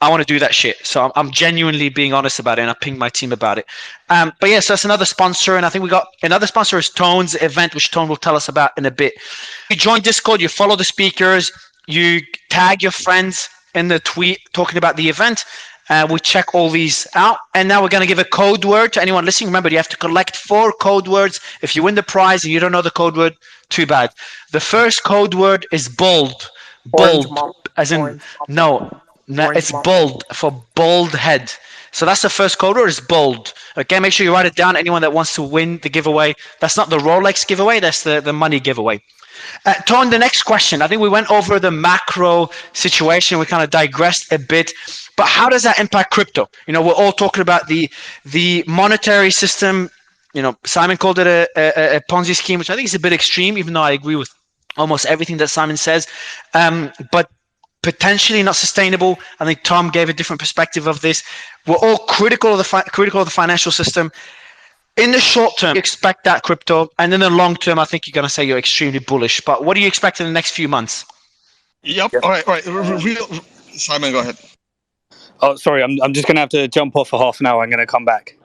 I want to do that shit. So I'm genuinely being honest about it, and I pinged my team about it. But yeah, so that's another sponsor, and I think we got another sponsor is Tone's event, which Tone will tell us about in a bit. You join Discord, you follow the speakers, you tag your friends in the tweet talking about the event. We check all these out, and now we're going to give a code word to anyone listening. Remember, you have to collect 4 code words. If you win the prize and you don't know the code word, too bad. The first code word is bold. Bold, as in no, it's bold for bald head. So that's the first code word, is bold. Okay, make sure you write it down. Anyone that wants to win the giveaway, that's not the Rolex giveaway, that's the money giveaway. Ton, the next question. I think we went over the macro situation. We kind of digressed a bit, but how does that impact crypto? We're all talking about the monetary system. Simon called it a Ponzi scheme, which I think is a bit extreme, even though I agree with almost everything that Simon says. But potentially not sustainable. I think Tom gave a different perspective of this. We're all critical of the financial system. In the short term, you expect that crypto, and in the long term, I think you're going to say you're extremely bullish. But what do you expect in the next few months?
Yep. All right. Simon, go ahead.
Oh, sorry. I'm just going to have to jump off for half an hour. I'm going to come back.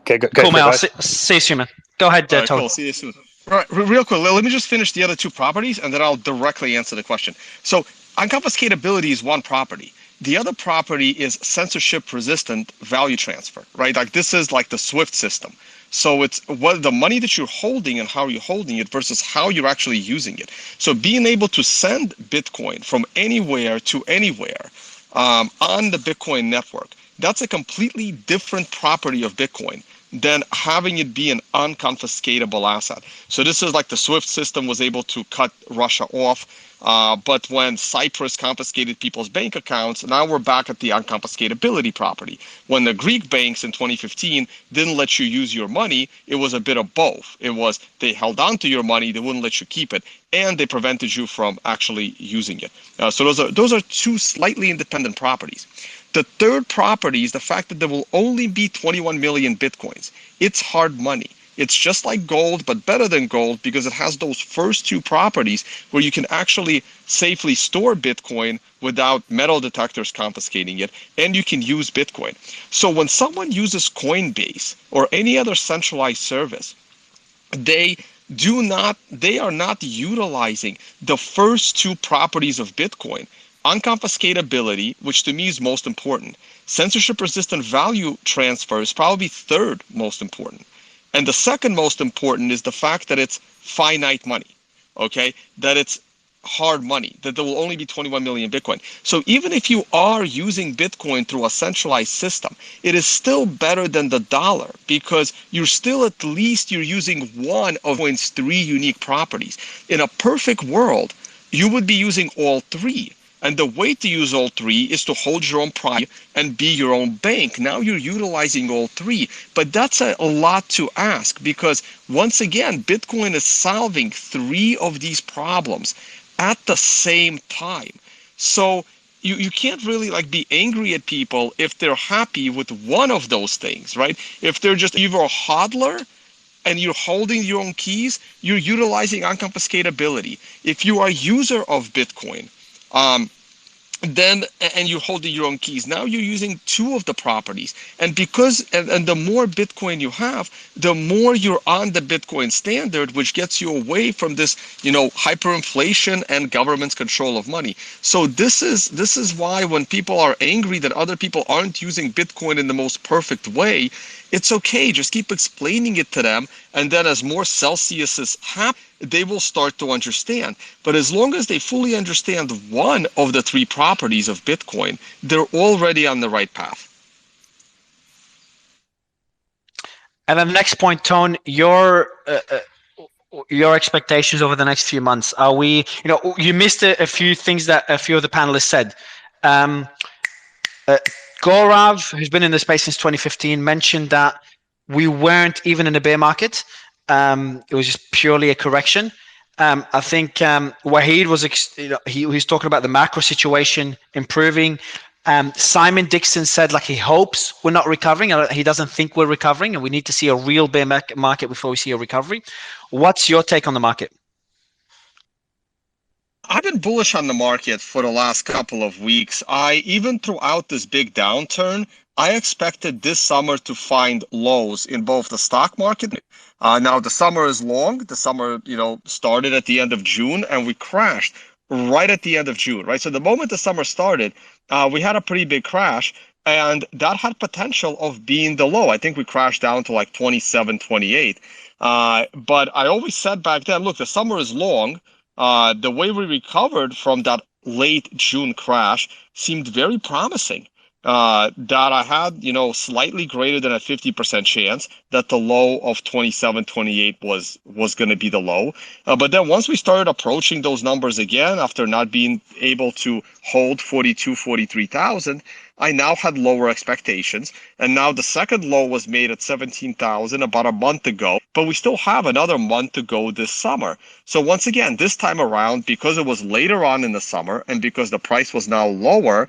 Okay, go
cool,
for it,
man.
guys.
I'll see you soon, man. Go ahead,
All right,
Tom.
cool. See you soon. All right, real quick. Let me just finish the other 2 properties, and then I'll directly answer the question. So, unconfiscatability is one property. The other property is censorship-resistant value transfer, right? Like this is like the SWIFT system. So it's what the money that you're holding and how you're holding it versus how you're actually using it. So being able to send Bitcoin from anywhere to anywhere on the Bitcoin network that's a completely different property of Bitcoin than having it be an unconfiscatable asset. So this is like the SWIFT system was able to cut Russia off. But when Cyprus confiscated people's bank accounts, now we're back at the unconfiscatability property. When the Greek banks in 2015 didn't let you use your money, it was a bit of both. It was they held on to your money, they wouldn't let you keep it, and they prevented you from actually using it. So those are two slightly independent properties. The third property is the fact that there will only be 21 million Bitcoins. It's hard money. It's just like gold, but better than gold because it has those first two properties where you can actually safely store Bitcoin without metal detectors confiscating it, and you can use Bitcoin. So when someone uses Coinbase or any other centralized service, they are not utilizing the first two properties of Bitcoin. Unconfiscatability, which to me is most important. Censorship resistant value transfer is probably third most important. And the second most important is the fact that it's finite money, okay? That it's hard money, that there will only be 21 million Bitcoin. So even if you are using Bitcoin through a centralized system, it is still better than the dollar because you're still at least you're using one of Bitcoin's three unique properties. In a perfect world, you would be using all three. And the way to use all three is to hold your own property and be your own bank. Now you're utilizing all three. But that's a lot to ask because, once again, Bitcoin is solving three of these problems at the same time. So you can't really like be angry at people if they're happy with one of those things, right? If they're just either a hodler and you're holding your own keys, you're utilizing unconfiscatability. If you are a user of Bitcoin, then and you're holding your own keys, now you're using two of the properties, and because and the more Bitcoin you have, the more you're on the Bitcoin standard, which gets you away from this hyperinflation and government's control of money. So this is why when people are angry that other people aren't using Bitcoin in the most perfect way, it's okay, just keep explaining it to them, and then as more Celsiuses happen, they will start to understand. But as long as they fully understand one of the three properties of Bitcoin, they're already on the right path.
And then the next point, Tone, your expectations over the next few months. Are we, you missed a few things that a few of the panelists said. Gaurav, who's been in the space since 2015, mentioned that we weren't even in a bear market. It was just purely a correction. I think Wahid was, he was talking about the macro situation improving. Simon Dixon said like he hopes we're not recovering. He doesn't think we're recovering, and we need to see a real bear market before we see a recovery. What's your take on the market?
I've been bullish on the market for the last couple of weeks. Even throughout this big downturn, I expected this summer to find lows in both the stock market. Now the summer is long. The summer, started at the end of June, and we crashed right at the end of June, right? So the moment the summer started, we had a pretty big crash, and that had potential of being the low. I think we crashed down to like 27, 28. But I always said back then, look, the summer is long. The way we recovered from that late June crash seemed very promising. That I had, slightly greater than a 50% chance that the low of 27, 28 was going to be the low. But then once we started approaching those numbers again, after not being able to hold 42, 43,000, I now had lower expectations. And now the second low was made at 17,000 about a month ago, but we still have another month to go this summer. So once again, this time around, because it was later on in the summer and because the price was now lower,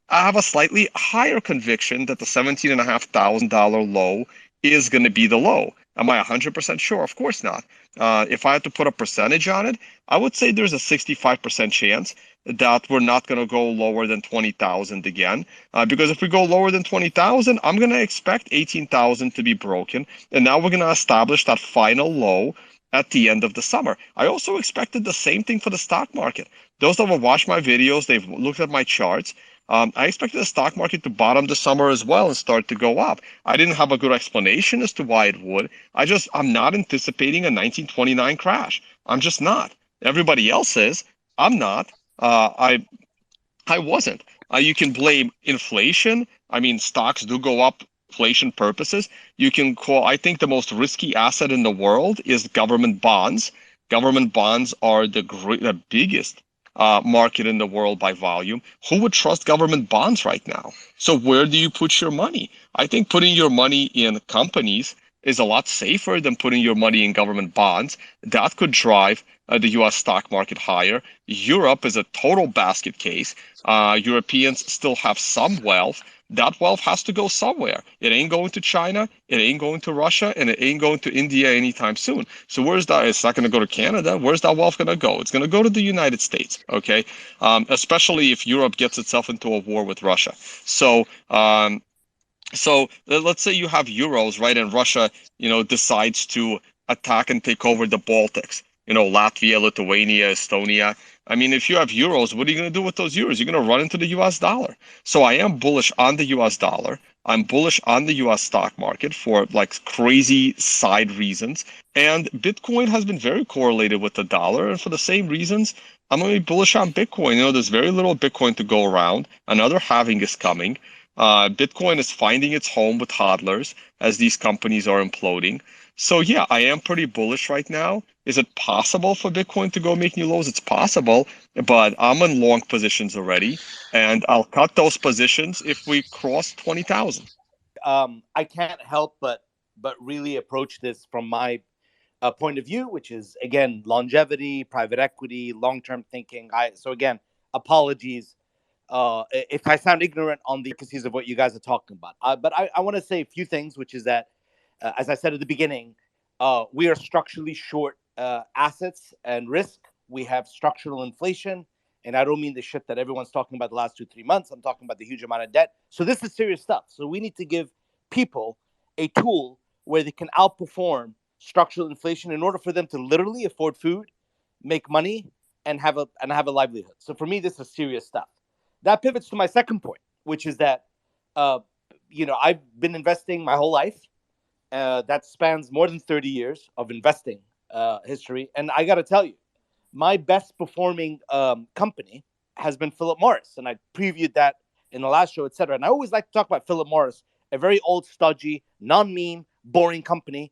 I have a slightly higher conviction that the $17,500 low is going to be the low. Am I 100% sure? Of course not. If I had to put a percentage on it, I would say there's a 65% chance that we're not going to go lower than 20,000 again. Because if we go lower than 20,000, I'm going to expect 18,000 to be broken. And now we're going to establish that final low at the end of the summer. I also expected the same thing for the stock market. Those that have watched my videos, they've looked at my charts. I expected the stock market to bottom this summer as well and start to go up. I didn't have a good explanation as to why it would. I'm not anticipating a 1929 crash. I'm just not. Everybody else is. I'm not. I wasn't. You can blame inflation. I mean, stocks do go up inflation purposes. You can call, I think the most risky asset in the world is government bonds. Government bonds are the biggest market in the world by volume. Who would trust government bonds right now? So where do you put your money? I think putting your money in companies is a lot safer than putting your money in government bonds. That could drive the US stock market higher. Europe is a total basket case. Europeans still have some wealth. That wealth has to go somewhere. It ain't going to China, it ain't going to Russia, and it ain't going to India anytime soon. So where's that? It's not going to go to Canada. Where's that wealth going to go? It's going to go to the United States, okay? Especially if Europe gets itself into a war with Russia. So let's say you have euros, right? And Russia, decides to attack and take over the Baltics, Latvia, Lithuania, Estonia. I mean, if you have euros, what are you going to do with those euros? You're going to run into the US dollar. So I am bullish on the US dollar. I'm bullish on the US stock market for like crazy side reasons. And Bitcoin has been very correlated with the dollar. And for the same reasons, I'm going to be bullish on Bitcoin. There's very little Bitcoin to go around. Another halving is coming. Bitcoin is finding its home with hodlers as these companies are imploding. So yeah, I am pretty bullish right now. Is it possible for Bitcoin to go make new lows? It's possible, but I'm in long positions already, and I'll cut those positions if we cross 20,000.
I can't help but really approach this from my point of view, which is again longevity, private equity, long-term thinking. So again, apologies if I sound ignorant on the intricacies of what you guys are talking about. But I want to say a few things, which is that, as I said at the beginning, we are structurally short assets and risk. We have structural inflation. And I don't mean the shit that everyone's talking about the last 2-3 months. I'm talking about the huge amount of debt. So this is serious stuff. So we need to give people a tool where they can outperform structural inflation in order for them to literally afford food, make money, and have a livelihood. So for me, this is serious stuff. That pivots to my second point, which is that, I've been investing my whole life. That spans more than 30 years of investing history. And I got to tell you, my best performing company has been Philip Morris. And I previewed that in the last show, etc. And I always like to talk about Philip Morris, a very old, stodgy, non-meme, boring company,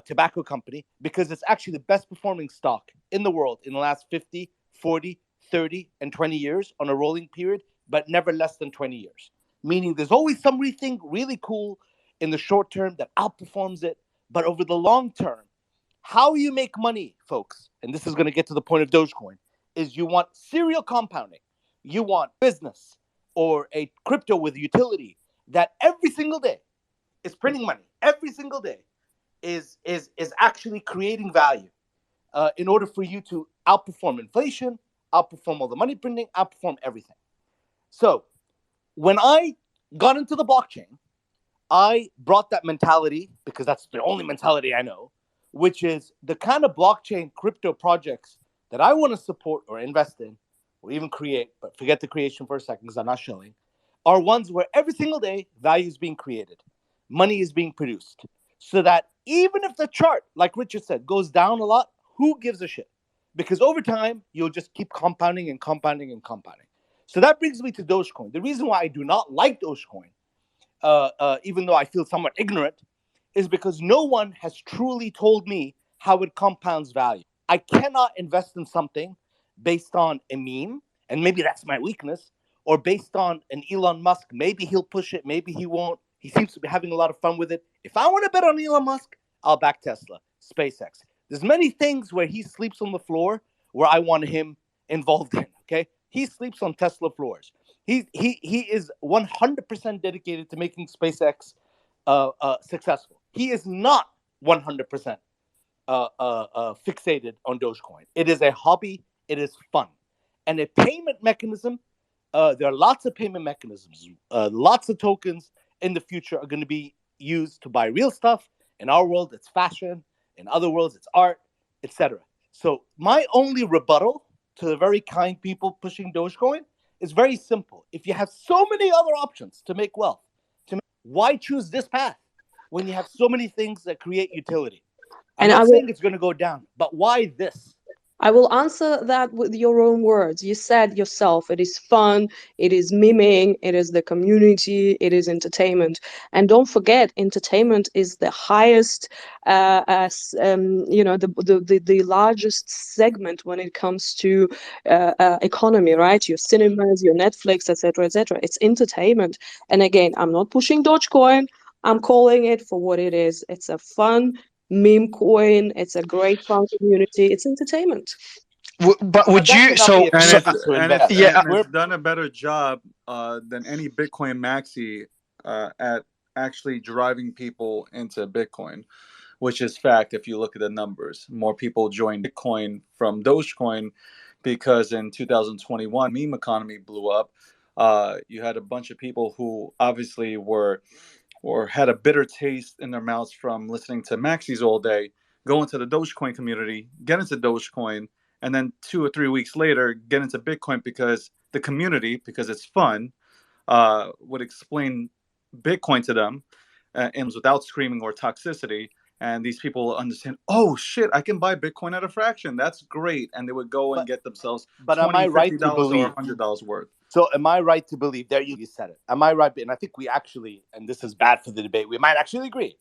tobacco company, because it's actually the best performing stock in the world in the last 50, 40, 30, and 20 years on a rolling period, but never less than 20 years. Meaning there's always something really cool in the short term that outperforms it. But over the long term, how you make money, folks, and this is going to get to the point of Dogecoin, is you want serial compounding. You want business or a crypto with utility that every single day is printing money. Every single day is actually creating value in order for you to outperform inflation, outperform all the money printing, outperform everything. So when I got into the blockchain, I brought that mentality, because that's the only mentality I know, which is the kind of blockchain crypto projects that I want to support or invest in or even create, but forget the creation for a second because I'm not showing, are ones where every single day value is being created, money is being produced, so that even if the chart, like Richard said, goes down a lot, who gives a shit? Because over time, you'll just keep compounding and compounding and compounding. So that brings me to Dogecoin. The reason why I do not like Dogecoin, even though I feel somewhat ignorant, is because no one has truly told me how it compounds value. I cannot invest in something based on a meme, and maybe that's my weakness, or based on an Elon Musk. Maybe he'll push it, maybe he won't. He seems to be having a lot of fun with it. If I want to bet on Elon Musk, I'll back Tesla, SpaceX. There's many things where he sleeps on the floor where I want him involved in, okay? He sleeps on Tesla floors. He is 100% dedicated to making SpaceX successful. He is not 100% fixated on Dogecoin. It is a hobby. It is fun. And a payment mechanism, there are lots of payment mechanisms. Lots of tokens in the future are going to be used to buy real stuff. In our world, it's fashion. In other worlds, it's art, etc. So my only rebuttal to the very kind people pushing Dogecoin is very simple. If you have so many other options to make wealth, why choose this path when you have so many things that create utility? I'm not saying it's going to go down, but why this?
I will answer that with your own words. You said yourself, it is fun, it is miming, it is the community, it is entertainment. And don't forget, entertainment is the highest, the largest segment when it comes to economy, right? Your cinemas, your Netflix, etc., etc. It's entertainment. And again, I'm not pushing Dogecoin. I'm calling it for what it is. It's a fun meme coin. It's a great fun community. It's entertainment.
But would
that
you?
cannot be a
So
reason to invest.
yeah.
We're
It's done a better job than any Bitcoin maxi at actually driving people into Bitcoin, which is fact. If you look at the numbers, more people joined Bitcoin from Dogecoin because in 2021 meme economy blew up. You had a bunch of people who obviously were or had a bitter taste in their mouths from listening to maxis all day, go into the Dogecoin community, get into Dogecoin, and then 2 or 3 weeks later get into Bitcoin because the community, because it's fun, would explain Bitcoin to them and without screaming or toxicity. And these people understand, oh shit, I can buy Bitcoin at a fraction. That's great. And they would go and get themselves
but am I
$20,
right to
$50
believe?
or $100 worth.
So am I right to believe, there you said it, am I right? And I think we actually, and this is bad for the debate, we might actually agree,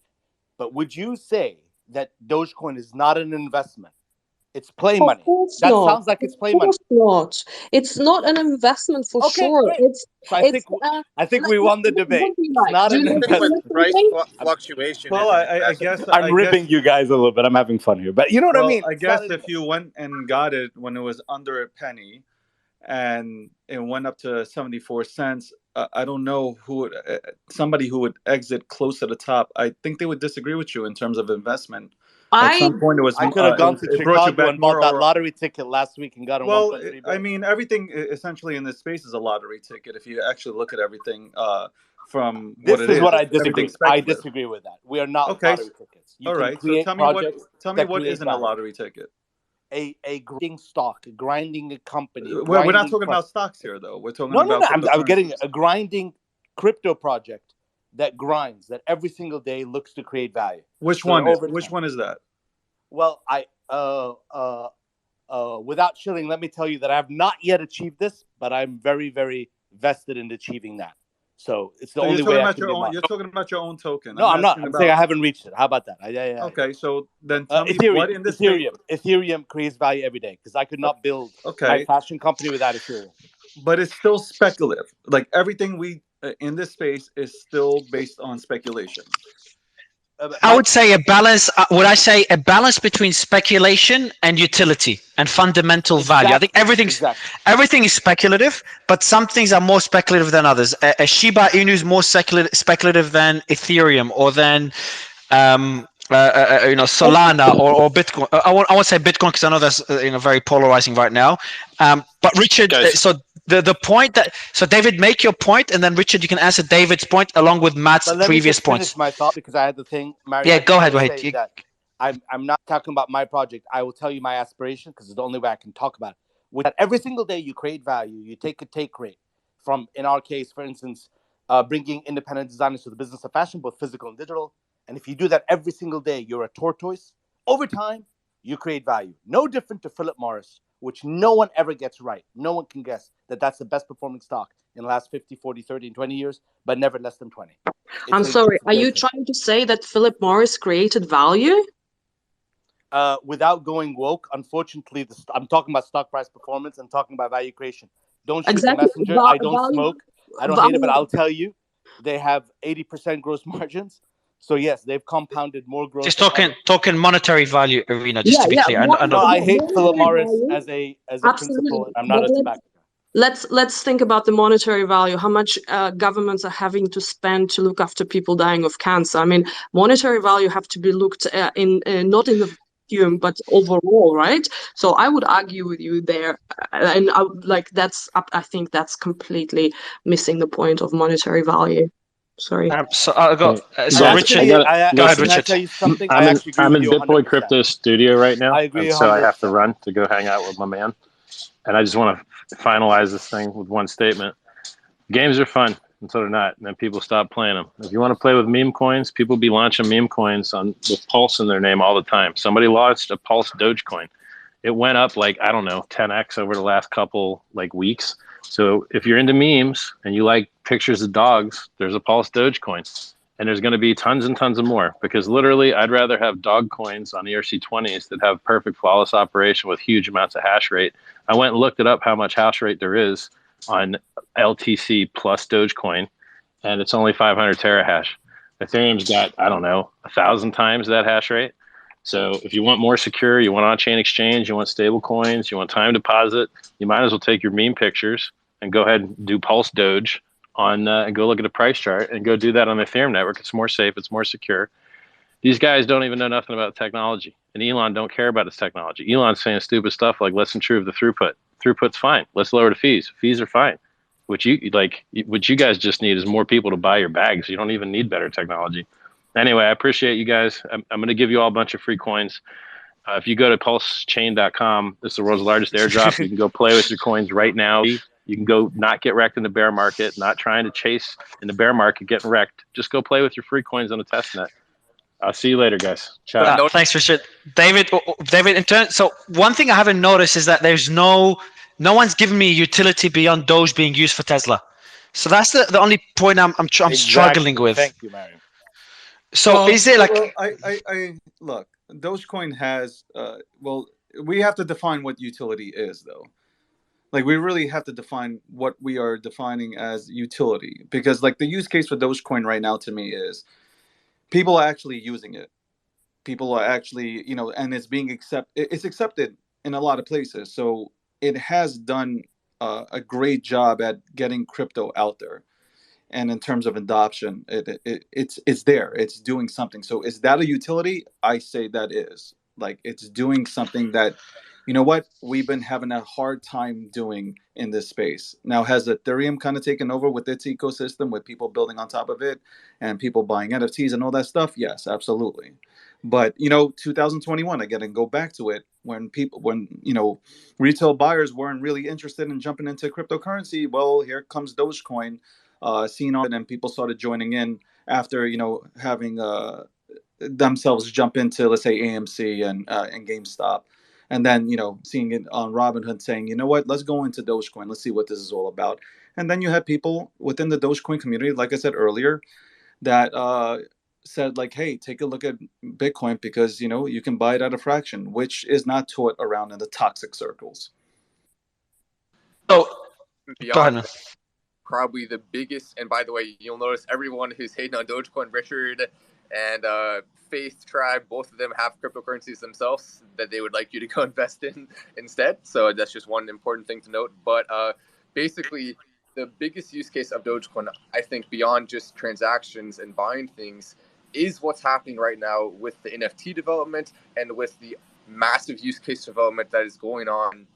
but would you say that Dogecoin is not an investment? It's play money.
Of course
That
not.
sounds like it's play money.
Of course not. It's not an investment for sure.
Great. So I think we won the debate. It's not an investment.
Price fluctuation.
Well, I guess
I'm ribbing you guys a little bit. I'm having fun here, but you know what I mean.
I guess if you went and got it when it was under a penny, and it went up to 74 cents, I don't know who somebody who would exit close to the top. I think they would disagree with you in terms of investment. At some point, it was.
I could have gone to Chicago and bought that lottery ticket last week and got him.
Well, I mean, everything essentially in this space is a lottery ticket. If you actually look at everything from what it is,
what I disagree. I disagree with that. We are not lottery tickets.
All right. So tell me what isn't a lottery ticket.
A grinding stock, grinding a company.
We're not talking about stocks here, though. We're talking about.
No. I'm getting a grinding crypto project that grinds, that every single day looks to create value.
Which one? Which one is that?
Well, without chilling, let me tell you that I have not yet achieved this, but I'm very, very vested in achieving that. So it's the only way.
You're talking about your own token.
No, I'm not. I'm saying I haven't reached it. How about that?
Okay, so then tell me what in this
Ethereum creates value every day, because I could not build my fashion company without Ethereum.
But it's still speculative. Like everything we in this space is still based on speculation.
I would say a balance. Would I say a balance between speculation and utility and fundamental value? I think everything is speculative, but some things are more speculative than others. A Shiba Inu is more speculative than Ethereum or than Solana or Bitcoin. I won't say Bitcoin because I know that's very polarizing right now. But Richard, so the point that David, make your point, and then Richard, you can answer David's point along with Matt's previous points.
Finish my thought, because I had the thing. Mario,
yeah, go ahead. Wait.
I'm not talking about my project. I will tell you my aspiration, because it's the only way I can talk about it. That every single day you create value, you take a take rate from, in our case, for instance, bringing independent designers to the business of fashion, both physical and digital. And if you do that every single day, you're a tortoise. Over time, you create value. No different to Philip Morris, which no one ever gets right. No one can guess that that's the best performing stock in the last 50, 40, 30, and 20 years, but never less than 20.
I'm sorry. Are you trying to say that Philip Morris created value?
Without going woke, unfortunately, I'm talking about stock price performance and talking about value creation. Don't shoot the messenger. I don't smoke. I don't hate it, but I'll tell you, they have 80% gross margins. So yes, they've compounded more growth.
Just talking monetary value arena, just to be clear.
I hate Philip Morris as a principle. I'm not a tobacco.
Let's think about the monetary value. How much governments are having to spend to look after people dying of cancer? I mean, monetary value have to be looked in not in the vacuum, but overall, right? So I would argue with you there, and I think that's completely missing the point of monetary value. Sorry.
So Richard.
Go ahead, Richard. I'm in Bitboy Crypto Studio right now, so I have to run to go hang out with my man. And I just want to finalize this thing with one statement. Games are fun until they're not, and then people stop playing them. If you want to play with meme coins, people be launching meme coins with Pulse in their name all the time. Somebody launched a Pulse Dogecoin. it went up like, I don't know, 10x over the last couple like weeks. So if you're into memes and you like pictures of dogs, there's a Pulse Dogecoin. And there's going to be tons and tons of more, because literally I'd rather have dog coins on ERC20s that have perfect flawless operation with huge amounts of hash rate. I went and looked it up how much hash rate there is on LTC plus Dogecoin, and it's only 500 terahash. Ethereum's got, I don't know, 1,000 times that hash rate. So if you want more secure, you want on-chain exchange, you want stable coins, you want time deposit, you might as well take your meme pictures and go ahead and do Pulse Doge on and go look at a price chart and go do that on the Ethereum network. It's more safe, it's more secure. These guys don't even know nothing about technology, and Elon don't care about his technology. Elon's saying stupid stuff like, let's improve the throughput. Throughput's fine. Let's lower the fees. Fees are fine. What you guys just need is more people to buy your bags. You don't even need better technology. Anyway, I appreciate you guys. I'm going to give you all a bunch of free coins. If you go to pulsechain.com, this is the world's largest airdrop. You can go play with your coins right now. You can go not get wrecked in the bear market, not trying to chase in the bear market, getting wrecked. Just go play with your free coins on the testnet. I'll see you later, guys. Ciao.
Thanks, Richard. David, in turn. So one thing I haven't noticed is that there's no one's given me utility beyond Doge being used for Tesla. So that's the only point I'm struggling with.
Thank you, Mariam.
So is there like?
Well, I look. Dogecoin has. We have to define what utility is, though. Like, we really have to define what we are defining as utility, because like the use case for Dogecoin right now to me is people are actually using it. People are actually, and it's being it's accepted in a lot of places. So it has done a great job at getting crypto out there. And in terms of adoption, it's there. It's doing something. So is that a utility? I say that is. Like, it's doing something that, you know what, we've been having a hard time doing in this space. Now, has Ethereum kind of taken over with its ecosystem, with people building on top of it and people buying NFTs and all that stuff? Yes, absolutely. But, 2021, again, and go back to it, when retail buyers weren't really interested in jumping into cryptocurrency, well, here comes Dogecoin, seen on it, and people started joining in after, having themselves jump into, let's say, AMC and GameStop. And then, seeing it on Robinhood saying, you know what, let's go into Dogecoin. Let's see what this is all about. And then you had people within the Dogecoin community, like I said earlier, that said, like, hey, take a look at Bitcoin because, you can buy it at a fraction, which is not taught around in the toxic circles.
So,
beyond probably the biggest, and by the way, you'll notice everyone who's hating on Dogecoin, Richard and Faith Tribe, both of them have cryptocurrencies themselves that they would like you to go invest in instead. So that's just one important thing to note. But basically, the biggest use case of Dogecoin, I think, beyond just transactions and buying things, is what's happening right now with the NFT development and with the massive use case development that is going on.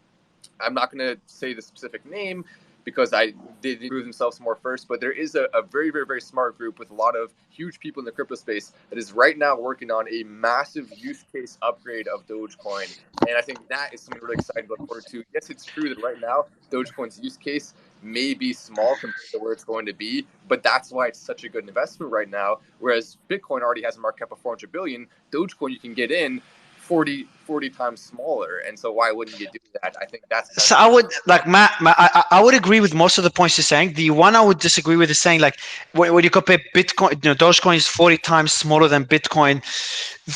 I'm not going to say the specific name because I did prove themselves more first, but there is a very, very, very smart group with a lot of huge people in the crypto space that is right now working on a massive use case upgrade of Dogecoin. And I think that is something really exciting to look forward to. Yes, it's true that right now Dogecoin's use case may be small compared to where it's going to be, but that's why it's such a good investment right now. Whereas Bitcoin already has a market cap of 400 billion, Dogecoin you can get in 40 times smaller, and so why wouldn't you do that? I think that's
so. I would like Matt. I would agree with most of the points you're saying. The one I would disagree with is saying, like, when you compare Bitcoin, Dogecoin is 40 times smaller than Bitcoin.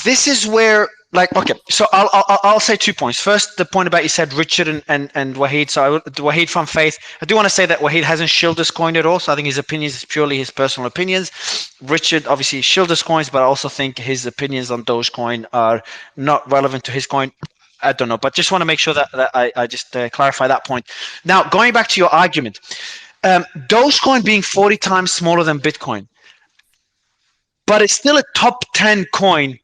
This is where, like, okay, so I'll say 2 points. First, the point about you said Richard and Wahid. So Wahid from Faith, I do want to say that Wahid hasn't shielded this coin at all. So I think his opinions is purely his personal opinions. Richard obviously shielded his coins, but I also think his opinions on Dogecoin are not relevant to his coin. I don't know, but just want to make sure that I just clarify that point. Now, going back to your argument, Dogecoin being 40 times smaller than Bitcoin, but it's still a top 10 coin.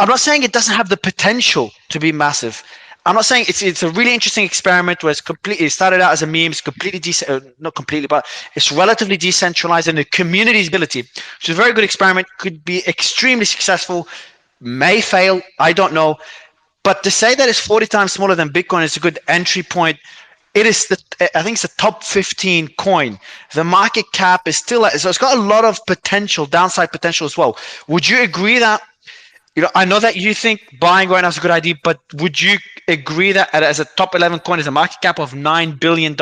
I'm not saying it doesn't have the potential to be massive. I'm not saying it's a really interesting experiment where it started out as a meme. It's completely not completely, but it's relatively decentralized, and the community's ability, which is a very good experiment, could be extremely successful, may fail, I don't know. But to say that it's 40 times smaller than Bitcoin is a good entry point. It is I think it's a top 15 coin. The market cap is still so it's got a lot of potential, downside potential as well. Would you agree that I know that you think buying right now is a good idea, but would you agree that as a top 11 coin, is a market cap of $9 billion,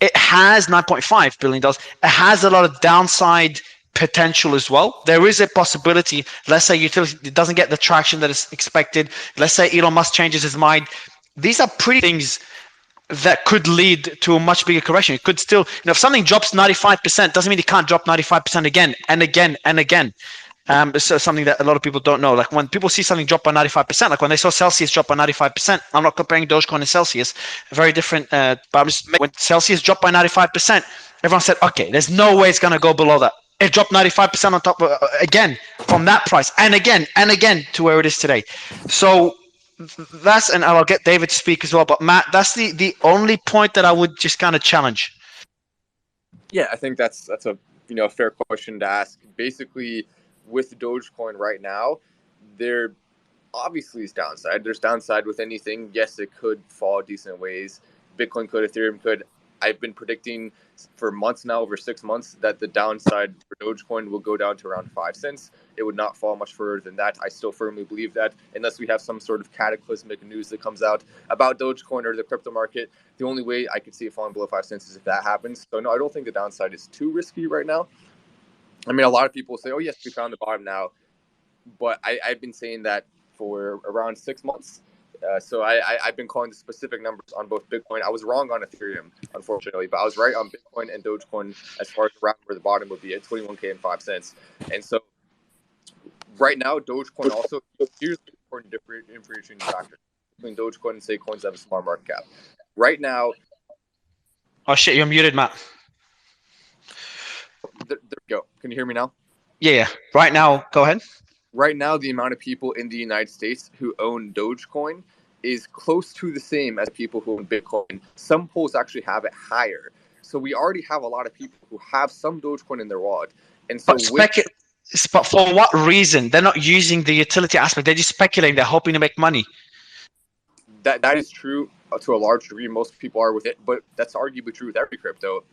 it has $9.5 billion. It has a lot of downside potential as well. There is a possibility, let's say utility doesn't get the traction that is expected. Let's say Elon Musk changes his mind. These are pretty things that could lead to a much bigger correction. It could still, if something drops 95%, doesn't mean it can't drop 95% again and again and again. So something that a lot of people don't know. Like when people see something drop by 95%, like when they saw Celsius drop by 95%, I'm not comparing Dogecoin and Celsius, very different. But I'm just when Celsius dropped by 95%, everyone said, okay, there's no way it's going to go below that. It dropped 95% on top again from that price and again to where it is today. So that's, and I'll get David to speak as well. But Matt, that's the only point that I would just kind of challenge.
Yeah, I think that's a a fair question to ask. Basically, with Dogecoin right now, there obviously is downside. There's downside with anything. Yes, it could fall decent ways. Bitcoin could, Ethereum could. I've been predicting for months now, over 6 months, that the downside for Dogecoin will go down to around 5 cents. It would not fall much further than that. I still firmly believe that, unless we have some sort of cataclysmic news that comes out about Dogecoin or the crypto market. The only way I could see it falling below 5 cents is if that happens. So no, I don't think the downside is too risky right now. I mean, a lot of people say, oh yes, we found the bottom now. But I've been saying that for around 6 months. So I've been calling the specific numbers on both Bitcoin. I was wrong on Ethereum, unfortunately, but I was right on Bitcoin and Dogecoin as far as around where the bottom would be at 21K and 5 cents. And so right now, Dogecoin also, here's the important differentiating factor between Dogecoin and say coins that have a small market cap. Right now.
Oh shit, you're muted, Matt.
There we go. Can you hear me now?
Yeah. Right now, go ahead.
Right now, the amount of people in the United States who own Dogecoin is close to the same as people who own Bitcoin. Some polls actually have it higher. So we already have a lot of people who have some Dogecoin in their wallet. And so
but for what reason? They're not using the utility aspect. They're just speculating. They're hoping to make money.
That is true to a large degree. Most people are with it, but that's arguably true with every crypto.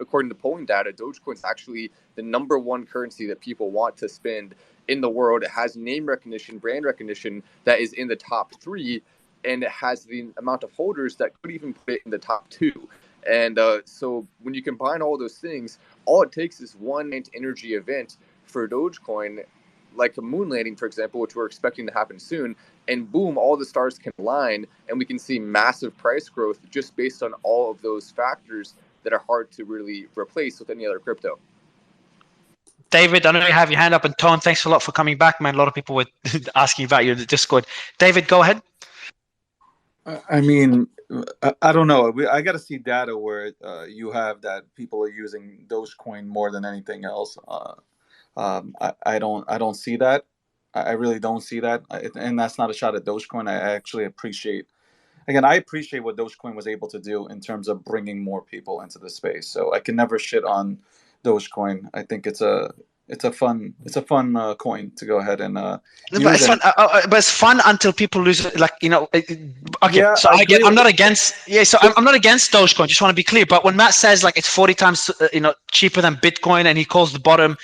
According to polling data, Dogecoin is actually the #1 currency that people want to spend in the world. It has name recognition, brand recognition that is in the top 3, and it has the amount of holders that could even put it in the top 2. And so when you combine all those things, all it takes is one energy event for Dogecoin, like a moon landing, for example, which we're expecting to happen soon, and boom, all the stars can align, and we can see massive price growth just based on all of those factors that are hard to really replace with any other crypto.
David, I know you have your hand up, and Tone, thanks a lot for coming back, man. A lot of people were asking about you in the Discord. David, go ahead.
I mean, I don't know. I got to see data where you have that people are using Dogecoin more than anything else. I don't see that. I really don't see that, and that's not a shot at Dogecoin. I actually appreciate what Dogecoin was able to do in terms of bringing more people into the space. So I can never shit on Dogecoin. I think it's a fun coin to go ahead and
but it's fun. But it's fun until people lose it. Like okay.
Yeah,
so I'm not against. Yeah, so I'm not against Dogecoin. Just want to be clear. But when Matt says like it's 40 times cheaper than Bitcoin, and he calls the bottom,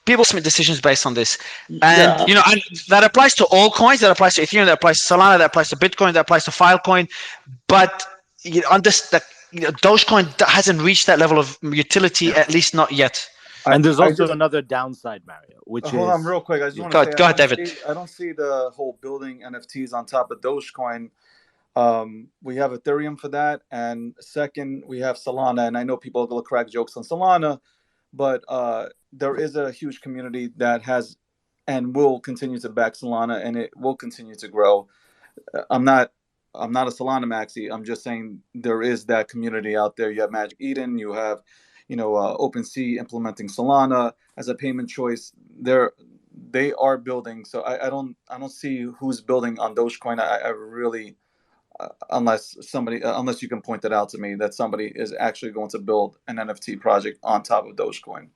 people make decisions based on this, and and that applies to all coins. That applies to Ethereum. That applies to Solana. That applies to Bitcoin. That applies to Filecoin. But Dogecoin hasn't reached that level of utility, at least not yet.
And there's also another downside, Mario, which
hold on real quick. I just want to say,
go ahead, David.
I don't see the whole building NFTs on top of Dogecoin. We have Ethereum for that, and second, we have Solana. And I know people will crack jokes on Solana, but there is a huge community that has and will continue to back Solana, and it will continue to grow. I'm not a Solana maxi. I'm just saying there is that community out there. You have Magic Eden. You have, OpenSea implementing Solana as a payment choice. They are building. So I don't see who's building on Dogecoin. I really, unless you can point that out to me that somebody is actually going to build an NFT project on top of Dogecoin.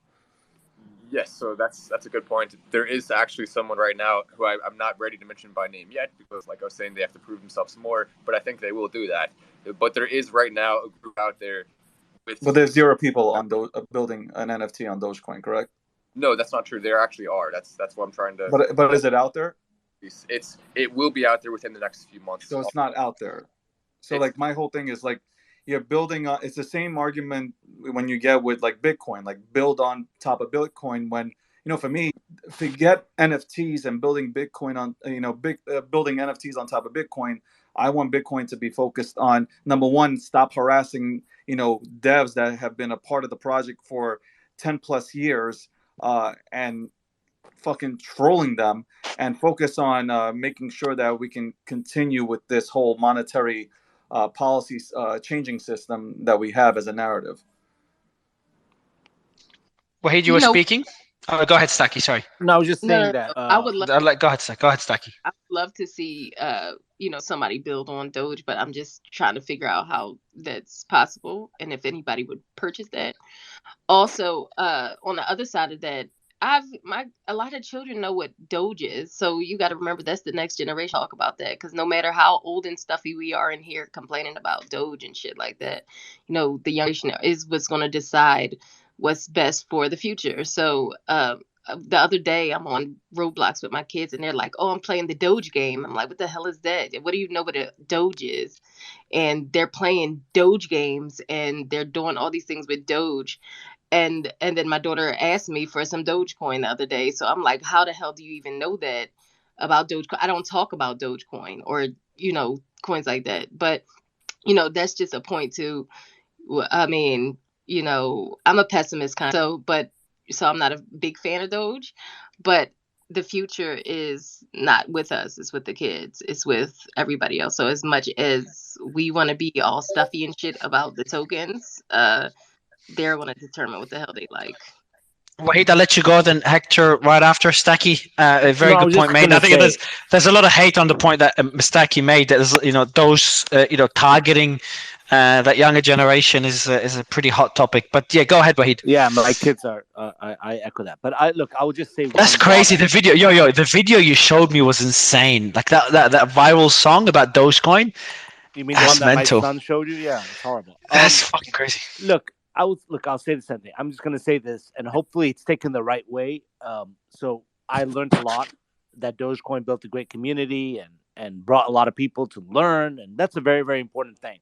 Yes, so that's a good point. There is actually someone right now who I'm not ready to mention by name yet because, like I was saying, they have to prove themselves more. But I think they will do that. But there is right now a group out there.
But there's 0 people on building an NFT on Dogecoin, correct?
No, that's not true. There actually are. That's what I'm trying to.
But is it out there?
It will be out there within the next few months.
So it's not out there. So like my whole thing is like you're building on. It's the same argument when you get with like Bitcoin, like build on top of Bitcoin. When for me, forget NFTs and building Bitcoin on building NFTs on top of Bitcoin. I want Bitcoin to be focused on number one, stop harassing devs that have been a part of the project for 10 plus years and fucking trolling them, and focus on making sure that we can continue with this whole monetary policy changing system that we have as a narrative.
Wahid, you were speaking? Oh, go ahead, Stacky. Sorry.
No, I was just saying that.
I would love.
Go ahead, Stacky.
I would love to see, somebody build on Doge, but I'm just trying to figure out how that's possible and if anybody would purchase that. Also, on the other side of that, a lot of children know what Doge is, so you got to remember that's the next generation talk about that, because no matter how old and stuffy we are in here complaining about Doge and shit like that, the young generation is what's going to decide what's best for the future. So the other day I'm on Roblox with my kids and they're like, oh, I'm playing the Doge game. I'm like, what the hell is that? What do you know what a Doge is? And they're playing Doge games and they're doing all these things with Doge. And then my daughter asked me for some Dogecoin the other day. So I'm like, how the hell do you even know that about Dogecoin? I don't talk about Dogecoin or, coins like that. But, that's just a point to, I mean, I'm a pessimist kind of, so I'm not a big fan of Doge, but the future is not with us. It's with the kids. It's with everybody else. So as much as we want to be all stuffy and shit about the tokens, they're going to determine what the hell they like.
Wahid, I'll let you go then. Hector, right after Stacky. A very good point made. I think there's a lot of hate on the point that Stacky made. That is, those targeting that younger generation is a pretty hot topic. But yeah, go ahead, Wahid.
Yeah, my kids are. I echo that. But I will just say
that's crazy. The video, the video you showed me was insane. Like that viral song about Dogecoin.
You mean the one that mental. My son showed you? Yeah, it's horrible.
That's fucking crazy.
Look, I'll say the same thing. I'm just going to say this, and hopefully it's taken the right way. So I learned a lot that Dogecoin built a great community and brought a lot of people to learn, and that's a very, very important thing.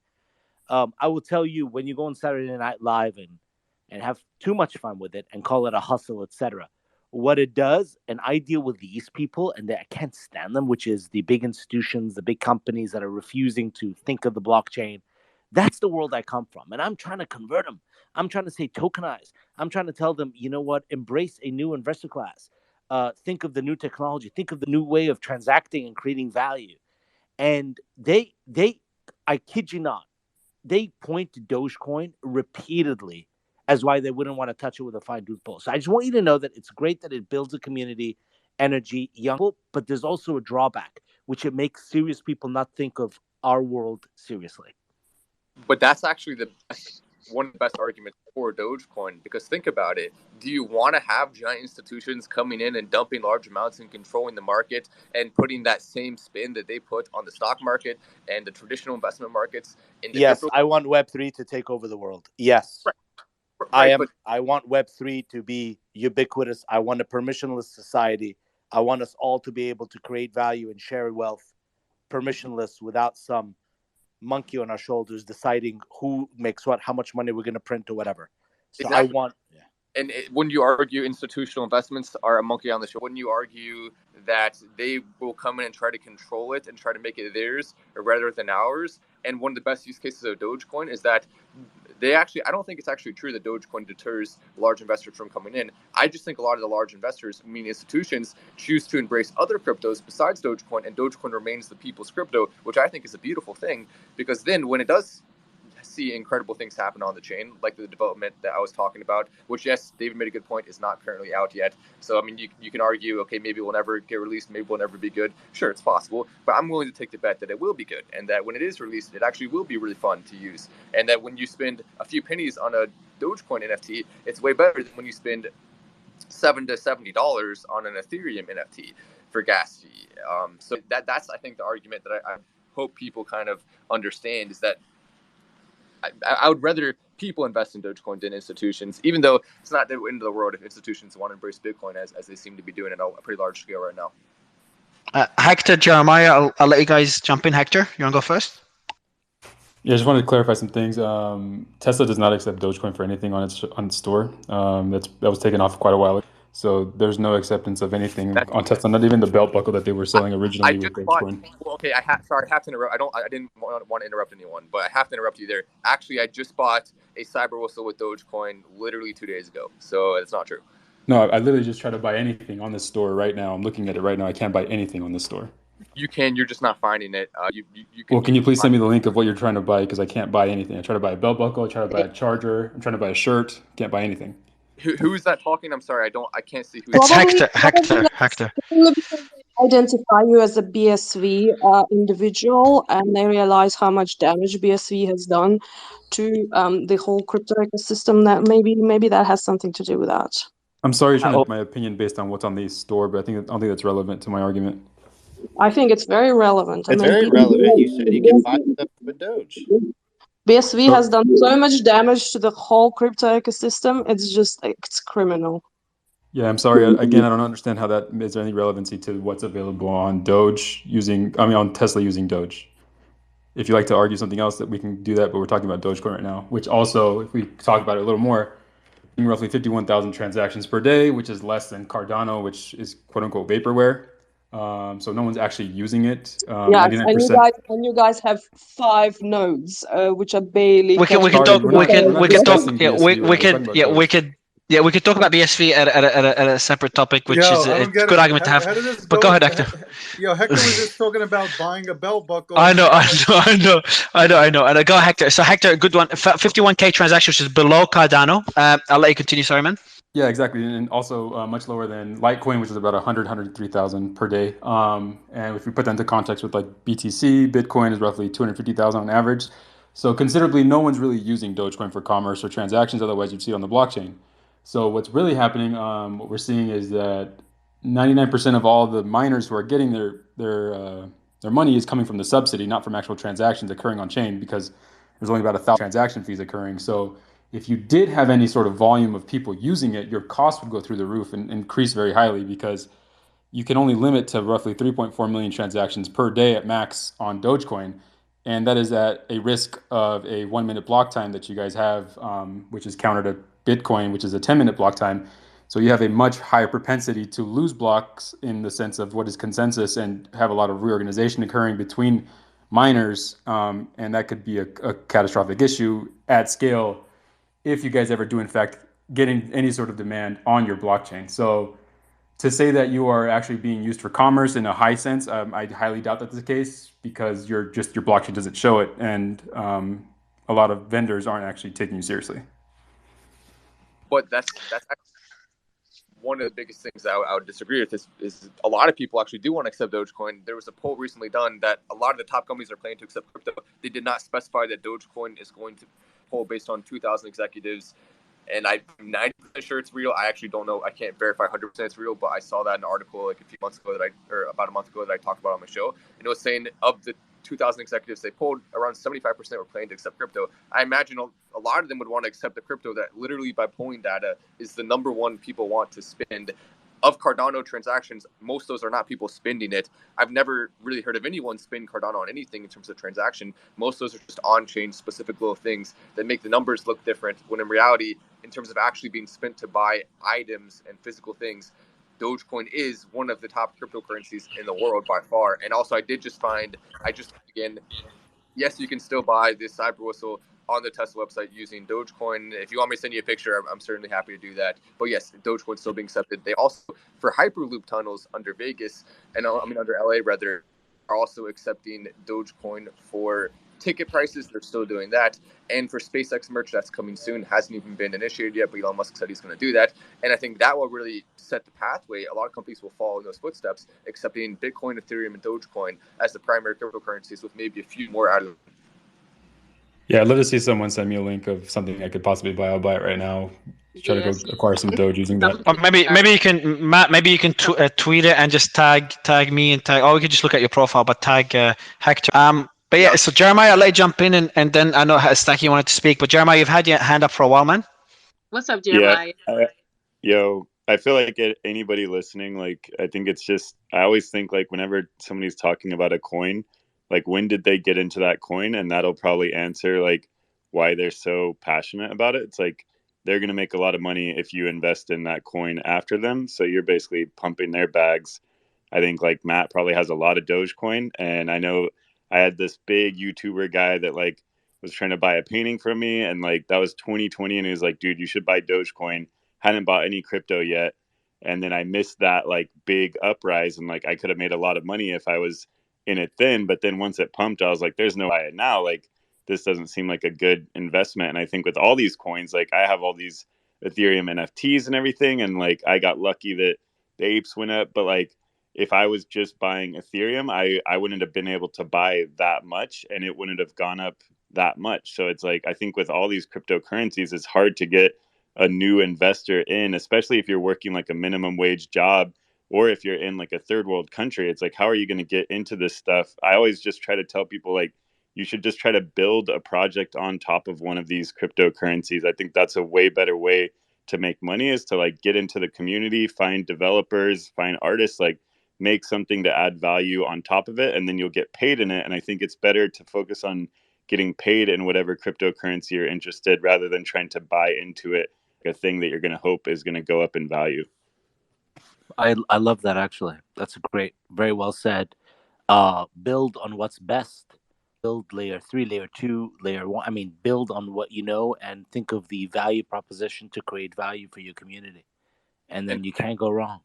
I will tell you, when you go on Saturday Night Live and have too much fun with it and call it a hustle, etc., what it does, and I deal with these people, and I can't stand them, which is the big institutions, the big companies that are refusing to think of the blockchain. That's the world I come from, and I'm trying to convert them. I'm trying to say tokenize. I'm trying to tell them, you know what, embrace a new investor class. Think of the new technology. Think of the new way of transacting and creating value. And they, I kid you not, they point to Dogecoin repeatedly as why they wouldn't want to touch it with a fine-tooth pole. So I just want you to know that it's great that it builds a community, energy, young people, but there's also a drawback, which it makes serious people not think of our world seriously.
But that's actually one of the best arguments for Dogecoin, because think about it. Do you want to have giant institutions coming in and dumping large amounts and controlling the market and putting that same spin that they put on the stock market and the traditional investment markets?
Yes, I want Web3 to take over the world. Yes. Right, I want Web3 to be ubiquitous. I want a permissionless society. I want us all to be able to create value and share wealth permissionless, without some monkey on our shoulders deciding who makes what, how much money we're going to print or whatever. So exactly. I want. Yeah.
And wouldn't you argue institutional investments are a monkey on the shoulder? Wouldn't you argue that they will come in and try to control it and try to make it theirs rather than ours? And one of the best use cases of Dogecoin is that I don't think it's actually true that Dogecoin deters large investors from coming in. I just think a lot of the large investors, meaning institutions, choose to embrace other cryptos besides Dogecoin, and Dogecoin remains the people's crypto, which I think is a beautiful thing, because then when it does see incredible things happen on the chain, like the development that I was talking about, which, yes, David made a good point, is not currently out yet. So, I mean, you can argue, okay, maybe it will never get released, maybe it will never be good. Sure, it's possible, but I'm willing to take the bet that it will be good, and that when it is released, it actually will be really fun to use, and that when you spend a few pennies on a Dogecoin NFT, it's way better than when you spend $7 to $70 on an Ethereum NFT for gas fee. So that's, I think, the argument that I hope people kind of understand, is that I would rather people invest in Dogecoin than institutions, even though it's not the end of the world if institutions want to embrace Bitcoin as they seem to be doing at a pretty large scale right now.
Hector, Jeremiah, I'll let you guys jump in. Hector, you want to go first?
Yeah, I just wanted to clarify some things. Tesla does not accept Dogecoin for anything on its store. That was taken off quite a while ago. So there's no acceptance of anything on Tesla, not even the belt buckle that they were selling originally with Dogecoin.
Okay, sorry, I have to interrupt. I didn't want to interrupt anyone, but I have to interrupt you there. Actually, I just bought a cyber whistle with Dogecoin literally 2 days ago, so it's not true.
No, I literally just try to buy anything on this store right now. I'm looking at it right now. I can't buy anything on this store.
You can. You're just not finding it.
Can you please send me the link of what you're trying to buy? Because I can't buy anything. I try to buy a belt buckle. I try to buy a charger. I'm trying to buy a shirt. Can't buy anything.
Who is that talking? I'm sorry. I can't see who.
It's Hector.
Identify you as a BSV individual, and they realize how much damage BSV has done to the whole crypto ecosystem. That maybe that has something to do with that.
I'm sorry, you're trying to get my opinion based on what's on the store, but I don't think that's relevant to my argument.
I think it's very relevant.
It's very relevant. You said you can buy stuff with Doge.
BSV has done so much damage to the whole crypto ecosystem. It's criminal.
Yeah, I'm sorry. Again, I don't understand how that is there any relevancy to what's available on on Tesla using Doge. If you like to argue something else, that we can do that, but we're talking about Dogecoin right now, which also, if we talk about it a little more, roughly 51,000 transactions per day, which is less than Cardano, which is quote unquote vaporware. So no one's actually using it.
Yes, and you guys have 5 nodes, which are barely.
We could talk about BSV at a separate topic, which is a good argument to have. But go ahead, Hector.
Hector was just talking about buying a belt buckle.
I know. And go, Hector. So Hector, good one. 51K transaction, which is below Cardano. I'll let you continue. Sorry, man.
Yeah, exactly, and also much lower than Litecoin, which is about 103,000 per day. And if we put that into context with like BTC, Bitcoin is roughly 250,000 on average. So considerably, no one's really using Dogecoin for commerce or transactions. Otherwise, you'd see it on the blockchain. So what's really happening, what we're seeing is that 99% of all the miners who are getting their money is coming from the subsidy, not from actual transactions occurring on chain, because there's only about 1,000 transaction fees occurring. So if you did have any sort of volume of people using it, your cost would go through the roof and increase very highly, because you can only limit to roughly 3.4 million transactions per day at max on Dogecoin. And that is at a risk of a 1-minute block time that you guys have, which is counter to Bitcoin, which is a 10-minute block time. So you have a much higher propensity to lose blocks in the sense of what is consensus, and have a lot of reorganization occurring between miners. And that could be a catastrophic issue at scale if you guys ever do, in fact, getting any sort of demand on your blockchain. So to say that you are actually being used for commerce in a high sense, I highly doubt that's the case, because your blockchain doesn't show it, and a lot of vendors aren't actually taking you seriously.
But that's actually one of the biggest things that I would disagree with is a lot of people actually do want to accept Dogecoin. There was a poll recently done that a lot of the top companies are planning to accept crypto. They did not specify that Dogecoin is going to poll based on 2,000 executives. And I'm 90% sure it's real. I actually don't know. I can't verify 100% it's real, but I saw that in an article like a few months ago about a month ago that I talked about on my show. And it was saying of the 2,000 executives they polled, around 75% were planning to accept crypto. I imagine a lot of them would want to accept the crypto that literally by polling data is the number one people want to spend. Of Cardano transactions, most of those are not people spending it. I've never really heard of anyone spend Cardano on anything in terms of transaction. Most of those are just on-chain specific little things that make the numbers look different, when in reality, in terms of actually being spent to buy items and physical things, Dogecoin is one of the top cryptocurrencies in the world by far. And also, again, yes, you can still buy this cyber whistle on the Tesla website using Dogecoin. If you want me to send you a picture, I'm certainly happy to do that. But yes, Dogecoin's still being accepted. They also, for Hyperloop tunnels under Vegas, under LA rather, are also accepting Dogecoin for ticket prices. They're still doing that. And for SpaceX merch, that's coming soon. Hasn't even been initiated yet, but Elon Musk said he's going to do that. And I think that will really set the pathway. A lot of companies will follow in those footsteps, accepting Bitcoin, Ethereum, and Dogecoin as the primary cryptocurrencies, with maybe a few more out of them.
Yeah, I'd love to see someone send me a link of something I could possibly buy. I'll buy it right now. Try to go acquire some Doge using that.
Or maybe you can, Matt. Maybe you can tweet it and just tag me and tag. Or we could just look at your profile, but tag Hector. But yeah, so Jeremiah, I'll let you jump in, and then I know Stacky wanted to speak, but Jeremiah, you've had your hand up for a while, man.
What's up, Jeremiah?
Yo, I feel like anybody listening, like, I think it's just, I always think, like, whenever somebody's talking about a coin, like, when did they get into that coin? And that'll probably answer, like, why they're so passionate about it. It's like, they're going to make a lot of money if you invest in that coin after them. So you're basically pumping their bags. I think, like, Matt probably has a lot of Dogecoin. And I know I had this big YouTuber guy that, like, was trying to buy a painting from me. And, like, that was 2020. And he was like, dude, you should buy Dogecoin. Hadn't bought any crypto yet. And then I missed that, like, big uprise, and, like, I could have made a lot of money if I was in it then. But then once it pumped, I was like, there's no way now. Like, this doesn't seem like a good investment. And I think with all these coins, like, I have all these Ethereum NFTs and everything, and, like, I got lucky that the apes went up. But, like, if I was just buying Ethereum, I wouldn't have been able to buy that much, and it wouldn't have gone up that much. So it's like, I think with all these cryptocurrencies, it's hard to get a new investor in, especially if you're working like a minimum wage job, or if you're in like a third world country. It's like, how are you going to get into this stuff? I always just try to tell people, like, you should just try to build a project on top of one of these cryptocurrencies. I think that's a way better way to make money, is to, like, get into the community, find developers, find artists, like, make something to add value on top of it, and then you'll get paid in it. And I think it's better to focus on getting paid in whatever cryptocurrency you're interested, rather than trying to buy into it, a thing that you're going to hope is going to go up in value.
I love that, actually. That's great. Very well said. Build on what's best. Build layer 3, layer 2, layer 1. I mean, build on what you know, and think of the value proposition to create value for your community. And then you can't go wrong.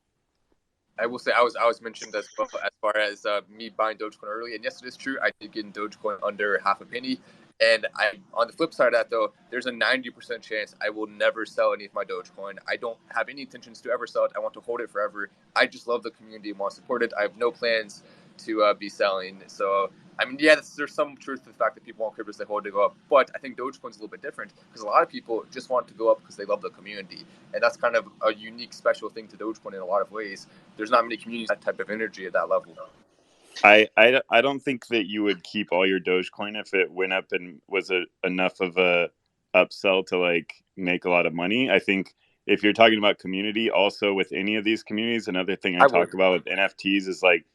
I will say I was mentioned as well as far as me buying Dogecoin early, and yes, it is true. I did get in Dogecoin under half a penny, and on the flip side of that, though, there's a 90% chance I will never sell any of my Dogecoin. I don't have any intentions to ever sell it. I want to hold it forever. I just love the community and want to support it. I have no plans to be selling. So, I mean, yeah, there's some truth to the fact that people want cryptos, they hold it to go up. But I think Dogecoin's a little bit different, because a lot of people just want to go up because they love the community. And that's kind of a unique, special thing to Dogecoin in a lot of ways. There's not many communities that type of energy at that level.
I don't think that you would keep all your Dogecoin if it went up and was enough of a upsell to, like, make a lot of money. I think if you're talking about community, also with any of these communities, another thing I talk about with NFTs is, like,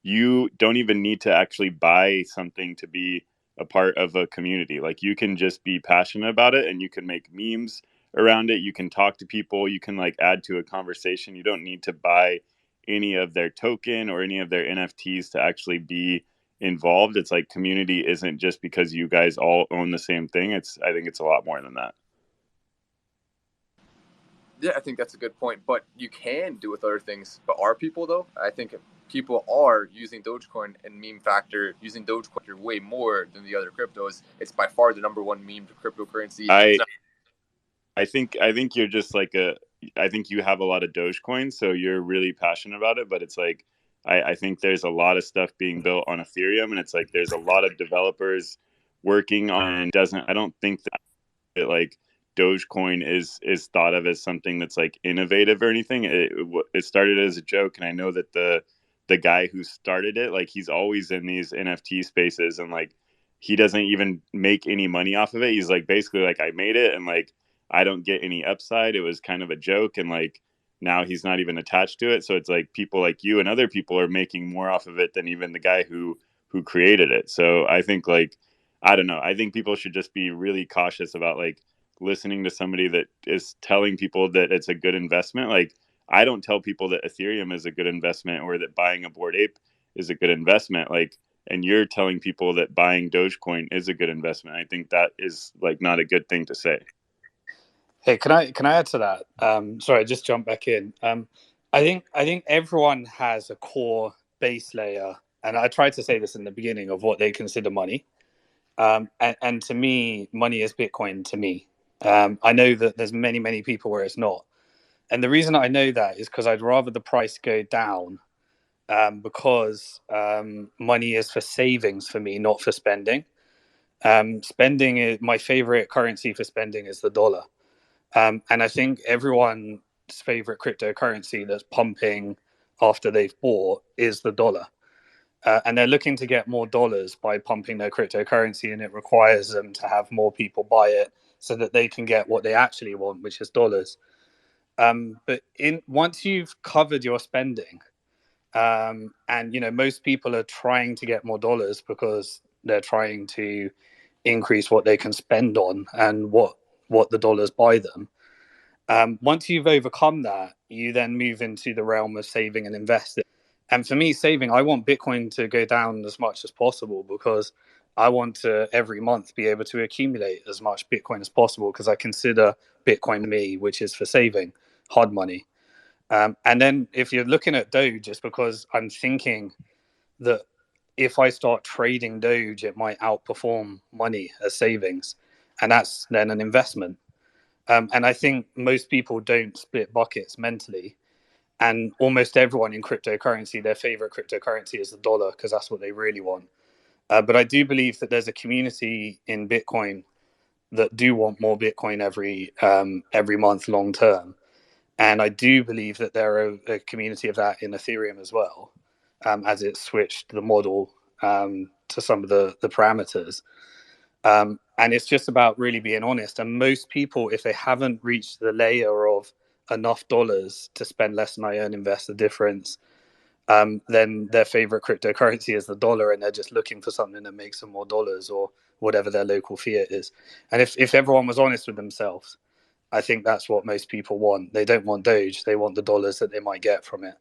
you don't even need to actually buy something to be a part of a community. Like, you can just be passionate about it, and you can make memes around it. You can talk to people. You can, like, add to a conversation. You don't need to buy any of their token or any of their NFTs to actually be involved. It's like, community isn't just because you guys all own the same thing. I think it's a lot more than that.
Yeah, I think that's a good point. But you can do with other things. But are people, though? I think people are using Dogecoin and meme factor, using Dogecoin way more than the other cryptos. It's by far the number one meme cryptocurrency.
I think you're just like I think you have a lot of Dogecoin, so you're really passionate about it. But it's like, I think there's a lot of stuff being built on Ethereum, and it's like there's a lot of developers working on it. I don't think that, like, Dogecoin is thought of as something that's, like, innovative or anything. It started as a joke, and I know that the guy who started it, like, he's always in these NFT spaces, and, like, he doesn't even make any money off of it. He's like, basically, like, I made it, and, like, I don't get any upside. It was kind of a joke, and, like, now he's not even attached to it. So it's like people like you and other people are making more off of it than even the guy who created it. So I think, like, I don't know. I think people should just be really cautious about, like, listening to somebody that is telling people that it's a good investment. Like, I don't tell people that Ethereum is a good investment or that buying a Bored Ape is a good investment. Like, and you're telling people that buying Dogecoin is a good investment. I think that is, like, not a good thing to say.
Hey, can I add to that? Sorry, just jump back in. I think everyone has a core base layer, and I tried to say this in the beginning, of what they consider money. And to me, money is Bitcoin. To me, I know that there's many people where it's not, and the reason I know that is because I'd rather the price go down, because money is for savings for me, not for spending. Spending is my favorite currency for spending is the dollar. And I think everyone's favorite cryptocurrency that's pumping after they've bought is the dollar. and they're looking to get more dollars by pumping their cryptocurrency, and it requires them to have more people buy it so that they can get what they actually want, which is dollars. But once you've covered your spending, and most people are trying to get more dollars because they're trying to increase what they can spend on and what the dollars buy them. Once you've overcome that, you then move into the realm of saving and investing. And for me, saving, I want Bitcoin to go down as much as possible because I want to every month be able to accumulate as much Bitcoin as possible because I consider Bitcoin me, which is for saving hard money. And then if you're looking at Doge, it's because I'm thinking that if I start trading Doge, it might outperform money as savings. And that's then an investment. And I think most people don't split buckets mentally. And almost everyone in cryptocurrency, their favorite cryptocurrency is the dollar because that's what they really want. But I do believe that there's a community in Bitcoin that do want more Bitcoin every month long term. And I do believe that there are a community of that in Ethereum as well, as it switched the model to some of the parameters. And it's just about really being honest. And most people, if they haven't reached the layer of enough dollars to spend less than I earn, invest the difference, then their favorite cryptocurrency is the dollar, and they're just looking for something that makes them more dollars or whatever their local fiat is. And if everyone was honest with themselves, I think that's what most people want. They don't want Doge. They want the dollars that they might get from it.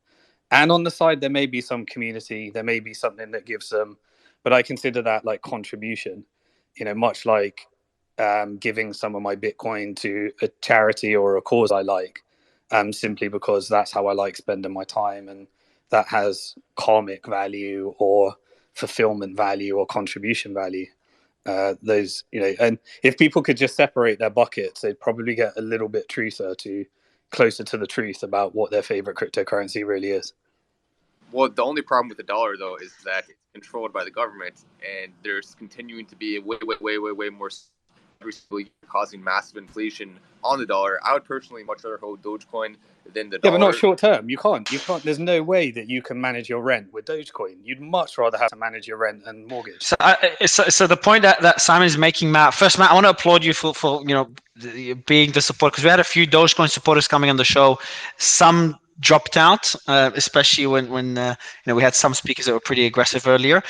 And on the side, there may be some community. There may be something that gives them, but I consider that like contribution, much like giving some of my Bitcoin to a charity or a cause I like, simply because that's how I like spending my time. And that has karmic value or fulfillment value or contribution value. And if people could just separate their buckets, they'd probably get a little bit closer to the truth about what their favorite cryptocurrency really is.
Well, the only problem with the dollar, though, is that it's controlled by the government, and there's continuing to be way more every single year causing massive inflation on the dollar. I would personally much rather hold Dogecoin than the dollar.
Yeah, but not short term. You can't. There's no way that you can manage your rent with Dogecoin. You'd much rather have to manage your rent and mortgage.
So the point that Simon is making, Matt. First, Matt, I want to applaud you for being the support, because we had a few Dogecoin supporters coming on the show. Some dropped out, especially when we had some speakers that were pretty aggressive earlier.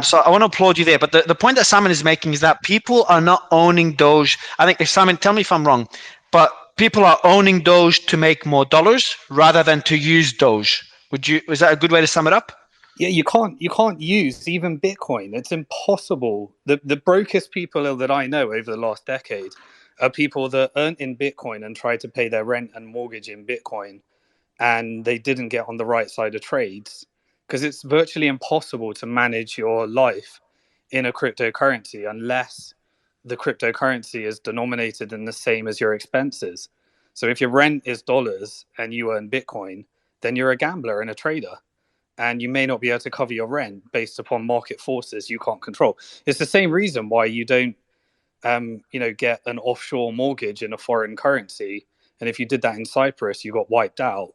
So I want to applaud you there. But the point that Simon is making is that people are not owning Doge. I think, Simon, tell me if I'm wrong, but people are owning Doge to make more dollars rather than to use Doge. Is that a good way to sum it up?
Yeah, you can't use even Bitcoin. It's impossible. The brokest people that I know over the last decade are people that earned in Bitcoin and tried to pay their rent and mortgage in Bitcoin, and they didn't get on the right side of trades, because it's virtually impossible to manage your life in a cryptocurrency unless the cryptocurrency is denominated in the same as your expenses. So if your rent is dollars and you earn Bitcoin, then you're a gambler and a trader, and you may not be able to cover your rent based upon market forces you can't control. It's the same reason why you don't get an offshore mortgage in a foreign currency, and if you did that in Cyprus, you got wiped out.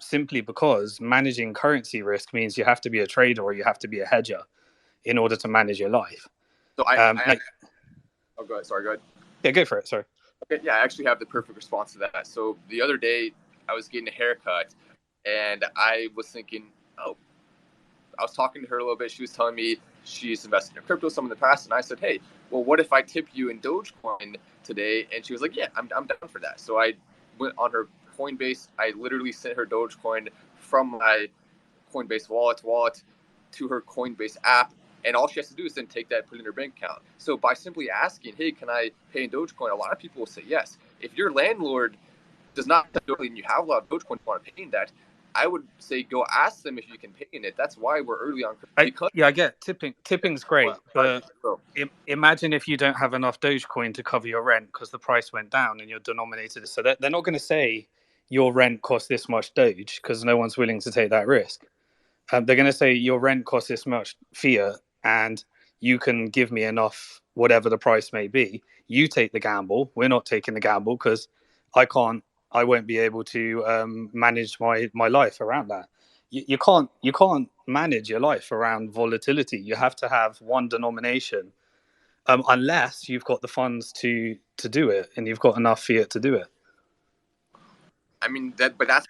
Simply because managing currency risk means you have to be a trader or you have to be a hedger in order to manage your life.
So go ahead. Sorry, go ahead.
Yeah, go for it. Sorry.
Okay, yeah, I actually have the perfect response to that. So the other day, I was getting a haircut, and I was thinking, I was talking to her a little bit. She was telling me she's invested in crypto some in the past, and I said, hey, well, what if I tip you in Dogecoin today? And she was like, yeah, I'm down for that. So I went on her Coinbase. I literally sent her Dogecoin from my Coinbase wallet to her Coinbase app, and all she has to do is then take that, put it in her bank account. So by simply asking, hey, can I pay in Dogecoin, a lot of people will say yes. If your landlord does not and you have a lot of Dogecoin you want to pay in that, I would say go ask them if you can pay in it. That's why we're early on.
I get tipping. Tipping's great, but imagine if you don't have enough Dogecoin to cover your rent because the price went down and you're denominated. So they're not going to say your rent costs this much Doge because no one's willing to take that risk. They're going to say your rent costs this much fiat and you can give me enough, whatever the price may be. You take the gamble. We're not taking the gamble because I won't be able to manage my life around that. You can't manage your life around volatility. You have to have one denomination, unless you've got the funds to do it and you've got enough fiat to do it.
I mean, but that's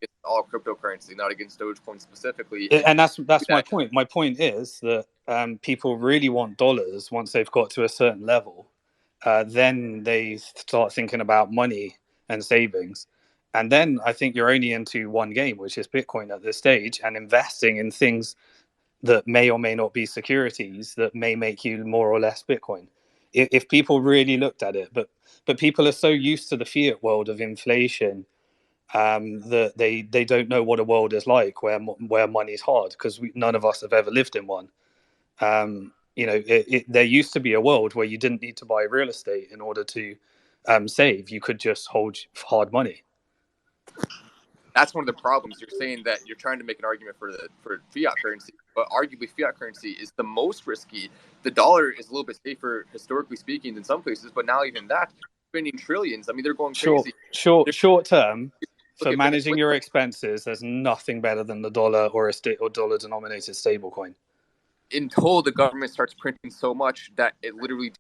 against all cryptocurrency, not against Dogecoin specifically.
And that's my point. My point is that people really want dollars once they've got to a certain level. Then they start thinking about money and savings. And then I think you're only into one game, which is Bitcoin at this stage, and investing in things that may or may not be securities that may make you more or less Bitcoin. If people really looked at it, but people are so used to the fiat world of inflation that they don't know what a world is like where money's hard, because none of us have ever lived in one. There used to be a world where you didn't need to buy real estate in order to save. You could just hold hard money.
That's one of the problems. You're saying that you're trying to make an argument for fiat currency, but arguably fiat currency is the most risky. The dollar is a little bit safer historically speaking in some places, but now even that, spending trillions. I mean, they're going crazy.
Short term, for managing your expenses, there's nothing better than the dollar or dollar denominated stablecoin.
Until the government starts printing so much that it literally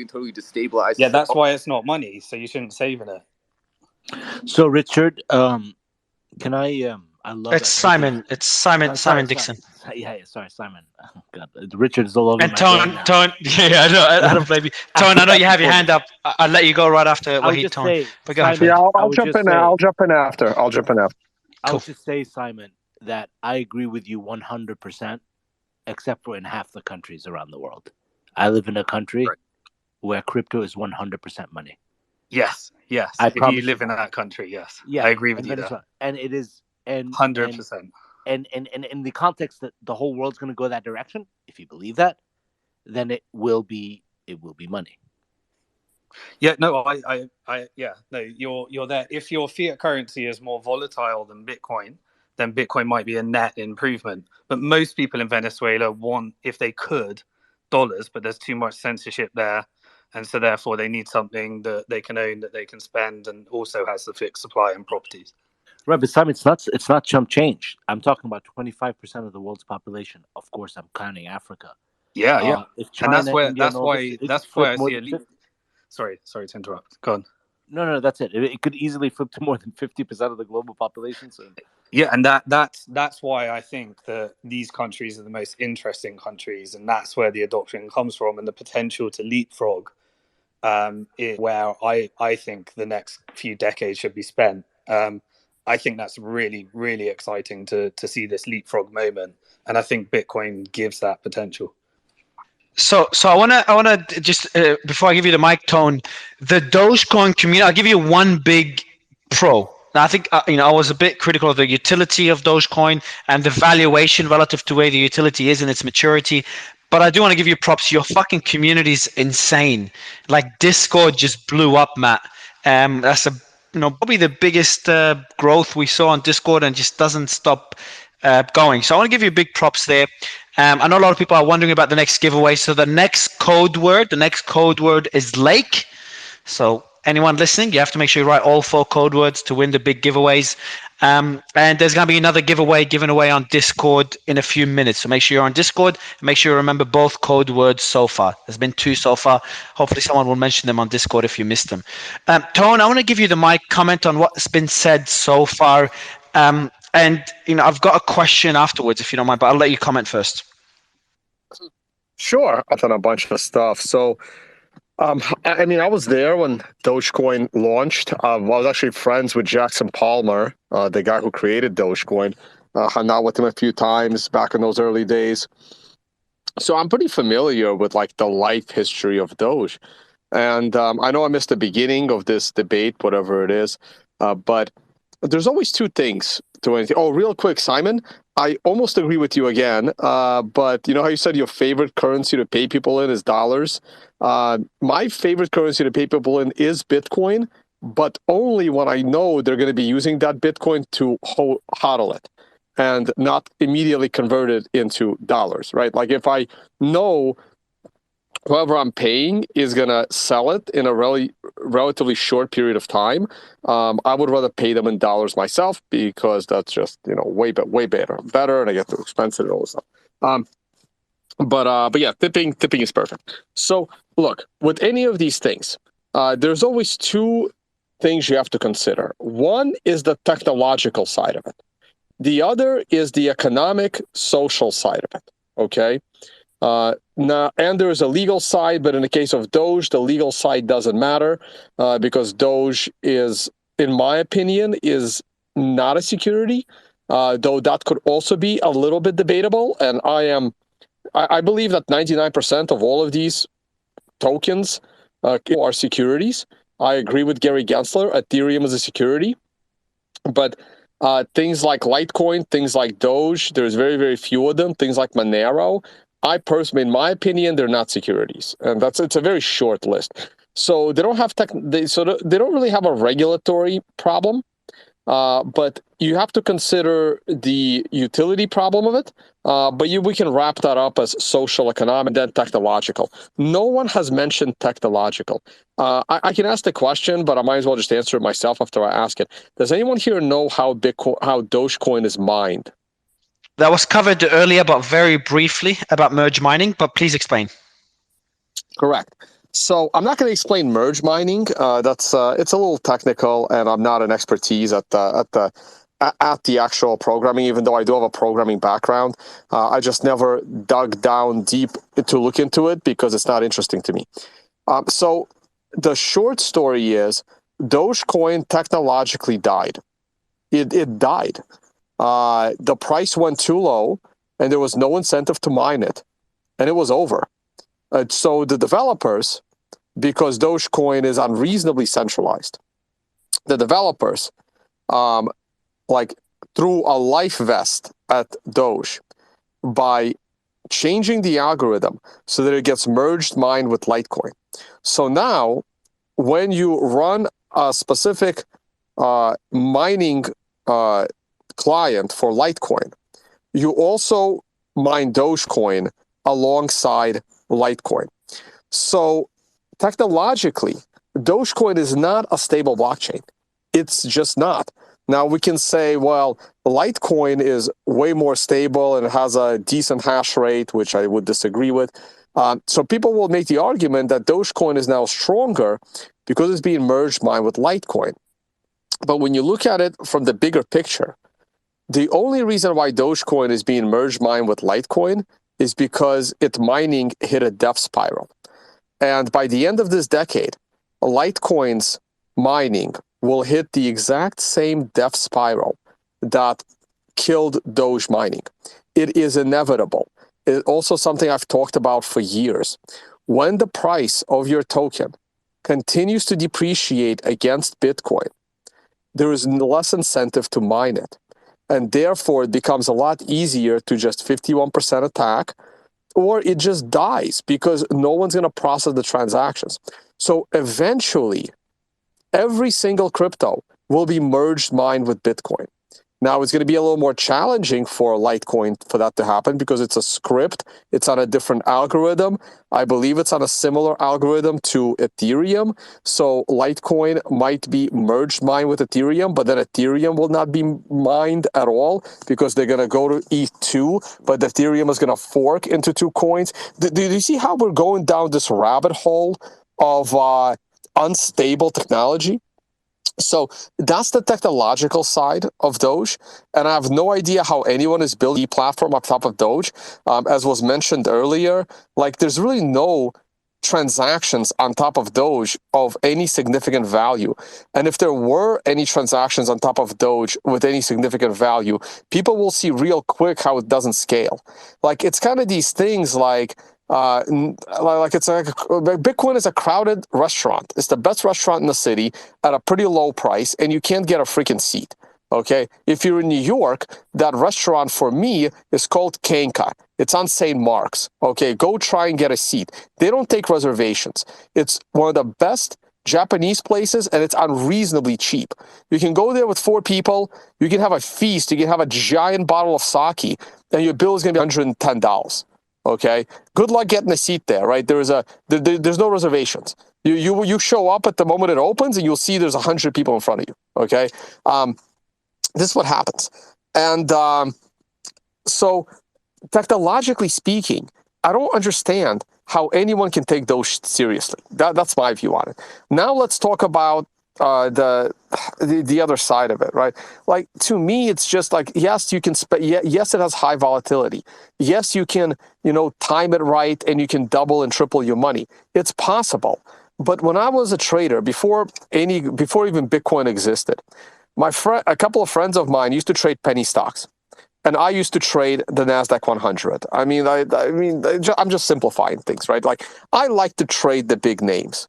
totally destabilizes.
Yeah, that's why it's not money, so you shouldn't save in it.
So Richard, can I? I love
it's Simon. It's Simon. Simon Dixon.
Sorry, Simon. Oh, God, Richard is all over.
And Tone. Yeah, I don't blame you. Tone, I know you have your hand up. I'll let you go right after Wahid, Tone.
But go ahead. Yeah, I'll jump in. I'll jump in after.
I'll just say, Simon, that I agree with you 100%, except for in half the countries around the world. I live in a country where crypto is 100% money.
Yes. If you live in that country, yes. Yeah, I agree with you there.
And it is
100%.
And in the context that the whole world's going to go that direction, if you believe that, then it will be money.
Yeah, no, you're there. If your fiat currency is more volatile than Bitcoin, then Bitcoin might be a net improvement. But most people in Venezuela want, if they could, dollars, but there's too much censorship there. And so therefore they need something that they can own, that they can spend, and also has the fixed supply and properties.
Right, but Simon, it's not chump change. I'm talking about 25% of the world's population. Of course, I'm counting Africa.
Yeah.
If China,
and that's why I see a leap. Sorry to interrupt. Go on.
No, that's it. It could easily flip to more than 50% of the global population. So.
Yeah, and that's why I think that these countries are the most interesting countries, and that's where the adoption comes from, and the potential to leapfrog is where I think the next few decades should be spent. I think that's really, really exciting to see this leapfrog moment, and I think Bitcoin gives that potential.
So I wanna just before I give you the mic, Tone, the Dogecoin community. I'll give you one big pro. Now I think I was a bit critical of the utility of Dogecoin and the valuation relative to where the utility is in its maturity. But I do want to give you props. Your fucking community is insane. Like Discord just blew up, Matt. That's probably the biggest growth we saw on Discord, and just doesn't stop going. So I want to give you big props there. I know a lot of people are wondering about the next giveaway. So the next code word is lake. So anyone listening, you have to make sure you write all 4 code words to win the big giveaways. And there's going to be another giveaway given away on Discord in a few minutes. So make sure you're on Discord and make sure you remember both code words so far. There's been 2 so far. Hopefully someone will mention them on Discord if you missed them. Tone, I want to give you the mic, comment on what's been said so far. And I've got a question afterwards if you don't mind, but I'll let you comment first.
Sure. I've done a bunch of stuff. So I was there when Dogecoin launched. I was actually friends with Jackson Palmer, the guy who created Dogecoin. Hung out with him a few times back in those early days. So I'm pretty familiar with the life history of Doge. And I know I missed the beginning of this debate, whatever it is. But there's always 2 things to anything. Oh, real quick, Simon, I almost agree with you again. But you know how you said your favorite currency to pay people in is dollars? My favorite currency to pay people in is Bitcoin, but only when I know they're going to be using that Bitcoin to hodl it and not immediately convert it into dollars, right? Like if I know whoever I'm paying is going to sell it in a relatively short period of time. I would rather pay them in dollars myself because that's just, way better, and I get too expensive and all this stuff. But yeah, tipping is perfect. So look, with any of these things, there's always two things you have to consider. One is the technological side of it. The other is the economic, social side of it. Okay. Now, and there is a legal side, but in the case of Doge, the legal side doesn't matter because Doge is, in my opinion, is not a security, though that could also be a little bit debatable. And I believe that 99% of all of these tokens are securities. I agree with Gary Gensler. Ethereum is a security, but things like Litecoin, things like Doge, there's very, very few of them. Things like Monero, I personally, in my opinion, they're not securities, and it's a very short list. So they don't have they don't really have a regulatory problem, but you have to consider the utility problem of it. But we can wrap that up as social, economic, and then technological. No one has mentioned technological. I can ask the question, but I might as well just answer it myself after I ask it. Does anyone here know how Dogecoin is mined?
That was covered earlier, but very briefly about merge mining, but please explain.
Correct. So I'm not going to explain merge mining. It's a little technical, and I'm not an expertise at the actual programming, even though I do have a programming background. I just never dug down deep to look into it because it's not interesting to me. So the short story is Dogecoin technologically died. It died. The price went too low, and there was no incentive to mine it, and it was over. So the developers, because Dogecoin is unreasonably centralized, the developers, threw a life vest at Doge by changing the algorithm so that it gets merged mined with Litecoin. So now, when you run a specific mining client for Litecoin, you also mine Dogecoin alongside Litecoin. So technologically, Dogecoin is not a stable blockchain. It's just not. Now we can say, well, Litecoin is way more stable and it has a decent hash rate, which I would disagree with. So people will make the argument that Dogecoin is now stronger because it's being merged mined with Litecoin. But when you look at it from the bigger picture, the only reason why Dogecoin is being merged mined with Litecoin is because its mining hit a death spiral. And by the end of this decade, Litecoin's mining will hit the exact same death spiral that killed Doge mining. It is inevitable. It's also something I've talked about for years. When the price of your token continues to depreciate against Bitcoin, there is less incentive to mine it. And therefore, it becomes a lot easier to just 51% attack, or it just dies because no one's going to process the transactions. So eventually, every single crypto will be merged mined with Bitcoin. Now, it's going to be a little more challenging for Litecoin for that to happen because it's a script. It's on a different algorithm. I believe it's on a similar algorithm to Ethereum. So Litecoin might be merged mined with Ethereum, but then Ethereum will not be mined at all because they're going to go to ETH2, but Ethereum is going to fork into two coins. Do you see how we're going down this rabbit hole of unstable technology? So that's the technological side of Doge, and I have no idea how anyone is building a platform on top of Doge. As was mentioned earlier, there's really no transactions on top of Doge of any significant value. And if there were any transactions on top of Doge with any significant value, people will see real quick how it doesn't scale. It's kind of these things Bitcoin is a crowded restaurant. It's the best restaurant in the city at a pretty low price, and you can't get a freaking seat. Okay, if you're in New York, that restaurant for me is called Kenka. It's on St. Mark's. Okay, go try and get a seat. They don't take reservations. It's one of the best Japanese places, and it's unreasonably cheap. You can go there with 4 people. You can have a feast. You can have a giant bottle of sake, and your bill is going to be $110. Okay, good luck getting a seat there, right? There's no reservations. You show up at the moment it opens, and you'll see there's 100 people in front of you. Okay, this is what happens, and so technologically speaking, I don't understand how anyone can take Doge seriously. That's my view on it. Now let's talk about the other side of it, right? Like, to me, it's just like, yes, you can yes, it has high volatility. Yes, you can, time it right, and you can double and triple your money. It's possible. But when I was a trader, before even Bitcoin existed, a couple of friends of mine used to trade penny stocks. And I used to trade the NASDAQ 100. I mean, I'm just simplifying things, right? Like, I like to trade the big names.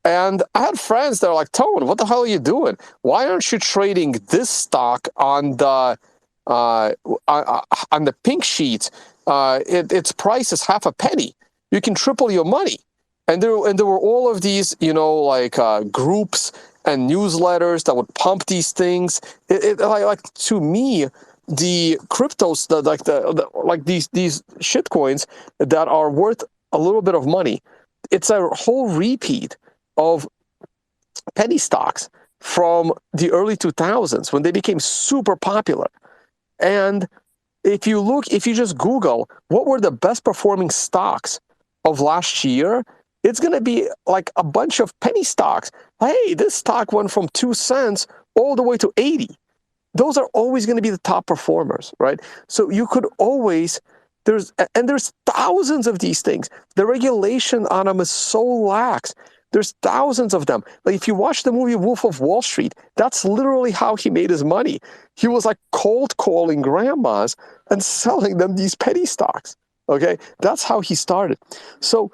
And I had friends that are like, Tone, what the hell are you doing? Why aren't you trading this stock on the pink sheet? Its price is half a penny. You can triple your money. And there were all of these, groups and newsletters that would pump these things. To me, the cryptos, these shit coins that are worth a little bit of money, it's a whole repeat of penny stocks from the early 2000s when they became super popular. And if you just Google what were the best performing stocks of last year, it's going to be like a bunch of penny stocks. Hey, this stock went from 2 cents all the way to 80. Those are always going to be the top performers, right? So you could always, there's thousands of these things. The regulation on them is so lax. There's thousands of them. Like, if you watch the movie Wolf of Wall Street, that's literally how he made his money. He was like cold calling grandmas and selling them these penny stocks. Okay, that's how he started. So,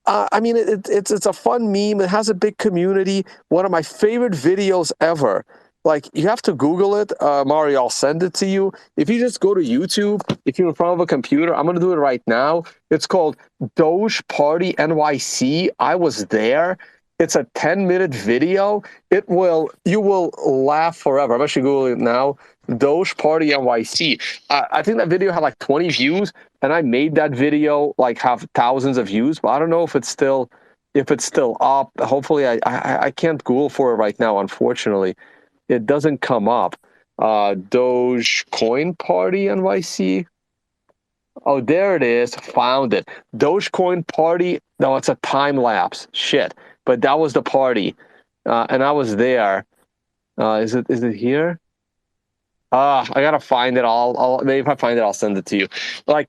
it's a fun meme. It has a big community. One of my favorite videos ever. Like, you have to Google it. Mario, I'll send it to you. If you just go to YouTube, if you're in front of a computer, I'm going to do it right now. It's called Doge Party NYC. I was there. It's a 10-minute video. You will laugh forever. I'm actually Googling it now. Doge Party NYC. I think that video had like 20 views, and I made that video have thousands of views, but I don't know if it's still up. Hopefully, I can't Google for it right now, unfortunately. It doesn't come up. Doge Coin Party NYC. Oh, there it is. Found it. Dogecoin Party. No, it's a time lapse. Shit. But that was the party, and I was there. Is it here? I gotta find it. Maybe if I find it, I'll send it to you. Like,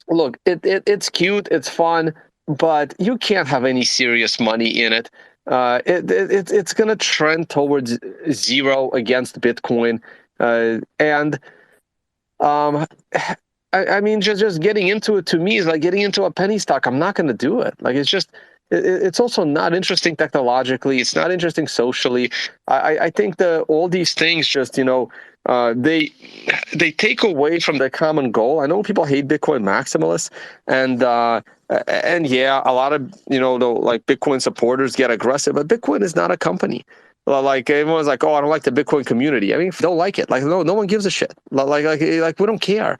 look, it's cute. It's fun, but you can't have any serious money in it. It's going to trend towards zero against Bitcoin. Just getting into it to me is like getting into a penny stock. I'm not going to do it. Like, it's also not interesting technologically. It's not interesting socially. I think all these things just, they take away from the common goal. I know people hate Bitcoin maximalists, and yeah, a lot of Bitcoin supporters get aggressive, but Bitcoin is not a company. Like, everyone's like, oh, I don't like the Bitcoin community. I mean, if they don't like it, like, no one gives a shit. Like we don't care.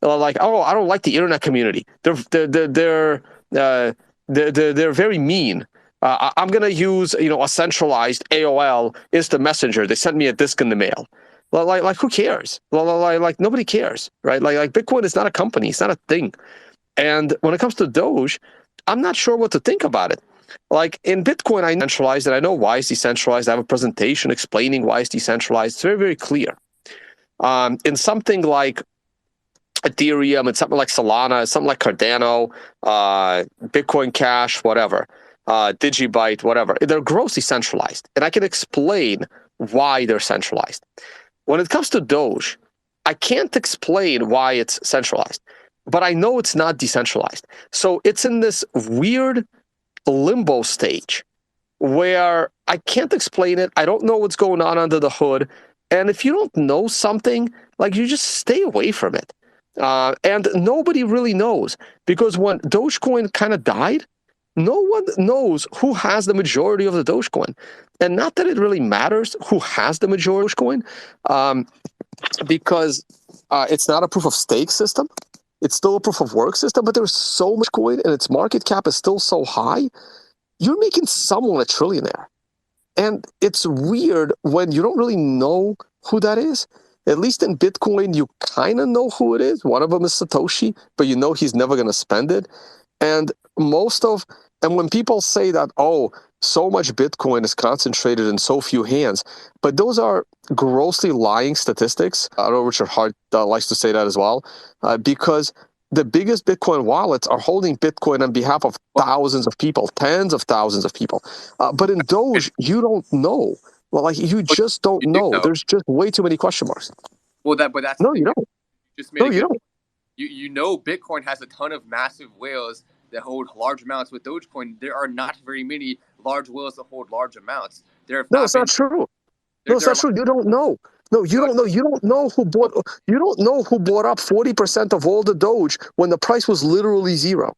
Like, oh, I don't like the internet community. They're very mean. I'm gonna use a centralized AOL instant messenger. They sent me a disc in the mail. Like who cares? Like nobody cares, right? Like Bitcoin is not a company. It's not a thing. And when it comes to Doge, I'm not sure what to think about it. Like, in Bitcoin, I decentralized, and I know why it's decentralized. I have a presentation explaining why it's decentralized. It's very, very clear. In something like Ethereum, it's something like Solana, it's something like Cardano, Bitcoin Cash, whatever, Digibyte, whatever. They're grossly centralized, and I can explain why they're centralized. When it comes to Doge, I can't explain why it's centralized, but I know it's not decentralized. So it's in this weird limbo stage where I can't explain it. I don't know what's going on under the hood. And if you don't know something, like, you just stay away from it. And nobody really knows, because when Dogecoin kind of died, no one knows who has the majority of the Dogecoin. And not that it really matters who has the majority of Dogecoin, because it's not a proof of stake system. It's still a proof of work system, but there's so much coin and its market cap is still so high. You're making someone a trillionaire. And it's weird when you don't really know who that is. At least in Bitcoin, you kind of know who it is. One of them is Satoshi, but you know he's never going to spend it. And when people say that, oh, so much Bitcoin is concentrated in so few hands, but those are grossly lying statistics. I know Richard Hart likes to say that as well, because the biggest Bitcoin wallets are holding Bitcoin on behalf of thousands of people, tens of thousands of people. But in Doge, you don't know. Well, like you just don't know. There's just way too many question marks.
Well, but that's
no,
the thing.
You don't.
You just made
No,
a
you
good
don't.
You know Bitcoin has a ton of massive whales that hold large amounts. With Dogecoin, there are not very many large whales that hold large amounts. There have
No,
not
it's
been.
not true. No, it's not true. You don't know. No, you don't know. You don't know who bought. You don't know who bought up 40% of all the Doge when the price was literally zero.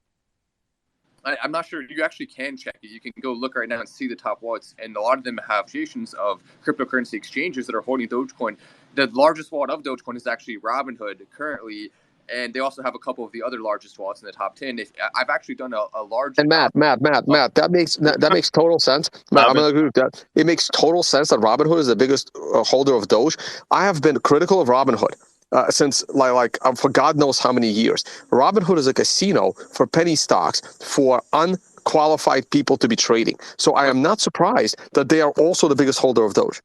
I'm not sure. You actually can check it. You can go look right now and see the top wallets, and a lot of them have associations of cryptocurrency exchanges that are holding Dogecoin. The largest wallet of Dogecoin is actually Robinhood currently, and they also have a couple of the other largest wallets in the top 10. I've actually done a large.
And Matt, that makes total sense. Matt, I'm gonna agree with that. It makes total sense that Robinhood is the biggest holder of Doge. I have been critical of Robinhood since for God knows how many years. Robinhood is a casino for penny stocks for unqualified people to be trading. So I am not surprised that they are also the biggest holder of Doge.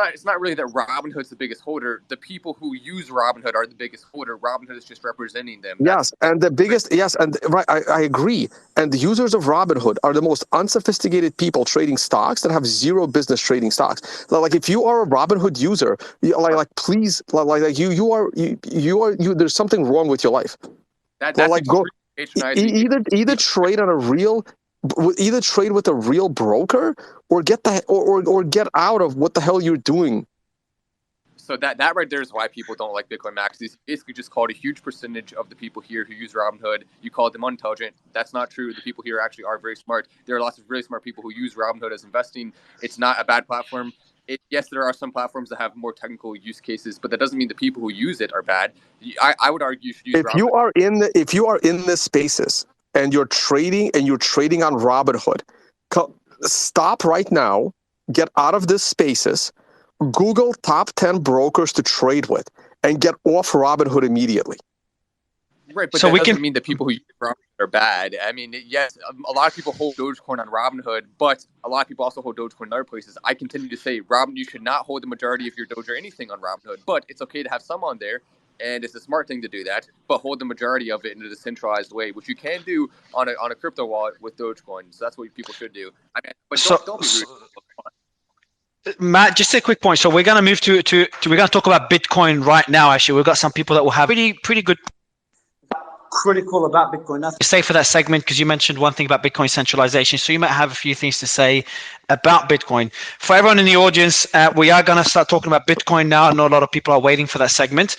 It's not really that Robinhood's the biggest holder. The people who use Robinhood are the biggest holder. Robinhood is just representing them.
Yes, and the biggest, yes, and right, I agree. And the users of Robinhood are the most unsophisticated people trading stocks that have zero business trading stocks. Like if you are a Robinhood user, please, there's something wrong with your life. Either trade on a real. Either trade with a real broker or get get out of what the hell you're doing.
So that right there is why people don't like Bitcoin Max. It's basically just called a huge percentage of the people here who use Robinhood. You call them unintelligent. That's not true. The people here actually are very smart. There are lots of really smart people who use Robinhood as investing. It's not a bad platform. Yes, there are some platforms that have more technical use cases, but that doesn't mean the people who use it are bad. I would argue you should use Robinhood.
If you are in the spaces and you're trading on Robinhood, stop right now, get out of this spaces, Google top 10 brokers to trade with, and get off Robinhood immediately.
Right, but that doesn't mean that people who use Robinhood are bad. I mean, yes, a lot of people hold Dogecoin on Robinhood, but a lot of people also hold Dogecoin in other places. I continue to say, you should not hold the majority of your Doge or anything on Robinhood, but it's okay to have some on there, and it's a smart thing to do that, but hold the majority of it in a decentralized way, which you can do on a crypto wallet with Dogecoin. So that's what people should do. I mean, but don't be rude.
Matt, just a quick point. So we're going to move to we're going to talk about Bitcoin right now. Actually, we've got some people that will have pretty good critical about Bitcoin. Stay for that segment because you mentioned one thing about Bitcoin centralization. So you might have a few things to say about Bitcoin. For everyone in the audience, we are going to start talking about Bitcoin now. I know a lot of people are waiting for that segment.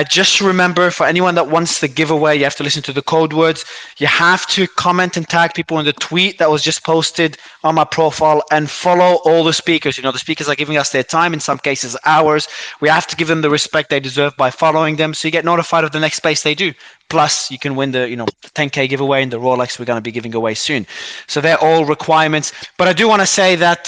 Just remember, for anyone that wants the giveaway, you have to listen to the code words. You have to comment and tag people in the tweet that was just posted on my profile and follow all the speakers. You know, the speakers are giving us their time, in some cases hours. We have to give them the respect they deserve by following them, so you get notified of the next space they do. Plus, you can win the 10K giveaway and the Rolex we're going to be giving away soon. So they're all requirements. But I do want to say that,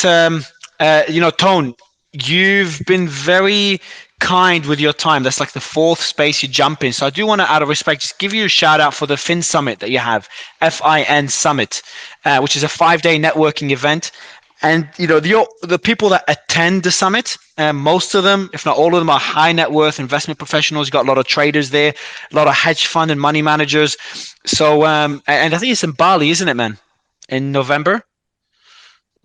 Tone, you've been very kind with your time. That's like the fourth space you jump in. So I do want to, out of respect, just give you a shout out for the Fin Summit that you have, FIN Summit, which is a 5-day networking event. And the people that attend the summit, most of them, if not all of them, are high net worth investment professionals. You've got a lot of traders there, a lot of hedge fund and money managers. So, and I think it's in Bali, isn't it, man? In November.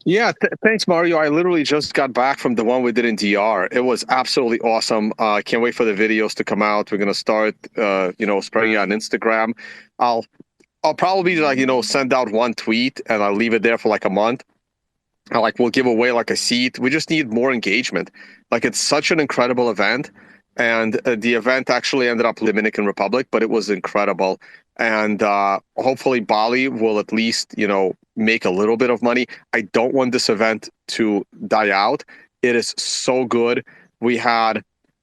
Yeah, thanks, Mario. I literally just got back from the one we did in DR. It was absolutely awesome. I can't wait for the videos to come out. We're gonna start, spreading it on Instagram. I'll probably send out one tweet and I'll leave it there for like a month. We'll give away like a seat. We just need more engagement. It's such an incredible event. And the event actually ended up in the Dominican Republic, but it was incredible. And hopefully Bali will at least, make a little bit of money. I don't want this event to die out. It is so good. We had,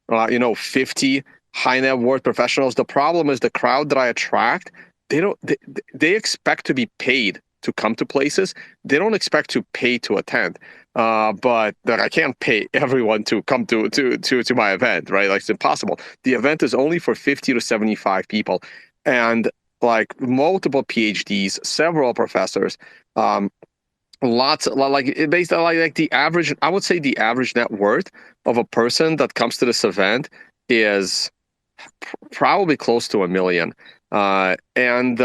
50 high net worth professionals. The problem is the crowd that I attract, they expect to be paid to come to places. They don't expect to pay to attend. But I can't pay everyone to come to my event, right? Like, it's impossible. The event is only for 50 to 75 people, and like multiple PhDs, several professors, lots like based on like the average. I would say the average net worth of a person that comes to this event is probably close to $1 million. And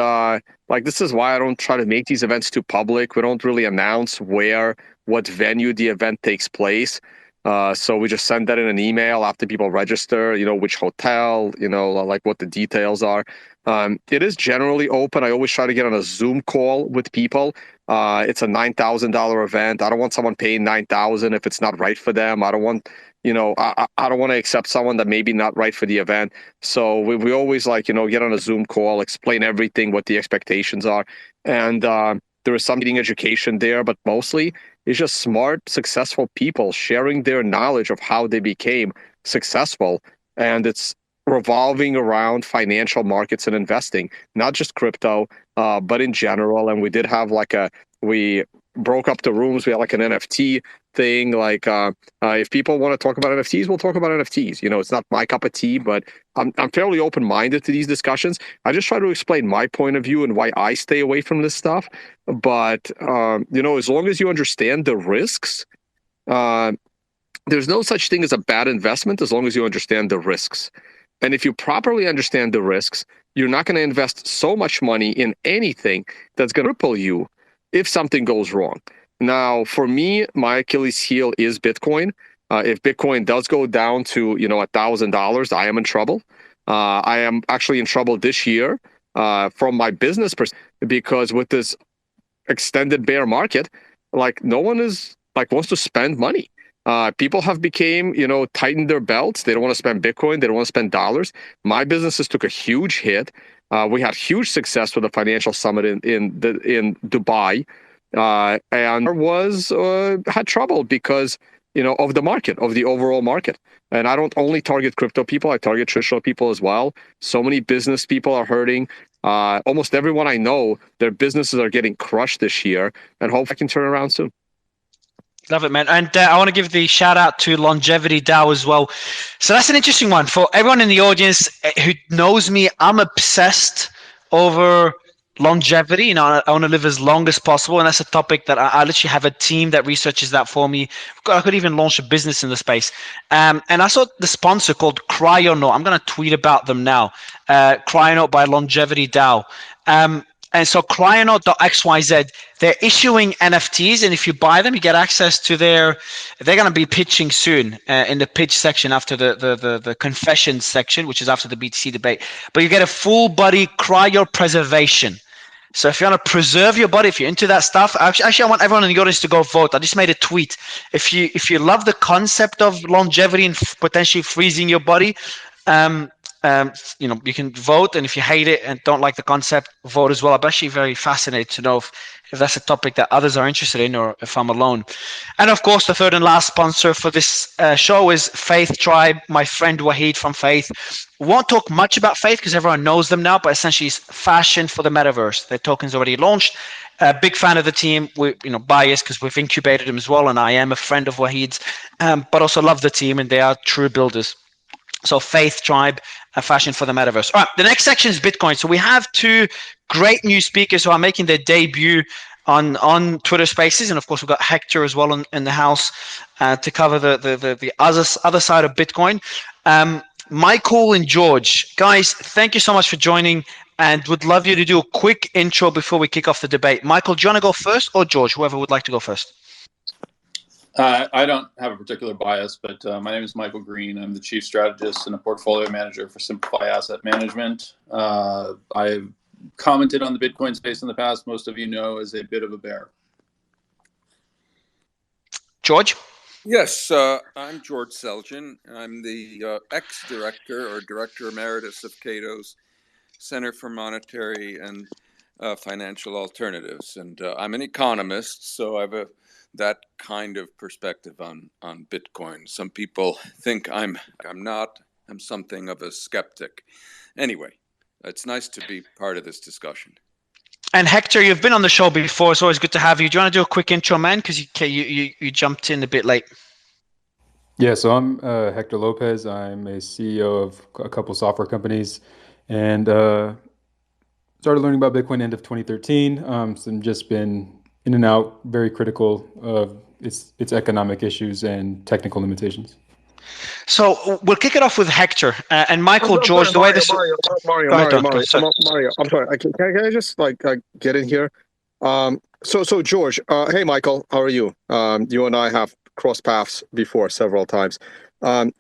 like, this is why I don't try to make these events too public. We don't really announce what venue the event takes place. So we just send that in an email after people register, which hotel, like what the details are. It is generally open. I always try to get on a Zoom call with people. It's a $9,000 event. I don't want someone paying $9,000 if it's not right for them. I don't want, I don't want to accept someone that may be not right for the event. So we always get on a Zoom call, explain everything, what the expectations are. And there is some getting education there, but mostly it's just smart, successful people sharing their knowledge of how they became successful. And it's revolving around financial markets and investing, not just crypto, but in general. And we did have we broke up the rooms. We had like an NFT thing. Like, if people want to talk about NFTs, we'll talk about NFTs. It's not my cup of tea, but I'm fairly open-minded to these discussions. I just try to explain my point of view and why I stay away from this stuff. But, as long as you understand the risks, there's no such thing as a bad investment as long as you understand the risks. And if you properly understand the risks, you're not going to invest so much money in anything that's going to cripple you if something goes wrong. Now, for me, my Achilles heel is Bitcoin. If Bitcoin does go down to, $1,000, I am in trouble. I am actually in trouble this year from my business perspective, because with this extended bear market, like, no one is wants to spend money. People have became, tightened their belts. They don't want to spend Bitcoin. They don't want to spend dollars. My businesses took a huge hit. We had huge success with the financial summit in Dubai, and had trouble because of the market, of the overall market. And I don't only target crypto people; I target traditional people as well. So many business people are hurting. Almost everyone I know, their businesses are getting crushed this year, and hope I can turn around soon.
Love it, man. And I want to give the shout out to Longevity DAO as well. So that's an interesting one for everyone in the audience who knows me. I'm obsessed over longevity. I want to live as long as possible. And that's a topic that I literally have a team that researches that for me. I could even launch a business in the space. And I saw the sponsor called Cryonaut. I'm going to tweet about them now. Cryonaut by Longevity DAO. And so Cryonaut.xyz, they're issuing NFTs, and if you buy them, you get access to they're going to be pitching soon in the pitch section after the confessions section, which is after the BTC debate. But you get a full body cryopreservation. So if you want to preserve your body, if you're into that stuff, actually I want everyone in the audience to go vote. I just made a tweet. If you love the concept of longevity and potentially freezing your body, you can vote, and if you hate it and don't like the concept, vote as well. I'm actually very fascinated to know if that's a topic that others are interested in, or if I'm alone. And of course, the third and last sponsor for this show is Faith Tribe, my friend Wahid from Faith. Won't talk much about Faith because everyone knows them now, but essentially it's fashion for the metaverse. Their token's already launched. Big fan of the team. We're biased because we've incubated them as well, and I am a friend of Wahid's, but also love the team, and they are true builders. So Faith Tribe, a fashion for the metaverse. All right, the next section is Bitcoin. So we have two great new speakers who are making their debut on Twitter Spaces, and of course we've got Hector as well in the house to cover the other side of Bitcoin. Michael and George, guys, thank you so much for joining, and would love you to do a quick intro before we kick off the debate. Michael, do you want to go first, or George, whoever would like to go first?
I don't have a particular bias, but my name is Michael Green. I'm the chief strategist and a portfolio manager for Simplify Asset Management. I've commented on the Bitcoin space in the past. Most of you know as a bit of a bear.
George?
Yes, I'm George Selgin. I'm the ex-director or director emeritus of Cato's Center for Monetary and Financial Alternatives. And I'm an economist, so I have that kind of perspective on Bitcoin. Some people think I'm not am something of a skeptic. Anyway, it's nice to be part of this discussion.
And Hector, you've been on the show before. It's always good to have you. Do you want to do a quick intro, man? Because you jumped in a bit late.
Yeah, so I'm Hector Lopez. I'm a CEO of a couple software companies, and started learning about Bitcoin end of 2013. So I've just been in and out, very critical of its economic issues and technical limitations.
So we'll kick it off with Hector and Michael, George. The way this
Mario, I'm sorry. Can I just get in here? So George, hey Michael, how are you? You and I have crossed paths before several times.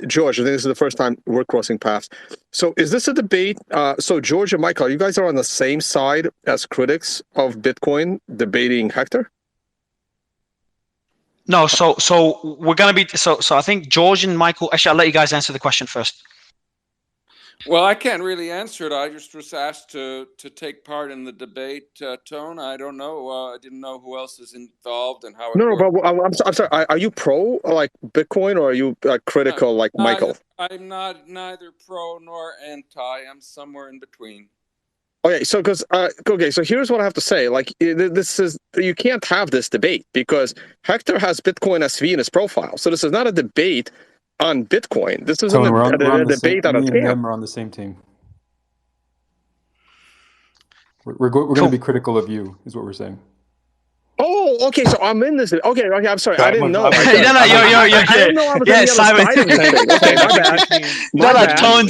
George, I think this is the first time we're crossing paths. So is this a debate? So George and Michael, you guys are on the same side as critics of Bitcoin debating Hector?
No, so we're gonna be so I think George and Michael. Actually, I'll let you guys answer the question first.
Well, I can't really answer it. I just was asked to take part in the debate, Tone. I don't know. I didn't know who else is involved and how it works.
No, but I'm sorry. Are you pro Bitcoin, or are you critical like Michael?
I'm neither pro nor anti. I'm somewhere in between.
Okay, so so here's what I have to say. You can't have this debate because Hector has Bitcoin SV in his profile. So this is not a debate on Bitcoin. This isn't a debate on a
camp. Me and them are on the same team. We're going to be critical of you, is what we're saying.
Oh, okay. So I'm in this. Okay. I'm sorry. I didn't know.
I didn't know I was on the other side of this thing. Okay, my bad. Tone.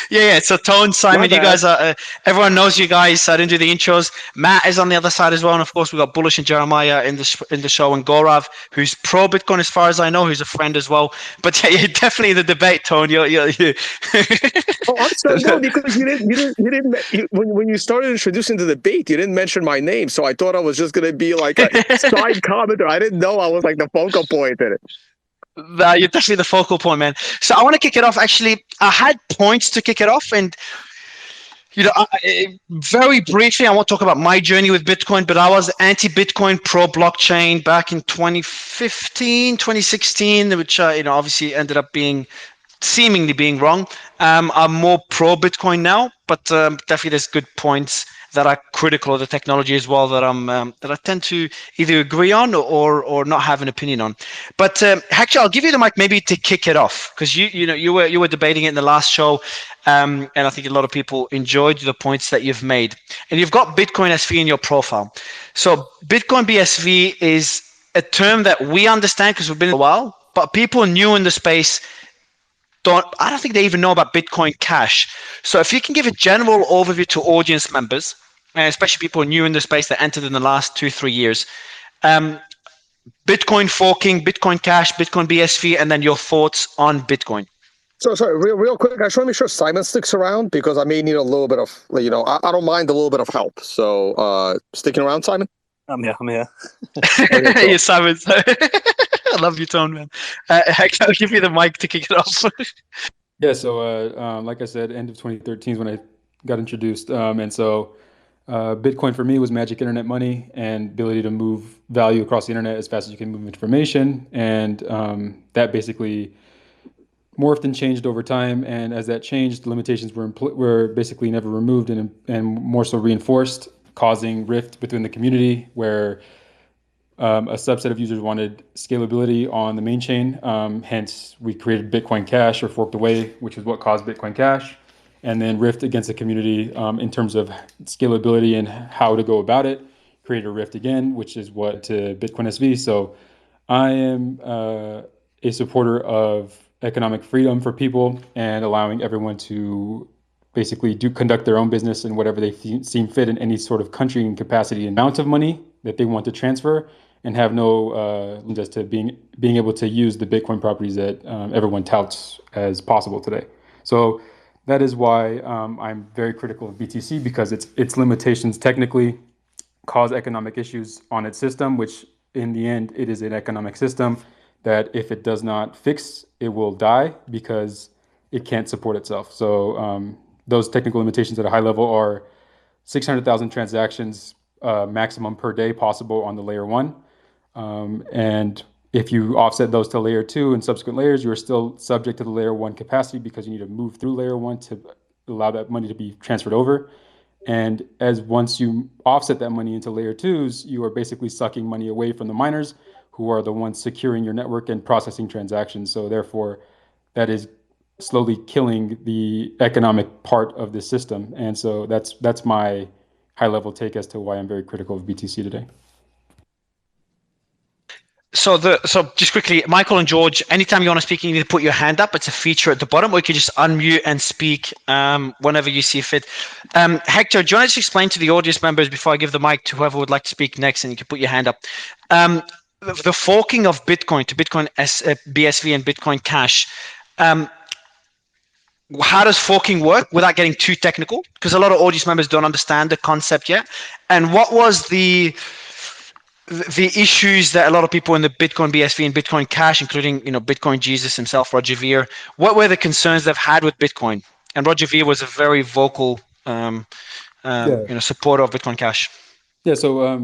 Yeah. So Tone, Simon, you guys are. Everyone knows you guys. I didn't do the intros. Matt is on the other side as well, and of course we got Bullish and Jeremiah in the show, and Gorav, who's pro Bitcoin as far as I know, who's a friend as well. But yeah, you're definitely in the debate, Tone. You.
Oh, I'm sorry, no, because you didn't. When you started introducing the debate, you didn't mention my name, so I thought I was just going to be like a side commenter. I didn't know I was like the focal point in it.
You're definitely the focal point, man. So I want to kick it off. Actually, I had points to kick it off, and very briefly, I won't talk about my journey with Bitcoin, but I was anti-Bitcoin, pro-blockchain back in 2015, 2016, which obviously ended up seemingly being wrong. I'm more pro-Bitcoin now, but definitely there's good points that are critical of the technology as well that I tend to either agree on or not have an opinion on. But Hector, I'll give you the mic maybe to kick it off, because you were debating it in the last show, and I think a lot of people enjoyed the points that you've made. And you've got Bitcoin SV in your profile. So Bitcoin BSV is a term that we understand because we've been in a while, but people new in the space I don't think they even know about Bitcoin Cash. So if you can give a general overview to audience members, and especially people new in the space that entered in the last 2-3 years, Bitcoin forking, Bitcoin Cash, Bitcoin BSV, and then your thoughts on Bitcoin.
So sorry, real quick, I just want to make sure Simon sticks around because I may need a little bit of, I don't mind a little bit of help. So sticking around, Simon?
I'm here.
Yes, Simon. I love you, Tone, man. I'll give you the mic to kick it off.
Yeah, so like I said, end of 2013 is when I got introduced. And so Bitcoin for me was magic internet money and ability to move value across the internet as fast as you can move information. And that basically morphed and changed over time. And as that changed, the limitations were basically never removed and more so reinforced, causing rift within the community where a subset of users wanted scalability on the main chain. Hence, we created Bitcoin Cash, or forked away, which is what caused Bitcoin Cash. And then rift against the community in terms of scalability and how to go about it. Create a rift again, which is what to Bitcoin SV. So I am a supporter of economic freedom for people and allowing everyone to basically conduct their own business in whatever they seem fit in any sort of country and capacity and amount of money that they want to transfer, and have no just to being able to use the Bitcoin properties that everyone touts as possible today. So that is why I'm very critical of BTC, because its limitations technically cause economic issues on its system, which in the end, it is an economic system that if it does not fix, it will die because it can't support itself. So those technical limitations at a high level are 600,000 transactions maximum per day possible on the layer one. And if you offset those to layer 2 and subsequent layers, you are still subject to the layer 1 capacity because you need to move through layer 1 to allow that money to be transferred over. And as once you offset that money into layer 2s, you are basically sucking money away from the miners, who are the ones securing your network and processing transactions. So therefore, that is slowly killing the economic part of the system. And so that's my high-level take as to why I'm very critical of BTC today.
So just quickly, Michael and George, anytime you want to speak, you need to put your hand up. It's a feature at the bottom, or you can just unmute and speak whenever you see fit. Hector, do you want to just explain to the audience members before I give the mic to whoever would like to speak next, and you can put your hand up. The forking of Bitcoin to Bitcoin BSV and Bitcoin Cash. How does forking work without getting too technical? Because a lot of audience members don't understand the concept yet. And what was the issues that a lot of people in the Bitcoin BSV and Bitcoin Cash, including Bitcoin Jesus himself, Roger Ver, what were the concerns they've had with Bitcoin? And Roger Ver was a very vocal supporter of Bitcoin Cash.
Yeah. So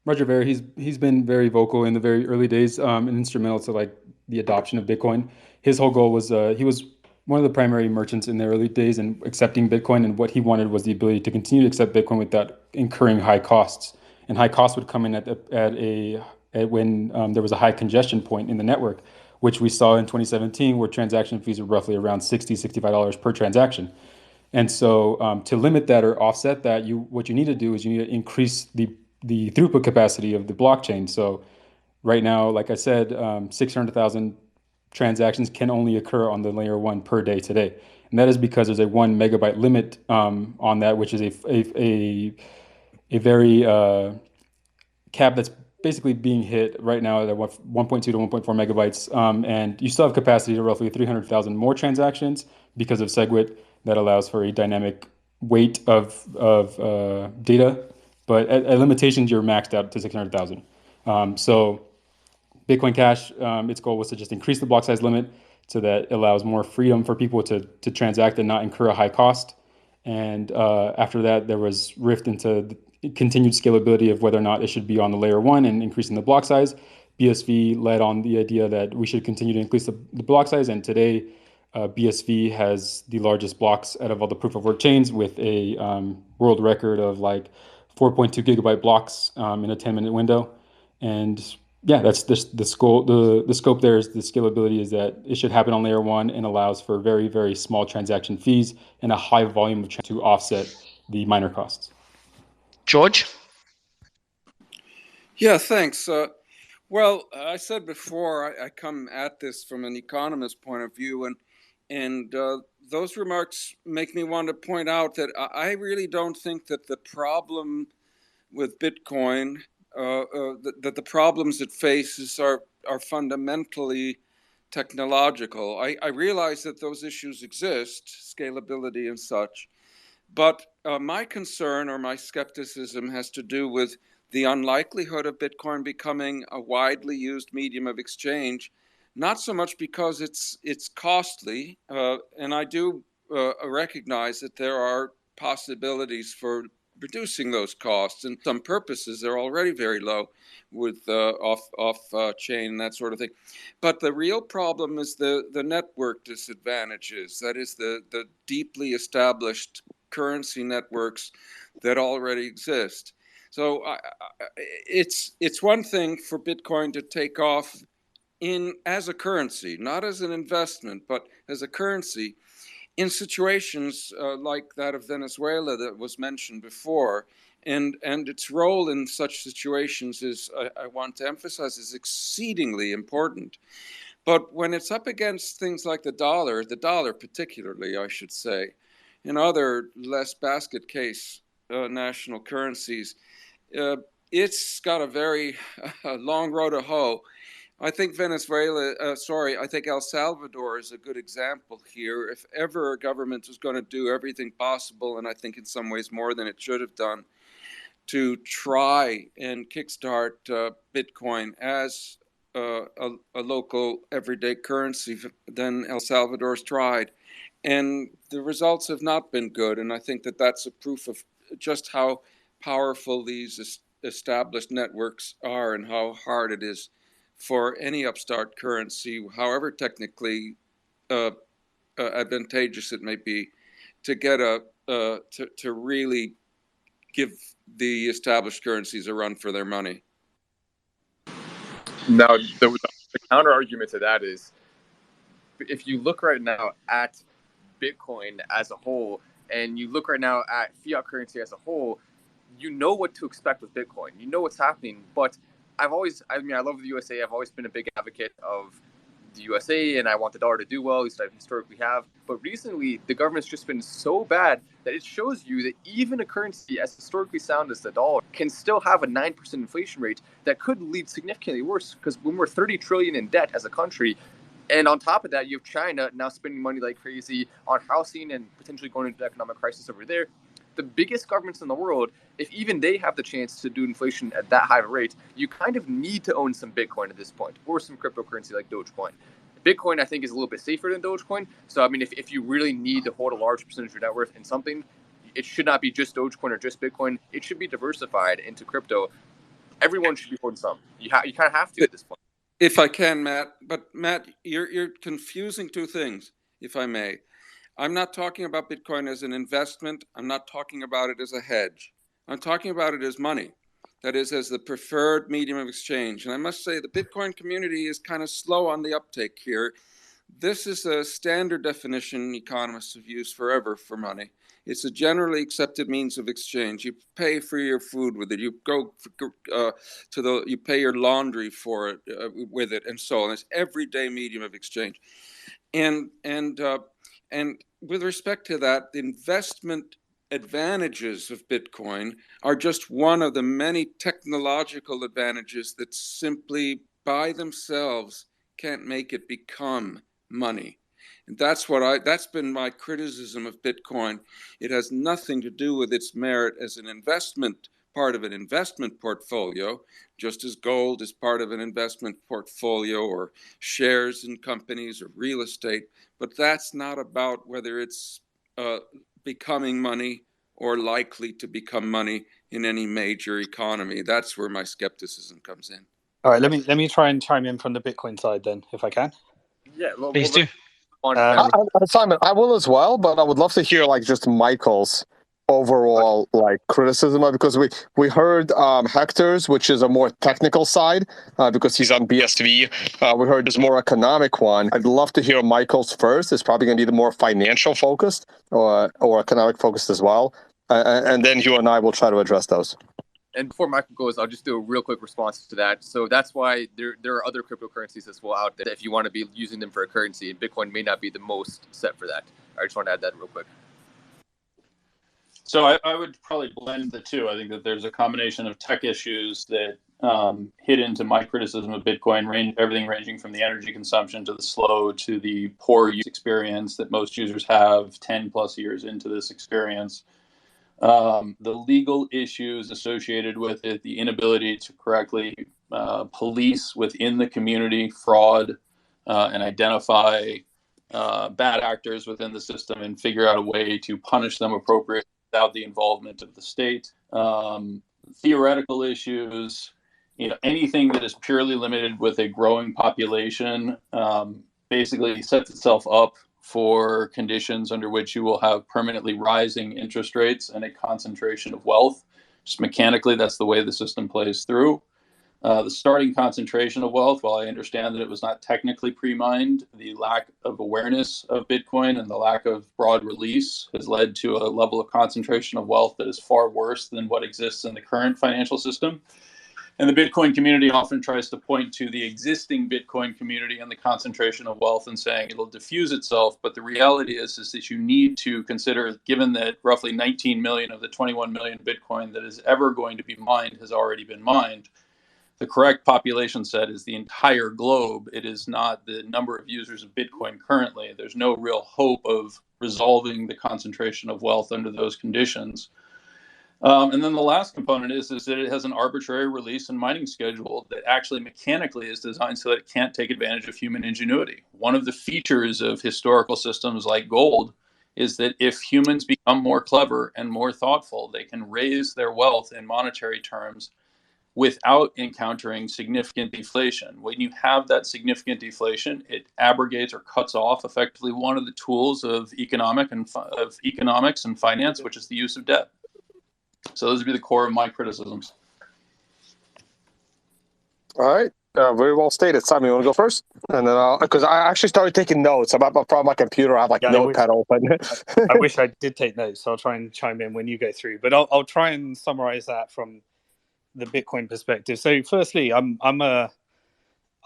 Roger Ver, he's been very vocal in the very early days and instrumental to the adoption of Bitcoin. His whole goal was he was one of the primary merchants in the early days in accepting Bitcoin, and what he wanted was the ability to continue to accept Bitcoin without incurring high costs. And high costs would come in when there was a high congestion point in the network, which we saw in 2017, where transaction fees were roughly around $60, $65 per transaction. And so to limit that or offset that, what you need to do is you need to increase the throughput capacity of the blockchain. So right now, like I said, 600,000 transactions can only occur on the layer 1 per day today. And that is because there's a 1 megabyte limit on that, which is a very cap that's basically being hit right now at 1.2 to 1.4 megabytes. And you still have capacity to roughly 300,000 more transactions because of SegWit that allows for a dynamic weight of data. But at limitations, you're maxed out to 600,000. So Bitcoin Cash, its goal was to just increase the block size limit so that it allows more freedom for people to transact and not incur a high cost. And after that, there was rift into the continued scalability of whether or not it should be on the layer 1 and increasing the block size. BSV led on the idea that we should continue to increase the block size. And today, BSV has the largest blocks out of all the proof of work chains with a world record of 4.2 gigabyte blocks in a 10-minute window. And yeah, that's the scope. The scope there is the scalability is that it should happen on layer 1 and allows for very, very small transaction fees and a high volume of to offset the miner costs.
George?
Yeah, thanks. Well, I said before, I come at this from an economist point of view, and those remarks make me want to point out that I really don't think that the problem with Bitcoin, that the problems it faces are fundamentally technological. I realize that those issues exist, scalability and such, but my concern or my skepticism has to do with the unlikelihood of Bitcoin becoming a widely used medium of exchange, not so much because it's costly, and I do recognize that there are possibilities for reducing those costs. And some purposes, they're already very low with off chain and that sort of thing. But the real problem is the network disadvantages. That is the deeply established currency networks that already exist. So it's one thing for Bitcoin to take off as a currency, not as an investment, but as a currency in situations like that of Venezuela that was mentioned before. And its role in such situations is, I want to emphasize, is exceedingly important. But when it's up against things like the dollar particularly, I should say, and other less basket case national currencies, it's got a very long road to hoe. I think I think El Salvador is a good example here. If ever a government is going to do everything possible, and I think in some ways more than it should have done, to try and kickstart Bitcoin as a local everyday currency, then El Salvador's tried. And the results have not been good. And I think that that's a proof of just how powerful these established networks are and how hard it is for any upstart currency, however technically advantageous it may be, to get to really give the established currencies a run for their money.
Now, the counter argument to that is, if you look right now at Bitcoin as a whole, and you look right now at fiat currency as a whole, you know what to expect with Bitcoin. You know what's happening. But I love the USA. I've always been a big advocate of the USA, and I want the dollar to do well, at least I historically have. But recently, the government's just been so bad that it shows you that even a currency as historically sound as the dollar can still have a 9% inflation rate that could lead significantly worse, because when we're 30 trillion in debt as a country, and on top of that, you have China now spending money like crazy on housing and potentially going into economic crisis over there. The biggest governments in the world, if even they have the chance to do inflation at that high of a rate, you kind of need to own some Bitcoin at this point, or some cryptocurrency like Dogecoin. Bitcoin, I think, is a little bit safer than Dogecoin. So, I mean, if you really need to hold a large percentage of your net worth in something, it should not be just Dogecoin or just Bitcoin. It should be diversified into crypto. Everyone should be holding some. You kind of have to at this point.
If I can, Matt, but Matt, you're confusing two things, if I may. I'm not talking about Bitcoin as an investment. I'm not talking about it as a hedge. I'm talking about it as money. That is, as the preferred medium of exchange. And I must say the Bitcoin community is kind of slow on the uptake here. This is a standard definition economists have used forever for money. It's a generally accepted means of exchange. You pay for your food with it. You go you pay your laundry for it with it, and so on. It's everyday medium of exchange. And with respect to that, the investment advantages of Bitcoin are just one of the many technological advantages that simply by themselves can't make it become money. And that's been my criticism of Bitcoin. It has nothing to do with its merit as an investment, part of an investment portfolio, just as gold is part of an investment portfolio, or shares in companies or real estate. But that's not about whether it's becoming money or likely to become money in any major economy. That's where my skepticism comes in.
All right, let me try and chime in from the Bitcoin side then, if I can.
Yeah,
please do.
Simon, I will as well, but I would love to hear just Michael's overall criticism, because we heard Hector's, which is a more technical side, because he's on BSV. We heard there's more economic one. I'd love to hear Michael's first. It's probably going to be the more financial focused or economic focused as well, and then you and I will try to address those.
And before Michael goes, I'll just do a real quick response to that. So that's why there are other cryptocurrencies as well out there if you want to be using them for a currency, and Bitcoin may not be the most set for that. I just want to add that real quick.
So I would probably blend the two. I think that there's a combination of tech issues that hit into my criticism of Bitcoin, everything ranging from the energy consumption to the slow to the poor use experience that most users have 10 plus years into this experience. The legal issues associated with it, the inability to correctly police within the community fraud and identify bad actors within the system and figure out a way to punish them appropriately without the involvement of the state. Theoretical issues, anything that is purely limited with a growing population basically sets itself up for conditions under which you will have permanently rising interest rates and a concentration of wealth. Just mechanically, that's the way the system plays through. The starting concentration of wealth, while I understand that it was not technically pre-mined, the lack of awareness of Bitcoin and the lack of broad release has led to a level of concentration of wealth that is far worse than what exists in the current financial system. And the Bitcoin community often tries to point to the existing Bitcoin community and the concentration of wealth and saying it'll diffuse itself. But the reality is that you need to consider, given that roughly 19 million of the 21 million Bitcoin that is ever going to be mined has already been mined. The correct population set is the entire globe. It is not the number of users of Bitcoin currently. There's no real hope of resolving the concentration of wealth under those conditions. And then the last component is that it has an arbitrary release and mining schedule that actually mechanically is designed so that it can't take advantage of human ingenuity. One of the features of historical systems like gold is that if humans become more clever and more thoughtful, they can raise their wealth in monetary terms without encountering significant deflation. When you have that significant deflation, it abrogates or cuts off effectively one of the tools of economics and finance, which is the use of debt. So those would be the core of my criticisms.
All right. Very well stated. Simon, you want to go first? And then because I actually started taking notes. I'm from my computer. I have like Notepad open.
I wish I did take notes. So I'll try and chime in when you go through. But I'll try and summarize that from the Bitcoin perspective. So firstly, I'm a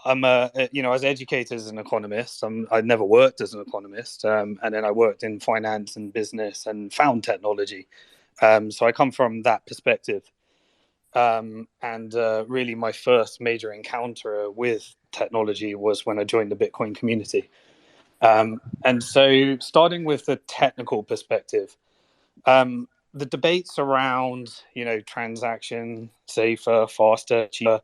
as educated as an economist. I'd never worked as an economist, and then I worked in finance and business and found technology. So I come from that perspective. And really my first major encounter with technology was when I joined the Bitcoin community. And so starting with the technical perspective, the debates around, transaction, safer, faster, cheaper,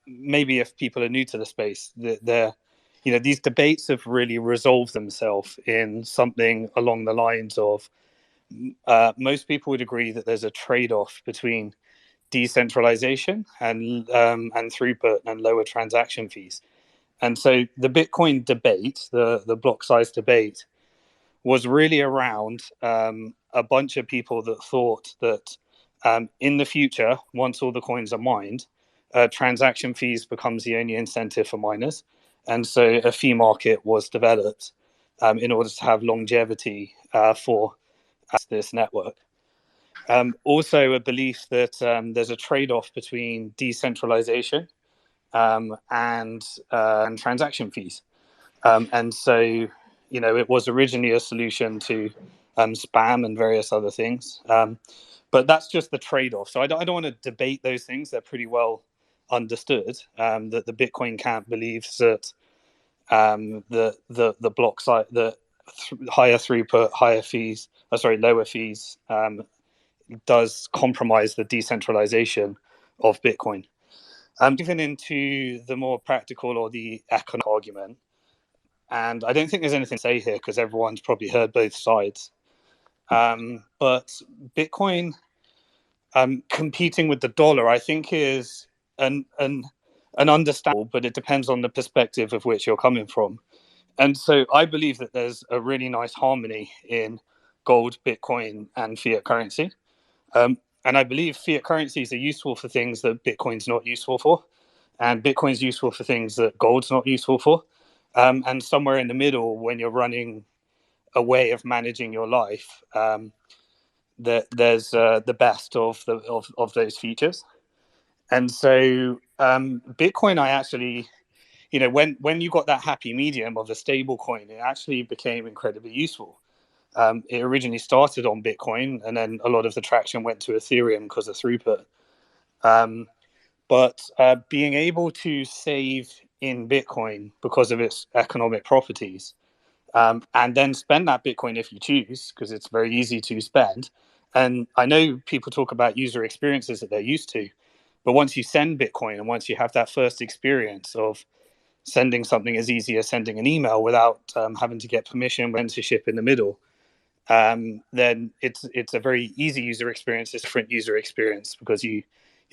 maybe if people are new to the space, these debates have really resolved themselves in something along the lines of most people would agree that there's a trade-off between decentralization and throughput and lower transaction fees. And so the Bitcoin debate, the block size debate, was really around a bunch of people that thought that in the future, once all the coins are mined, transaction fees becomes the only incentive for miners. And so a fee market was developed in order to have longevity for this network. Also, a belief that there's a trade-off between decentralization and transaction fees. And so, it was originally a solution to spam and various other things. But that's just the trade-off. So I don't want to debate those things. They're pretty well understood, that the Bitcoin camp believes that the block size, higher throughput, lower fees, does compromise the decentralization of Bitcoin. Moving into the more practical or the economic argument, and I don't think there's anything to say here because everyone's probably heard both sides. But Bitcoin competing with the dollar, I think, is an understandable, but it depends on the perspective of which you're coming from. And so I believe that there's a really nice harmony in gold, Bitcoin, and fiat currency. And I believe fiat currencies are useful for things that Bitcoin's not useful for. And Bitcoin's useful for things that gold's not useful for. And somewhere in the middle, when you're running a way of managing your life, there's the best of those features. And so Bitcoin, I actually, when you got that happy medium of a stable coin, it actually became incredibly useful. It originally started on Bitcoin, and then a lot of the traction went to Ethereum because of throughput. But being able to save in Bitcoin because of its economic properties, and then spend that Bitcoin if you choose, because it's very easy to spend. And I know people talk about user experiences that they're used to, but once you send Bitcoin and once you have that first experience of sending something as easy as sending an email without having to get permission, censorship in the middle, then it's a very easy user experience, a different user experience, because you're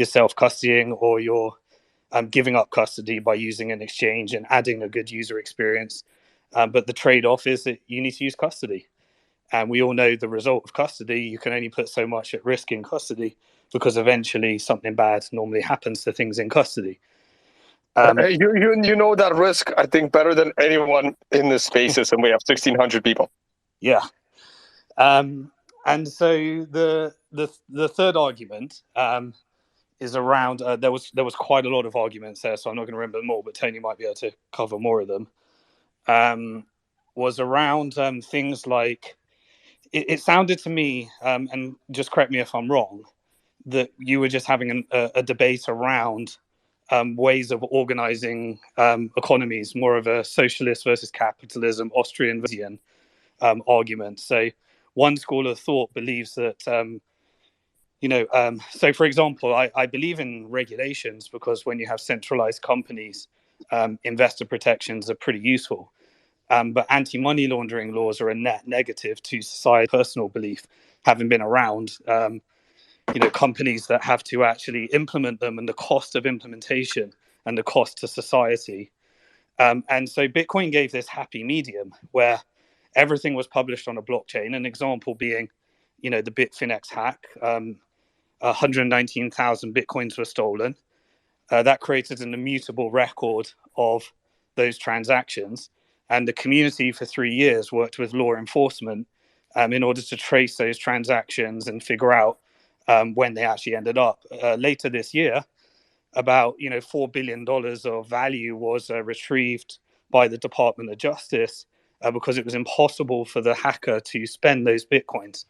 self-custodying or you're giving up custody by using an exchange and adding a good user experience. But the trade-off is that you need to use custody. And we all know the result of custody. You can only put so much at risk in custody because eventually something bad normally happens to things in custody.
You know that risk, I think, better than anyone in this spaces, and we have 1,600 people.
Yeah. And so the third argument is around, there was quite a lot of arguments there, so I'm not going to remember them all, but Tony might be able to cover more of them. Was around things like, it sounded to me, and just correct me if I'm wrong, that you were just having a debate around ways of organizing economies, more of a socialist versus capitalism, Austrian versus argument. So one school of thought believes that, so for example, I believe in regulations because when you have centralized companies, investor protections are pretty useful. But anti-money laundering laws are a net negative to society. Personal belief, having been around, companies that have to actually implement them, and the cost of implementation and the cost to society. And so Bitcoin gave this happy medium where everything was published on a blockchain. An example being, the Bitfinex hack. 119,000 Bitcoins were stolen. That created an immutable record of those transactions. And the community for 3 years worked with law enforcement in order to trace those transactions and figure out when they actually ended up. Later this year, about $4 billion of value was retrieved by the Department of Justice because it was impossible for the hacker to spend those Bitcoins.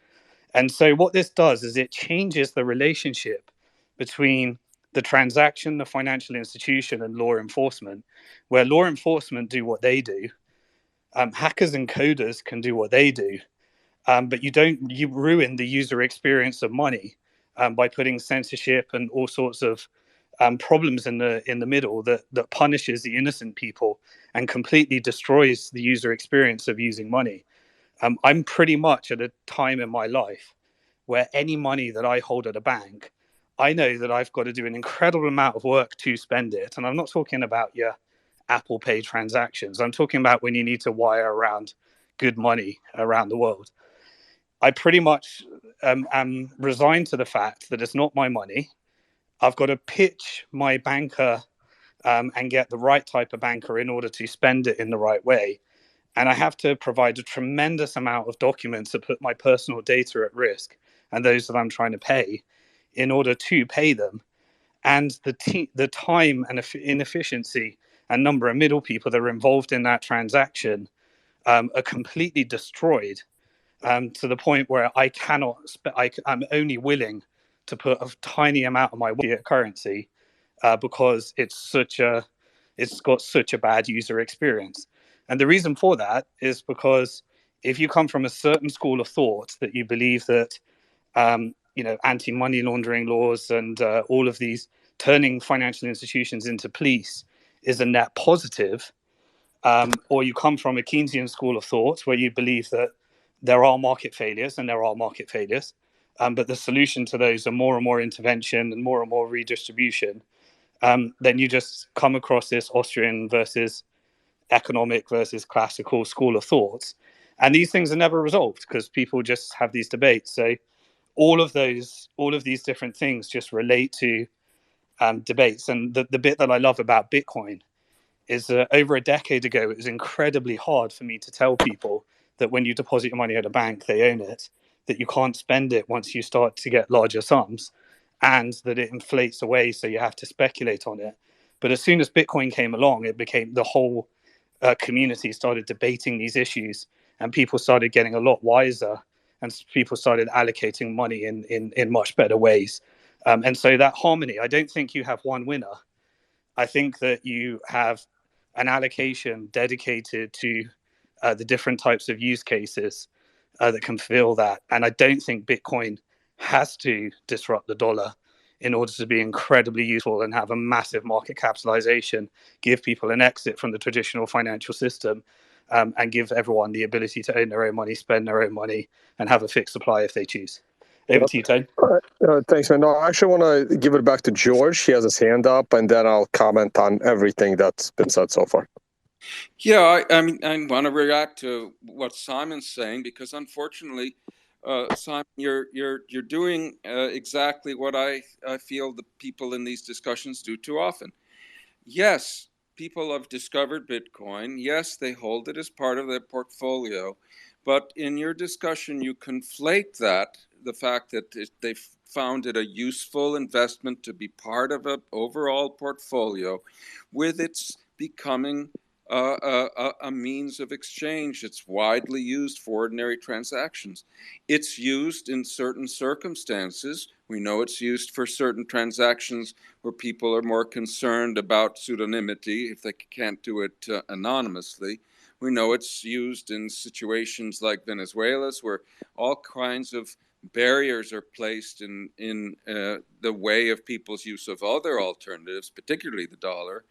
And so what this does is it changes the relationship between the transaction, the financial institution, and law enforcement, where law enforcement do what they do. Hackers and coders can do what they do. But you ruin the user experience of money by putting censorship and all sorts of problems in the middle that punishes the innocent people and completely destroys the user experience of using money. I'm pretty much at a time in my life where any money that I hold at a bank, I know that I've got to do an incredible amount of work to spend it. And I'm not talking about your Apple Pay transactions. I'm talking about when you need to wire around good money around the world. I pretty much am resigned to the fact that it's not my money. I've got to pitch my banker and get the right type of banker in order to spend it in the right way. And I have to provide a tremendous amount of documents that put my personal data at risk and those that I'm trying to pay in order to pay them. And the time and inefficiency and number of middle people that are involved in that transaction are completely destroyed to the point where I cannot, I'm only willing to put a tiny amount of my fiat currency because it's got such a bad user experience. And the reason for that is because if you come from a certain school of thought that you believe that, anti-money laundering laws and all of these turning financial institutions into police is a net positive, or you come from a Keynesian school of thought where you believe that there are market failures, and there are market failures, but the solution to those are more and more intervention and more redistribution, then you just come across this Austrian versus economic versus classical school of thoughts. And these things are never resolved because people just have these debates. So all of these different things just relate to debates. And the bit that I love about Bitcoin is over a decade ago, it was incredibly hard for me to tell people that when you deposit your money at a bank, they own it, that you can't spend it once you start to get larger sums, and that it inflates away, so you have to speculate on it. But as soon as Bitcoin came along, it became the whole community started debating these issues, and people started getting a lot wiser, and people started allocating money in much better ways. And so that harmony, I don't think you have one winner. I think that you have an allocation dedicated to the different types of use cases that can fill that. And I don't think Bitcoin has to disrupt the dollar in order to be incredibly useful and have a massive market capitalization, give people an exit from the traditional financial system, and give everyone the ability to own their own money, spend their own money, and have a fixed supply if they choose. Over to you, Tone.
All right. Thanks, man. No, I actually want to give it back to George. He has his hand up, and then I'll comment on everything that's been said so far.
Yeah, I mean, I want to react to what Simon's saying because, unfortunately, Simon, you're doing exactly what I feel the people in these discussions do too often. Yes, people have discovered Bitcoin. Yes, they hold it as part of their portfolio. But in your discussion, you conflate that, the fact that they found it a useful investment to be part of an overall portfolio, with its becoming a means of exchange. It's widely used for ordinary transactions. It's used in certain circumstances. We know it's used for certain transactions where people are more concerned about pseudonymity if they can't do it anonymously. We know it's used in situations like Venezuela's where all kinds of barriers are placed in the way of people's use of other alternatives, particularly the dollar.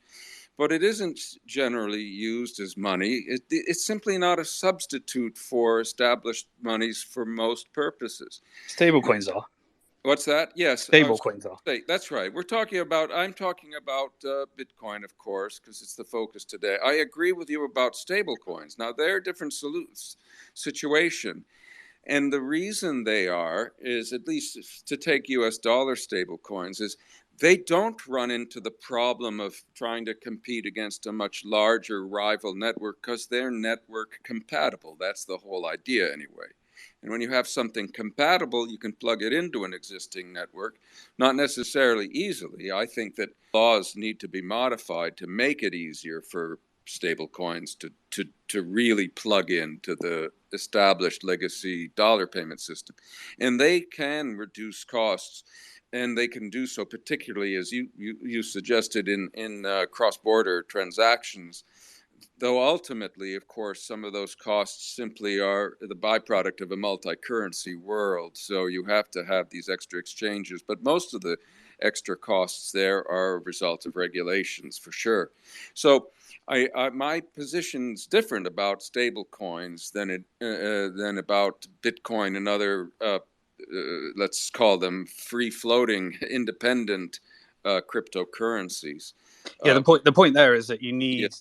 But it isn't generally used as money. It's simply not a substitute for established monies for most purposes.
Stablecoins are.
What's that? Yes,
Stable coins are.
That's right. I'm talking about Bitcoin, of course, because it's the focus today. I agree with you about stable coins. Now, they're a different situation. And the reason they are is, at least to take US dollar stable coins, is they don't run into the problem of trying to compete against a much larger rival network because they're network compatible. That's the whole idea anyway. And when you have something compatible, you can plug it into an existing network, not necessarily easily. I think that laws need to be modified to make it easier for stable coins to really plug into the established legacy dollar payment system. And they can reduce costs, and they can do so particularly, as you suggested, in cross-border transactions. Though ultimately, of course, some of those costs simply are the byproduct of a multi-currency world. So you have to have these extra exchanges. But most of the extra costs there are a result of regulations, for sure. So my position's different about stable coins than about Bitcoin and other, let's call them free-floating, independent cryptocurrencies.
Yeah, the point there is that you need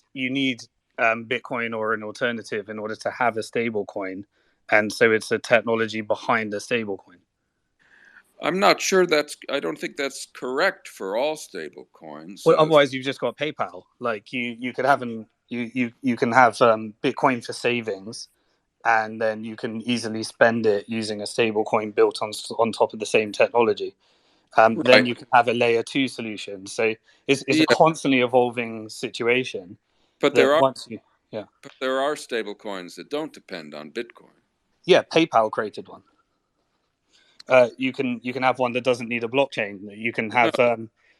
Bitcoin or an alternative in order to have a stable coin, and so it's a technology behind the stable coin.
I'm not sure I don't think that's correct for all stable coins.
Well, otherwise you've just got PayPal. Like you could have you can have Bitcoin for savings, and then you can easily spend it using a stable coin built on top of the same technology. Right. Then you can have a layer 2 solution. So it's a constantly evolving situation.
But there are stable coins that don't depend on Bitcoin.
Yeah, PayPal created one. You can have one that doesn't need a blockchain. You can have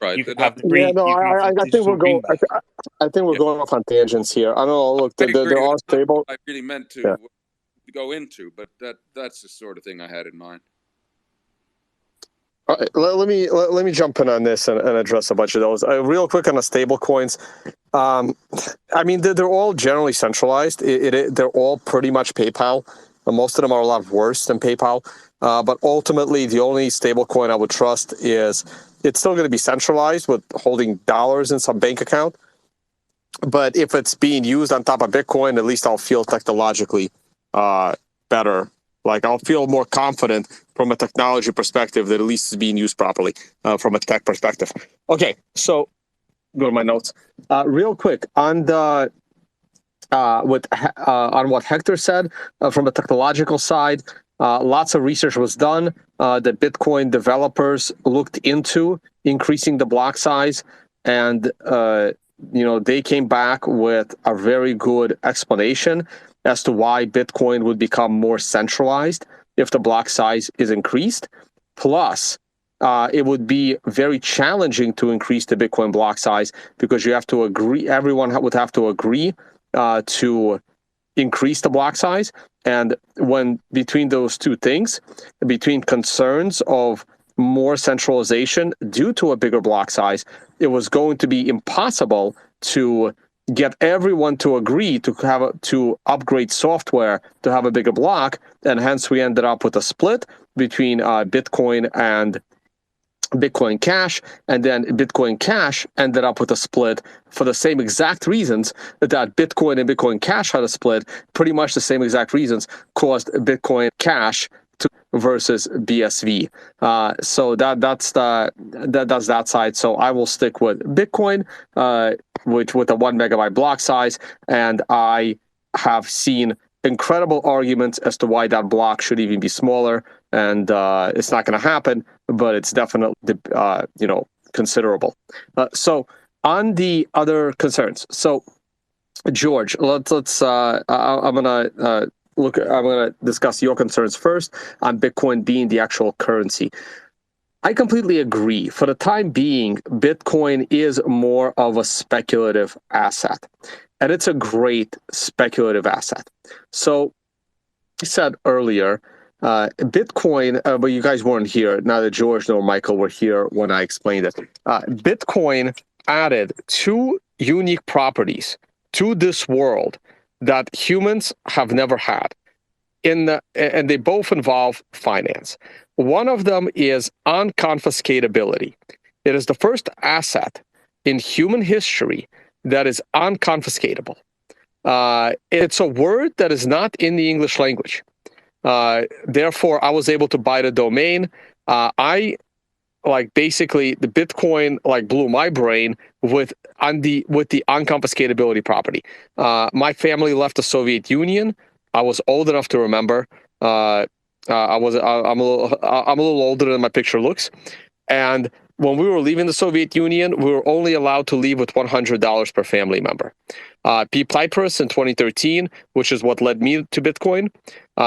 right.
You can have the
I think we're going off on tangents here. I don't know. Look, they're all stable.
I really meant to go into, but that's the sort of thing I had in mind.
All right, let me jump in on this and address a bunch of those. Real quick on the stable coins. I mean, they're all generally centralized. They're all pretty much PayPal. Most of them are a lot worse than PayPal. But ultimately, the only stable coin I would trust is it's still going to be centralized with holding dollars in some bank account. But if it's being used on top of Bitcoin, at least I'll feel technologically better. Like I'll feel more confident from a technology perspective that at least is being used properly from a tech perspective. Okay, so go to my notes. Real quick on the on what Hector said from a technological side. Lots of research was done that Bitcoin developers looked into increasing the block size, and they came back with a very good explanation as to why Bitcoin would become more centralized if the block size is increased. Plus, it would be very challenging to increase the Bitcoin block size because you have to agree. Everyone would have to agree to increase the block size. And when between those two things, between concerns of more centralization due to a bigger block size, it was going to be impossible to get everyone to agree to upgrade software to have a bigger block, and hence we ended up with a split between Bitcoin and Bitcoin Cash, and then Bitcoin Cash ended up with a split for the same exact reasons that Bitcoin and Bitcoin Cash had a split. Pretty much the same exact reasons caused Bitcoin Cash to versus BSV. So that's that side. So I will stick with Bitcoin, with a 1 megabyte block size, and I have seen incredible arguments as to why that block should even be smaller, and it's not going to happen, but it's definitely considerable. So on the other concerns, so George, let's I'm gonna discuss your concerns first on Bitcoin being the actual currency. I completely agree. For the time being, Bitcoin is more of a speculative asset, and it's a great speculative asset. So I said earlier, Bitcoin, but you guys weren't here. Neither George nor Michael were here when I explained it. Bitcoin added 2 unique properties to this world that humans have never had. and they both involve finance. One of them is unconfiscatability. It is the first asset in human history that is unconfiscatable. It's a word that is not in the English language. Therefore, I was able to buy the domain. Basically the Bitcoin blew my brain with the unconfiscatability property. My family left the Soviet Union. I was old enough to remember. I'm a little older than my picture looks. And when we were leaving the Soviet Union, we were only allowed to leave with $100 per family member. Pete Cypress in 2013, which is what led me to Bitcoin,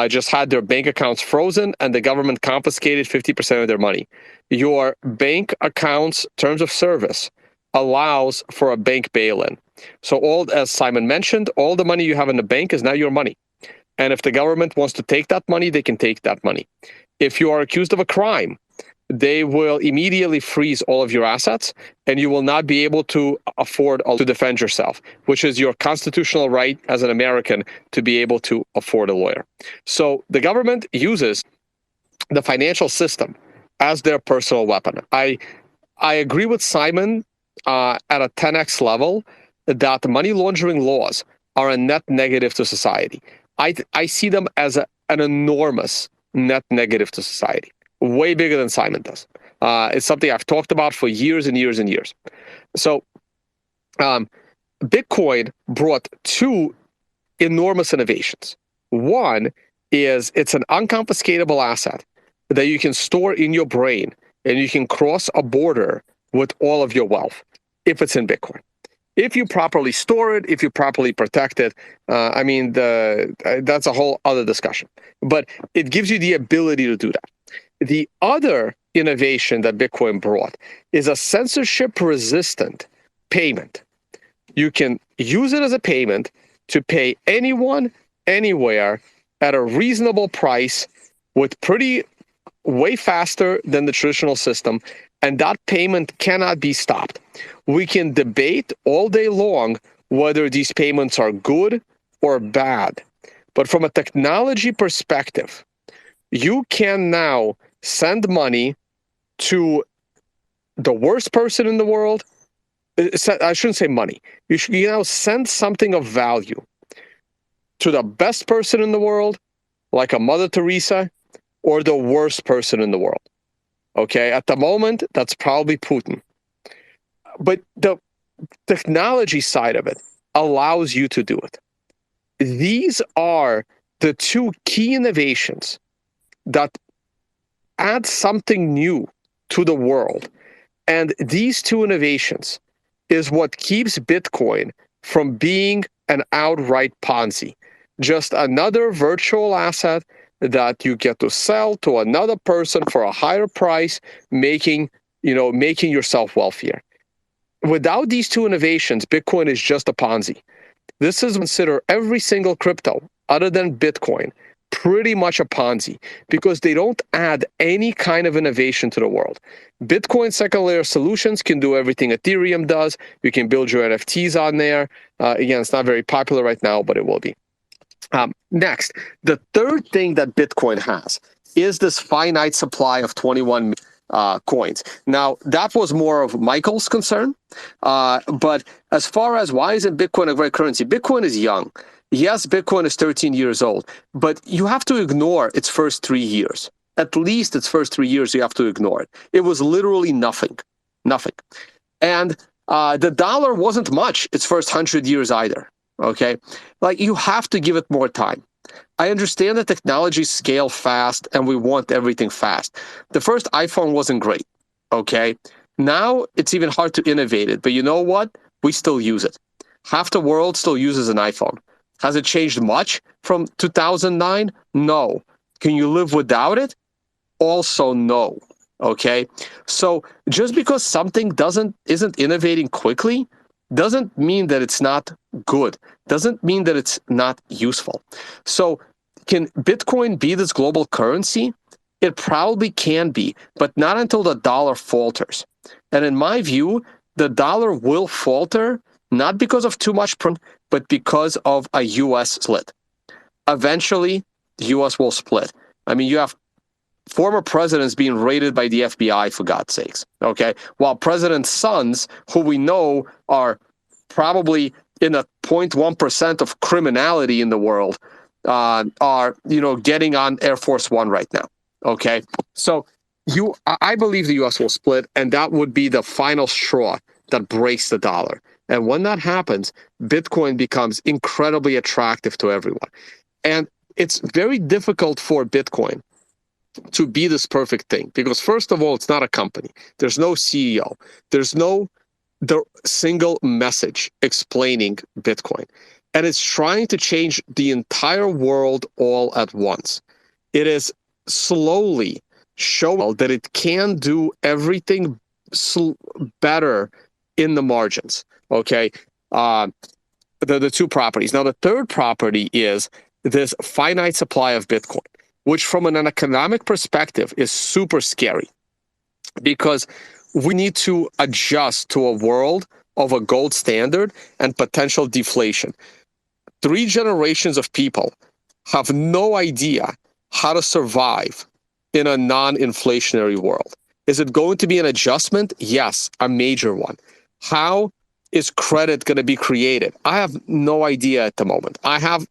just had their bank accounts frozen and the government confiscated 50% of their money. Your bank account's terms of service allows for a bank bail-in. So as Simon mentioned, all the money you have in the bank is now your money. And if the government wants to take that money, they can take that money. If you are accused of a crime, they will immediately freeze all of your assets, and you will not be able to afford to defend yourself, which is your constitutional right as an American to be able to afford a lawyer. So the government uses the financial system as their personal weapon. I agree with Simon at a 10x level that money laundering laws are a net negative to society. I see them as an enormous net negative to society. Way bigger than Simon does. It's something I've talked about for years and years and years. So Bitcoin brought two enormous innovations. One is it's an unconfiscatable asset that you can store in your brain, and you can cross a border with all of your wealth if it's in Bitcoin. If you properly store it, if you properly protect it, that's a whole other discussion. But it gives you the ability to do that. The other innovation that Bitcoin brought is a censorship-resistant payment. You can use it as a payment to pay anyone, anywhere, at a reasonable price, with way faster than the traditional system, and that payment cannot be stopped. We can debate all day long whether these payments are good or bad, but from a technology perspective, you can now send money to the worst person in the world. I shouldn't say money. You now send something of value to the best person in the world, like a Mother Teresa, or the worst person in the world. Okay, at the moment, that's probably Putin. But the technology side of it allows you to do it. These are the two key innovations that add something new to the world. And these two innovations is what keeps Bitcoin from being an outright Ponzi. Just another virtual asset that you get to sell to another person for a higher price, making yourself wealthier. Without these two innovations, Bitcoin is just a Ponzi. This is consider every single crypto other than Bitcoin pretty much a Ponzi, because they don't add any kind of innovation to the world. Bitcoin second layer solutions can do everything Ethereum does. You can build your NFTs on there. Again, it's not very popular right now, but it will be. Next, the third thing that Bitcoin has is this finite supply of 21 coins. Now, that was more of Michael's concern. But as far as why isn't Bitcoin a great currency, Bitcoin is young. Yes, Bitcoin is 13 years old, but you have to ignore its first 3 years. At least its first 3 years, you have to ignore it. It was literally nothing. And the dollar wasn't much its first 100 years either. Okay? You have to give it more time. I understand that technologies scale fast and we want everything fast. The first iPhone wasn't great. Okay? Now it's even hard to innovate it, but you know what? We still use it. Half the world still uses an iPhone. Has it changed much from 2009? No. Can you live without it? Also no. Okay? So just because something isn't innovating quickly doesn't mean that it's not good. Doesn't mean that it's not useful. So can Bitcoin be this global currency? It probably can be, but not until the dollar falters. And in my view, the dollar will falter not because of too much, but because of a U.S. split. Eventually, the U.S. will split. I mean, you have former presidents being raided by the FBI, for God's sakes, okay? While presidents' sons, who we know are probably in the 0.1% of criminality in the world, are, getting on Air Force One right now, okay? So I believe the U.S. will split, and that would be the final straw that breaks the dollar. And when that happens, Bitcoin becomes incredibly attractive to everyone. And it's very difficult for Bitcoin to be this perfect thing because, first of all, it's not a company. There's no CEO. There's no the single message explaining Bitcoin. And it's trying to change the entire world all at once. It is slowly showing that it can do everything better in the margins, okay? The two properties. Now, the third property is this finite supply of Bitcoin, which from an economic perspective is super scary because we need to adjust to a world of a gold standard and potential deflation. 3 generations of people have no idea how to survive in a non-inflationary world. Is it going to be an adjustment? Yes, a major one. How is credit going to be created? I have no idea at the moment. I've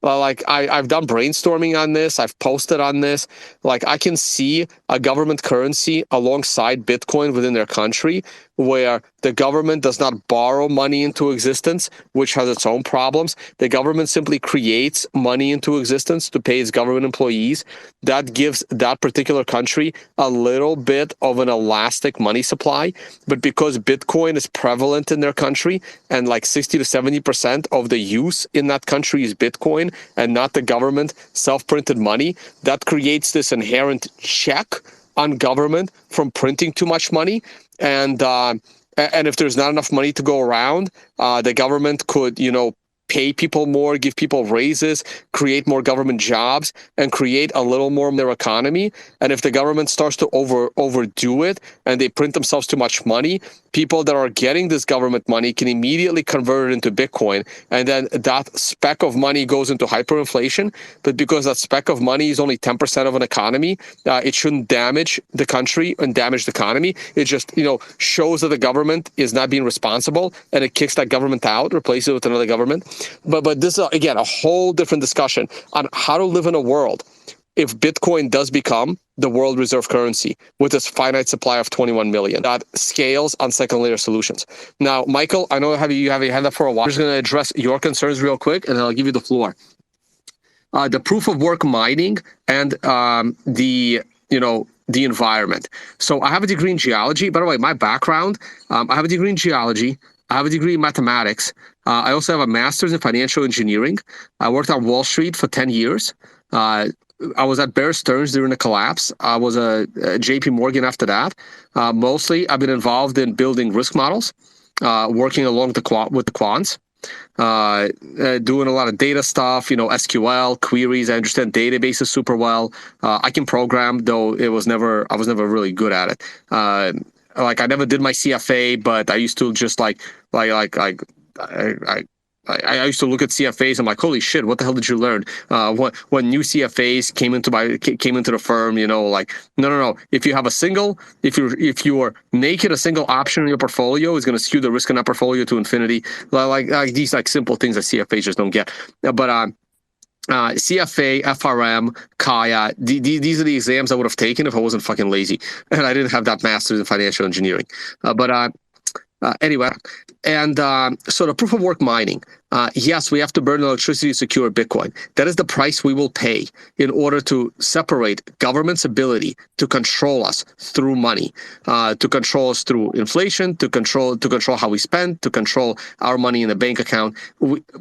done brainstorming on this. I've posted on this. I can see a government currency alongside Bitcoin within their country where the government does not borrow money into existence, which has its own problems. The government simply creates money into existence to pay its government employees. That gives that particular country a little bit of an elastic money supply. But because Bitcoin is prevalent in their country and 60 to 70% of the use in that country is Bitcoin and not the government self-printed money, that creates this inherent check on government from printing too much money. And if there's not enough money to go around, the government could, pay people more, give people raises, create more government jobs, and create a little more in their economy. And if the government starts to overdo it and they print themselves too much money, people that are getting this government money can immediately convert it into Bitcoin. And then that speck of money goes into hyperinflation. But because that speck of money is only 10% of an economy, it shouldn't damage the country and damage the economy. It just, shows that the government is not being responsible and it kicks that government out, replaces it with another government. But this is, again, a whole different discussion on how to live in a world if Bitcoin does become the world reserve currency with this finite supply of 21 million that scales on second layer solutions. Now, Michael, I know you have had that for a while. I'm just going to address your concerns real quick, and then I'll give you the floor. The proof of work mining and the environment. So I have a degree in geology. By the way, my background, I have a degree in geology. I have a degree in mathematics. I also have a master's in financial engineering. I worked on Wall Street for 10 years. I was at Bear Stearns during the collapse. I was a JP Morgan after that. Mostly, I've been involved in building risk models, working along with the quants, doing a lot of data stuff, SQL, queries. I understand databases super well. I can program, though I was never really good at it. I never did my CFA, but I used to just I used to look at CFAs. I'm like, holy shit, what the hell did you learn? When new CFAs came into the firm, no. If you have if you are naked, a single option in your portfolio is going to skew the risk in that portfolio to infinity. These simple things that CFAs just don't get. But CFA, FRM, Kaya, these are the exams I would have taken if I wasn't fucking lazy and I didn't have that master's in financial engineering. Anyway, and so the proof of work mining, yes, we have to burn electricity to secure Bitcoin. That is the price we will pay in order to separate government's ability to control us through money, to control us through inflation, to control how we spend, to control our money in the bank account.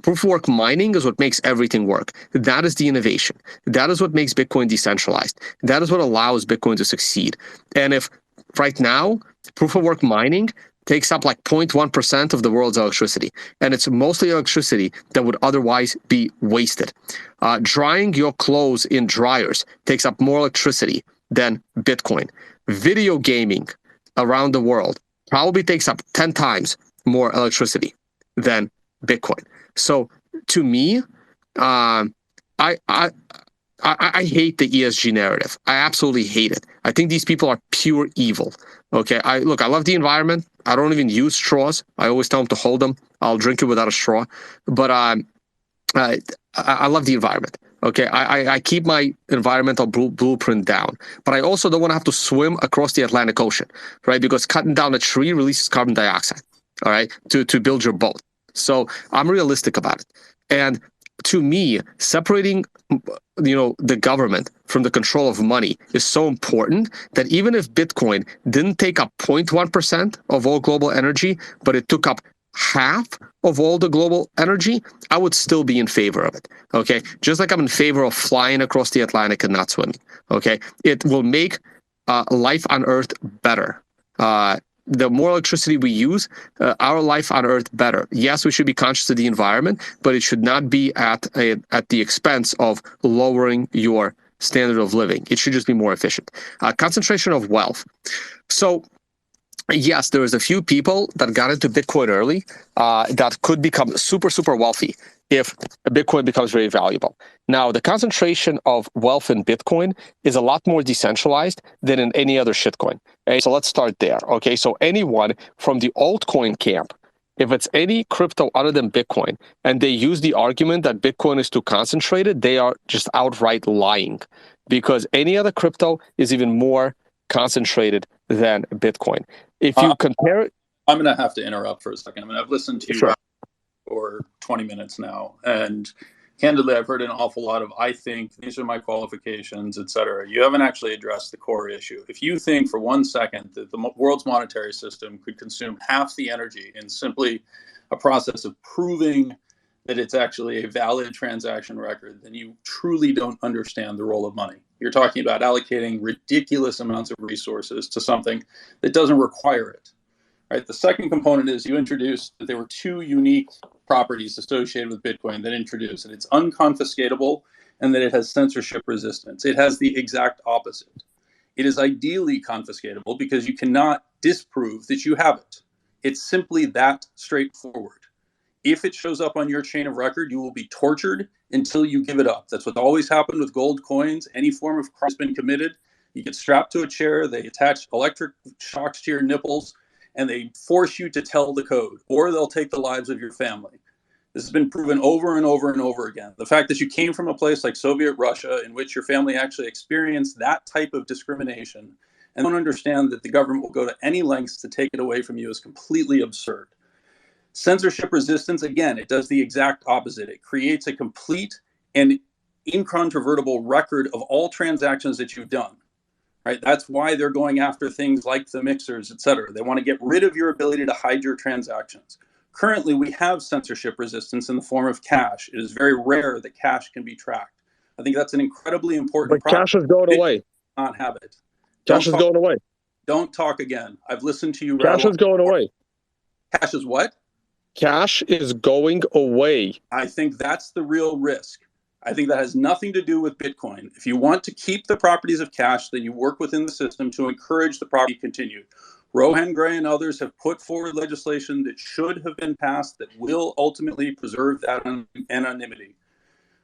Proof of work mining is what makes everything work. That is the innovation. That is what makes Bitcoin decentralized. That is what allows Bitcoin to succeed. And if right now, proof of work mining takes up 0.1% of the world's electricity. And it's mostly electricity that would otherwise be wasted. Drying your clothes in dryers takes up more electricity than Bitcoin. Video gaming around the world probably takes up 10 times more electricity than Bitcoin. So to me, I hate the ESG narrative. I absolutely hate it. I think these people are pure evil. Okay, I love the environment. I don't even use straws. I always tell them to hold them. I'll drink it without a straw. But I love the environment. Okay, I keep my environmental blueprint down, but I also don't want to have to swim across the Atlantic Ocean, right? Because cutting down a tree releases carbon dioxide, all right, to build your boat. So I'm realistic about it. And to me, separating, the government from the control of money is so important that even if Bitcoin didn't take up 0.1% of all global energy, but it took up half of all the global energy, I would still be in favor of it. Okay, just like I'm in favor of flying across the Atlantic and not swimming. Okay, it will make life on Earth better. The more electricity we use, our life on Earth better. Yes, we should be conscious of the environment, but it should not be at the expense of lowering your standard of living. It should just be more efficient. Concentration of wealth. So yes, there is a few people that got into Bitcoin early that could become super, super wealthy if Bitcoin becomes very valuable. Now, the concentration of wealth in Bitcoin is a lot more decentralized than in any other shitcoin. Okay, so let's start there. Okay, so anyone from the altcoin camp, if it's any crypto other than Bitcoin, and they use the argument that Bitcoin is too concentrated, they are just outright lying, because any other crypto is even more concentrated than Bitcoin. If you compare,
I'm going to have to interrupt for a second. I mean, I've listened to you for 20 minutes now, and candidly, I've heard an awful lot of, I think, these are my qualifications, et cetera. You haven't actually addressed the core issue. If you think for 1 second that the world's monetary system could consume half the energy in simply a process of proving that it's actually a valid transaction record, then you truly don't understand the role of money. You're talking about allocating ridiculous amounts of resources to something that doesn't require it. Right? The second component is you introduced that there were 2 unique properties associated with Bitcoin that introduced, and it's unconfiscatable and that it has censorship resistance. It has the exact opposite. It is ideally confiscatable because you cannot disprove that you have it. It's simply that straightforward. If it shows up on your chain of record, you will be tortured until you give it up. That's what always happened with gold coins. Any form of crime has been committed. You get strapped to a chair, they attach electric shocks to your nipples, and they force you to tell the code, or they'll take the lives of your family. This has been proven over and over and over again. The fact that you came from a place like Soviet Russia, in which your family actually experienced that type of discrimination, and don't understand that the government will go to any lengths to take it away from you, is completely absurd. Censorship resistance, again, it does the exact opposite. It creates a complete and incontrovertible record of all transactions that you've done. Right? That's why they're going after things like the mixers, et cetera. They want to get rid of your ability to hide your transactions. Currently, we have censorship resistance in the form of cash. It is very rare that cash can be tracked. I think that's an incredibly important
problem. But cash is going away.
Not have it.
Cash is going away.
Don't talk again. I've listened to you.
Cash is going away.
Cash is what?
Cash is going away.
I think that's the real risk. I think that has nothing to do with Bitcoin. If you want to keep the properties of cash, then you work within the system to encourage the property to continue. Rohan Gray and others have put forward legislation that should have been passed that will ultimately preserve that anonymity.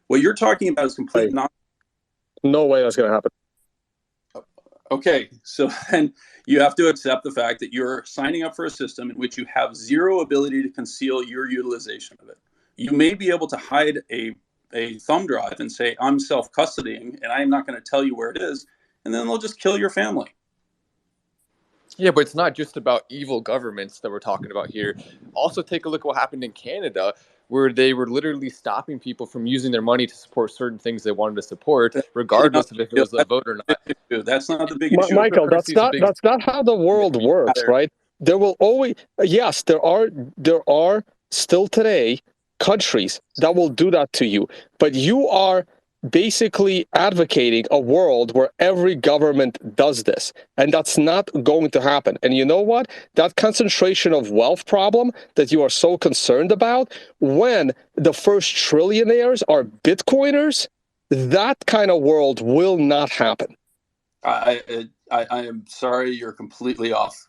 What you're talking about is complete nonsense.
No way that's going to happen.
Okay, so then you have to accept the fact that you're signing up for a system in which you have zero ability to conceal your utilization of it. You may be able to hide a thumb drive and say, I'm self-custodying and I am not going to tell you where it is, and then they'll just kill your family.
Yeah, but it's not just about evil governments that we're talking about here. Also, take a look at what happened in Canada, where they were literally stopping people from using their money to support certain things they wanted to support, regardless of if it was a vote or not.
That's not the big issue.
Michael, that's not how the world works, right? There will always, yes, there are still today countries that will do that to you, but you are basically advocating a world where every government does this, and that's not going to happen. And you know what? That concentration of wealth problem that you are so concerned about, when the first trillionaires are Bitcoiners, that kind of world will not happen.
I am sorry, you're completely off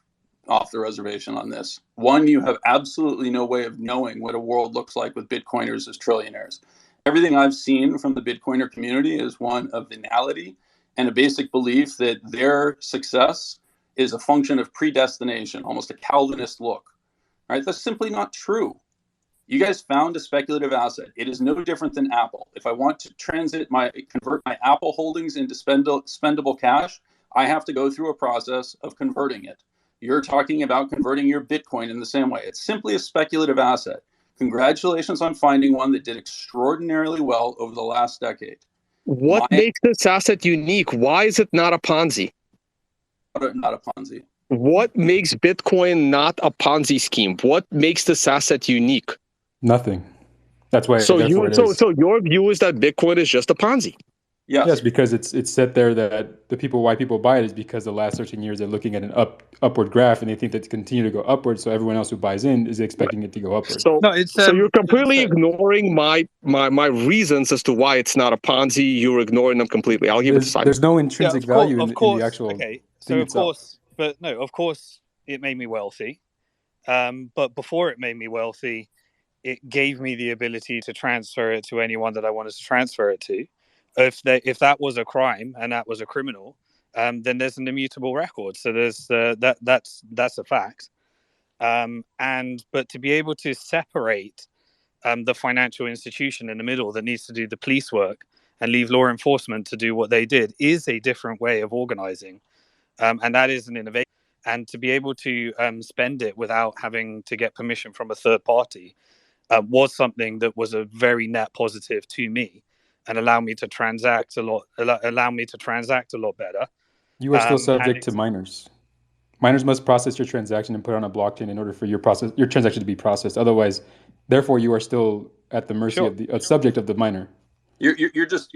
the reservation on this. One, you have absolutely no way of knowing what a world looks like with Bitcoiners as trillionaires. Everything I've seen from the Bitcoiner community is one of venality and a basic belief that their success is a function of predestination, almost a Calvinist look. All right, that's simply not true. You guys found a speculative asset. It is no different than Apple. If I want to convert my Apple holdings into spendable cash, I have to go through a process of converting it. You're talking about converting your Bitcoin in the same way. It's simply a speculative asset. Congratulations on finding one that did extraordinarily well over the last decade.
What makes this asset unique? Why is it not a Ponzi?
Not a Ponzi.
What makes Bitcoin not a Ponzi scheme? What makes this asset unique?
Nothing. That's why.
So your view is that Bitcoin is just a Ponzi.
Yes, because it's set there that why people buy it is because the last 13 years they're looking at an upward graph and they think that it's continue to go upward. So everyone else who buys in is expecting it to go upward.
So you're completely ignoring my reasons as to why it's not a Ponzi. You're ignoring them completely. I'll give it to Simon.
There's no intrinsic value in the actual.
Okay,
so
of
itself.
course, but no, of course it made me wealthy. But before it made me wealthy, it gave me the ability to transfer it to anyone that I wanted to transfer it to. If that was a crime and that was a criminal, then there's an immutable record. So there's that's a fact. But to be able to separate the financial institution in the middle that needs to do the police work and leave law enforcement to do what they did is a different way of organizing, and that is an innovation. And to be able to spend it without having to get permission from a third party was something that was a very net positive to me. And allow me to transact a lot better.
You are still subject to miners. Miners must process your transaction and put it on a blockchain in order for your transaction to be processed. Otherwise, therefore, you are still at the mercy of the subject of the miner.
You're just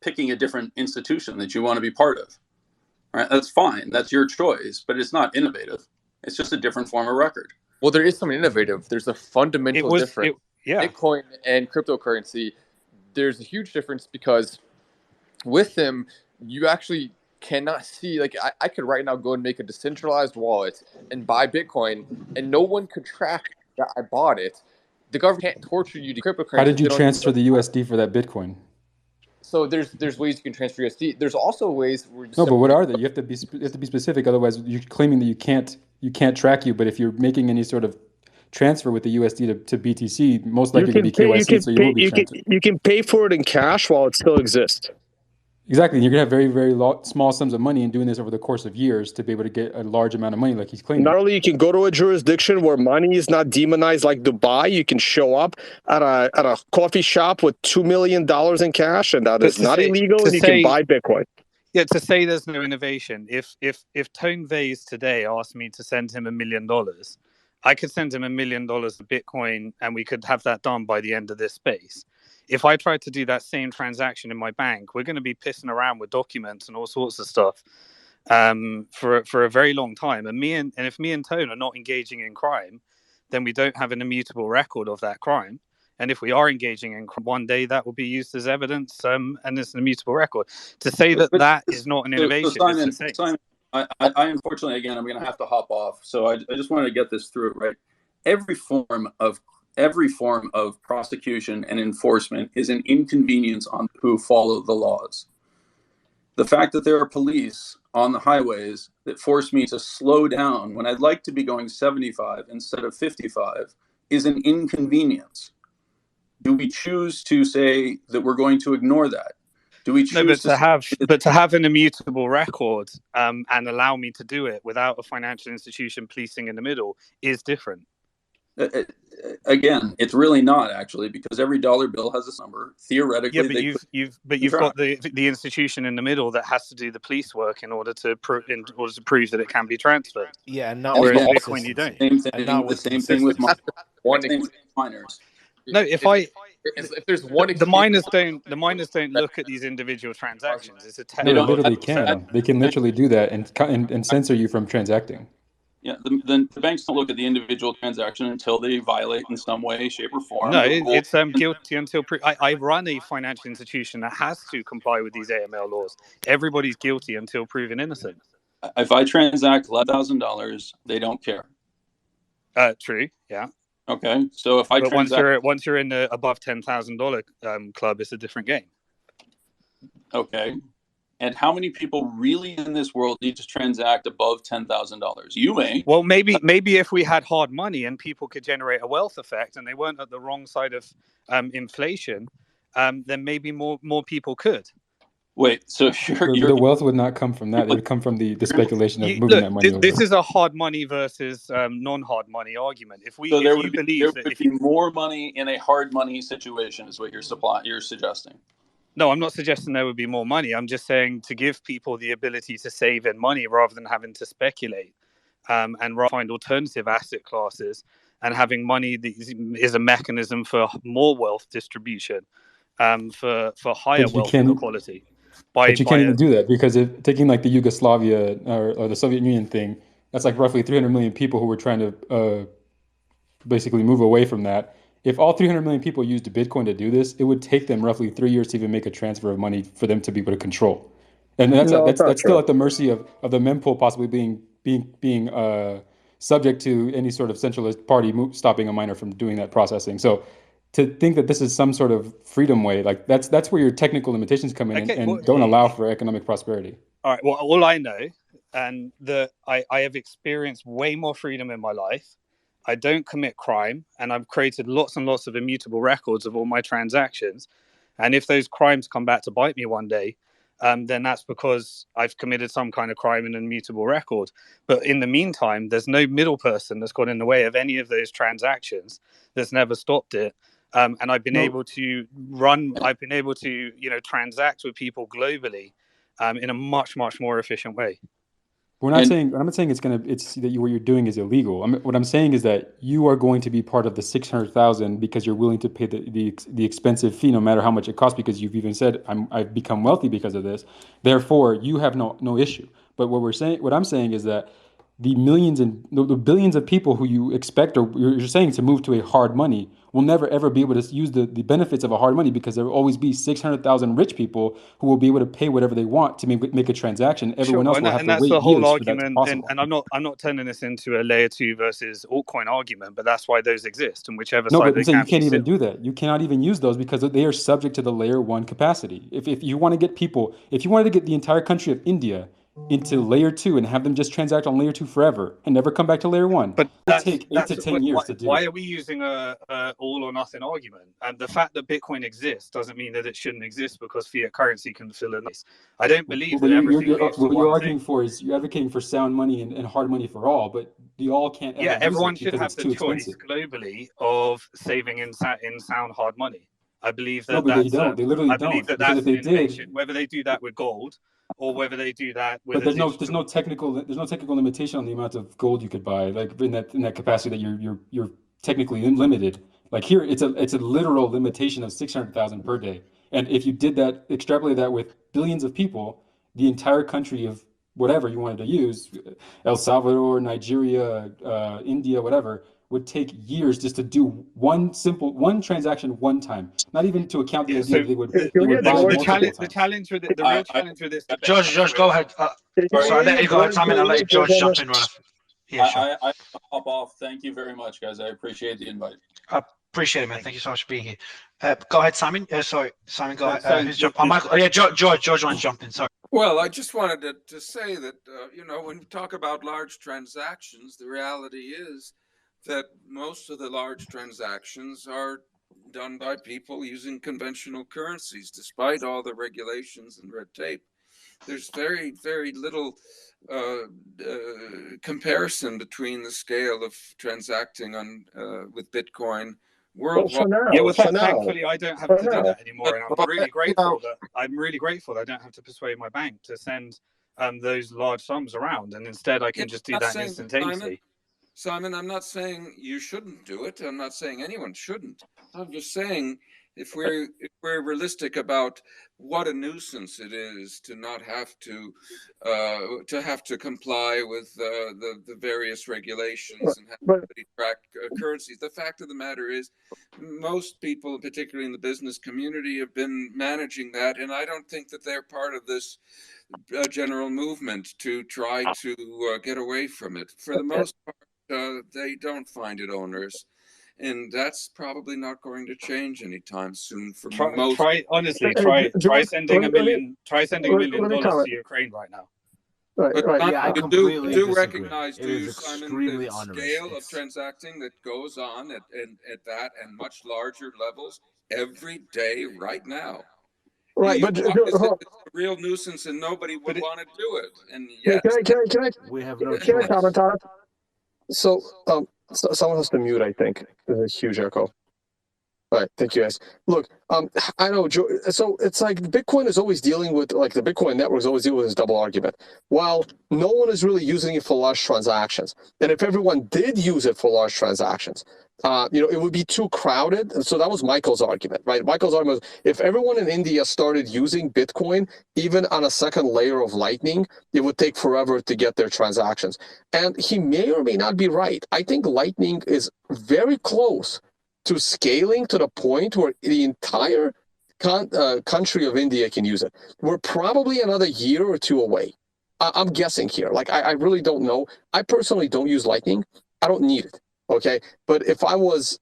picking a different institution that you want to be part of. Right? That's fine. That's your choice, but it's not innovative. It's just a different form of record.
Well, there is something innovative. There's a fundamental difference. Bitcoin and cryptocurrency. There's a huge difference because with them, you actually cannot see, like I could right now go and make a decentralized wallet and buy Bitcoin and no one could track that I bought it. The government can't torture you to cryptocurrency.
How did you transfer the USD for that Bitcoin?
So there's ways you can transfer USD. There's also ways where
but what are they? You have to be specific. Otherwise, you're claiming that you can't track you. But if you're making any sort of transfer with the USD to BTC, most likely to be KYC, so you will be transferred.
You can pay for it in cash while it still exists.
Exactly. You're going to have very, very small sums of money and doing this over the course of years to be able to get a large amount of money like he's claiming.
Not only you can go to a jurisdiction where money is not demonized like Dubai, you can show up at a coffee shop with $2 million in cash, and that is not illegal, and you can buy Bitcoin.
Yeah, to say there's no innovation. If Tone Vase today asked me to send him $1 million, I could send him $1 million of Bitcoin and we could have that done by the end of this space. If I tried to do that same transaction in my bank, we're going to be pissing around with documents and all sorts of stuff for a very long time. And if me and Tone are not engaging in crime, then we don't have an immutable record of that crime. And if we are engaging in crime, one day that will be used as evidence and it's an immutable record. To say that is not an innovation.
So Simon, I unfortunately, again, I'm going to have to hop off. So I just wanted to get this through, right? Every form of prosecution and enforcement is an inconvenience on who follow the laws. The fact that there are police on the highways that force me to slow down when I'd like to be going 75 instead of 55 is an inconvenience. Do we choose to say that we're going to ignore that? Do we choose
to have an immutable record and allow me to do it without a financial institution policing in the middle is different?
Again, it's really not actually, because every dollar bill has a number. Theoretically,
you've got the institution in the middle that has to do the police work in order to prove that it can be transferred.
Yeah, and not
with
Bitcoin, you don't.
The same thing with miners.
No, if there's one, the miners don't look at these individual transactions. It's a
they literally can. They can literally do that and censor you from transacting.
Yeah, the banks don't look at the individual transaction until they violate in some way, shape, or form.
No, it's guilty until I run a financial institution that has to comply with these AML laws. Everybody's guilty until proven innocent.
If I transact $11,000, they don't care.
True. Yeah.
Okay, so if I
but
transact,
once you're in the above $10,000 club, it's a different game.
okay, and how many people really in this world need to transact above $10,000? You may.
Well, maybe if we had hard money and people could generate a wealth effect, and they weren't at the wrong side of inflation, then maybe more people could.
Wait, so
the wealth would not come from that. It would come from the speculation of moving that money over.
This is a hard money versus non-hard money argument. If
there
would
be more money in a hard money situation, is what you're suggesting.
No, I'm not suggesting there would be more money. I'm just saying to give people the ability to save in money rather than having to speculate, and find alternative asset classes, and having money is a mechanism for more wealth distribution, for higher wealth inequality.
But you can't even do that, because if taking like the Yugoslavia or the Soviet Union thing, that's like roughly 300 million people who were trying to basically move away from that. If all 300 million people used Bitcoin to do this, it would take them roughly 3 years to even make a transfer of money for them to be able to control. And that's still at the mercy of the mempool possibly being subject to any sort of centralist party stopping a miner from doing that processing. So to think that this is some sort of freedom way, like that's where your technical limitations come in and don't allow for economic prosperity.
All right. Well, all I know, and I have experienced way more freedom in my life. I don't commit crime, and I've created lots and lots of immutable records of all my transactions. And if those crimes come back to bite me one day, then that's because I've committed some kind of crime in an immutable record. But in the meantime, there's no middle person that's got in the way of any of those transactions that's never stopped it. And I've been able to transact with people globally in a much, much more efficient way.
I'm not saying that what you're doing is illegal. What I'm saying is that you are going to be part of the 600,000 because you're willing to pay the expensive fee, no matter how much it costs, because you've even said I've become wealthy because of this. Therefore, you have no issue. But what I'm saying is that the millions and the billions of people who you expect, or you're saying, to move to a hard money will never ever be able to use the benefits of a hard money, because there will always be 600,000 rich people who will be able to pay whatever they want to make a transaction. Everyone else will have to wait years. And that's the whole argument.
And I'm not turning this into a layer 2 versus altcoin argument, but that's why those exist. And whichever
side
they
you can't even do that. You cannot even use those because they are subject to the layer 1 capacity. If you want to get people, if you wanted to get the entire country of India into layer 2 and have them just transact on layer 2 forever and never come back to layer 1, but it would take 8 to 10 years to do.
Why are we using a all or nothing argument? And the fact that Bitcoin exists doesn't mean that it shouldn't exist because fiat currency can fill in this. I don't believe that everything
what you're arguing for is you're advocating for sound money and hard money for all, but the all can't ever use
everyone
it
should have the choice globally of saving in sound hard money. I believe that
they don't. They literally don't.
I believe that's an innovation. Whether they do that with gold, or whether they do that with.
But there's no technical limitation on the amount of gold you could buy, like in that capacity that you're technically limited. Like here, it's a literal limitation of 600,000 per day. And if you did that, extrapolate that with billions of people, the entire country of whatever you wanted to use, El Salvador, Nigeria, India, whatever, would take years just to do one transaction one time. Not even to account the idea they would buy multiple times.
The challenge with the real challenge with this debate.
George, go ahead. Sorry, let you go, Simon. I'll let George jump in.
Yeah, sure. I hop off. Thank you very much, guys. I appreciate the invite.
Appreciate it, man. Thank you so much for being here. Go ahead, Simon. Sorry, Simon, go ahead. Who's jump? Michael. Oh, yeah, George wants to jump in. Sorry.
Well, I just wanted to say that, when we talk about large transactions, the reality is that most of the large transactions are done by people using conventional currencies, despite all the regulations and red tape. There's very, very little comparison between the scale of transacting with Bitcoin worldwide.
Thankfully, I don't have to do that anymore, and I'm really grateful that I don't have to persuade my bank to send those large sums around, and instead I can just do that instantaneously.
Simon, I'm not saying you shouldn't do it. I'm not saying anyone shouldn't. I'm just saying if we're realistic about what a nuisance it is to not have to comply with the various regulations and have to track currencies. The fact of the matter is, most people, particularly in the business community, have been managing that, and I don't think that they're part of this general movement to try to get away from it. For the most part, they don't find it onerous. And that's probably not going to change anytime soon for
Try,
most.
try honestly,
Hey,
try
George,
sending $1 million. Try sending $1 million
let me
to
comment.
Ukraine right now.
Right, right.
Yeah, I
You
completely
do
disagree.
recognize,
It
do
is
you, Simon,
extremely
the
onerous.
scale of transacting that goes on at that and much larger levels every day right now?
Right,
You
but
it's a real nuisance and nobody would want to do it. And yet,
we have no
can I
choice.
comment on it? So, someone has to mute, I think. There's a huge echo. All right, thank you guys. Look, I know, so it's like Bitcoin is always dealing with, like the Bitcoin network is always dealing with this double argument. While no one is really using it for large transactions, and if everyone did use it for large transactions, it would be too crowded. And so that was Michael's argument, right? Michael's argument was if everyone in India started using Bitcoin, even on a second layer of Lightning, it would take forever to get their transactions. And he may or may not be right. I think Lightning is very close to scaling to the point where the entire country of India can use it. We're probably another year or two away. I'm guessing here. Like, I really don't know. I personally don't use Lightning. I don't need it. Okay. But if I was,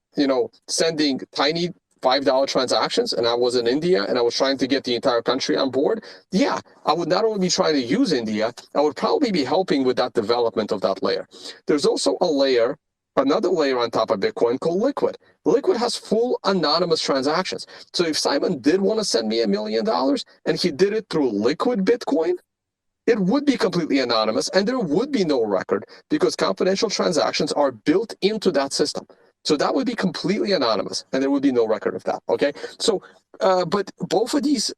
sending tiny $5 transactions and I was in India and I was trying to get the entire country on board, yeah, I would not only be trying to use India, I would probably be helping with that development of that layer. There's also another layer on top of Bitcoin called Liquid. Liquid has full anonymous transactions. So if Simon did want to send me $1 million and he did it through Liquid Bitcoin, it would be completely anonymous and there would be no record because confidential transactions are built into that system. So that would be completely anonymous and there would be no record of that. Okay. So, but both of these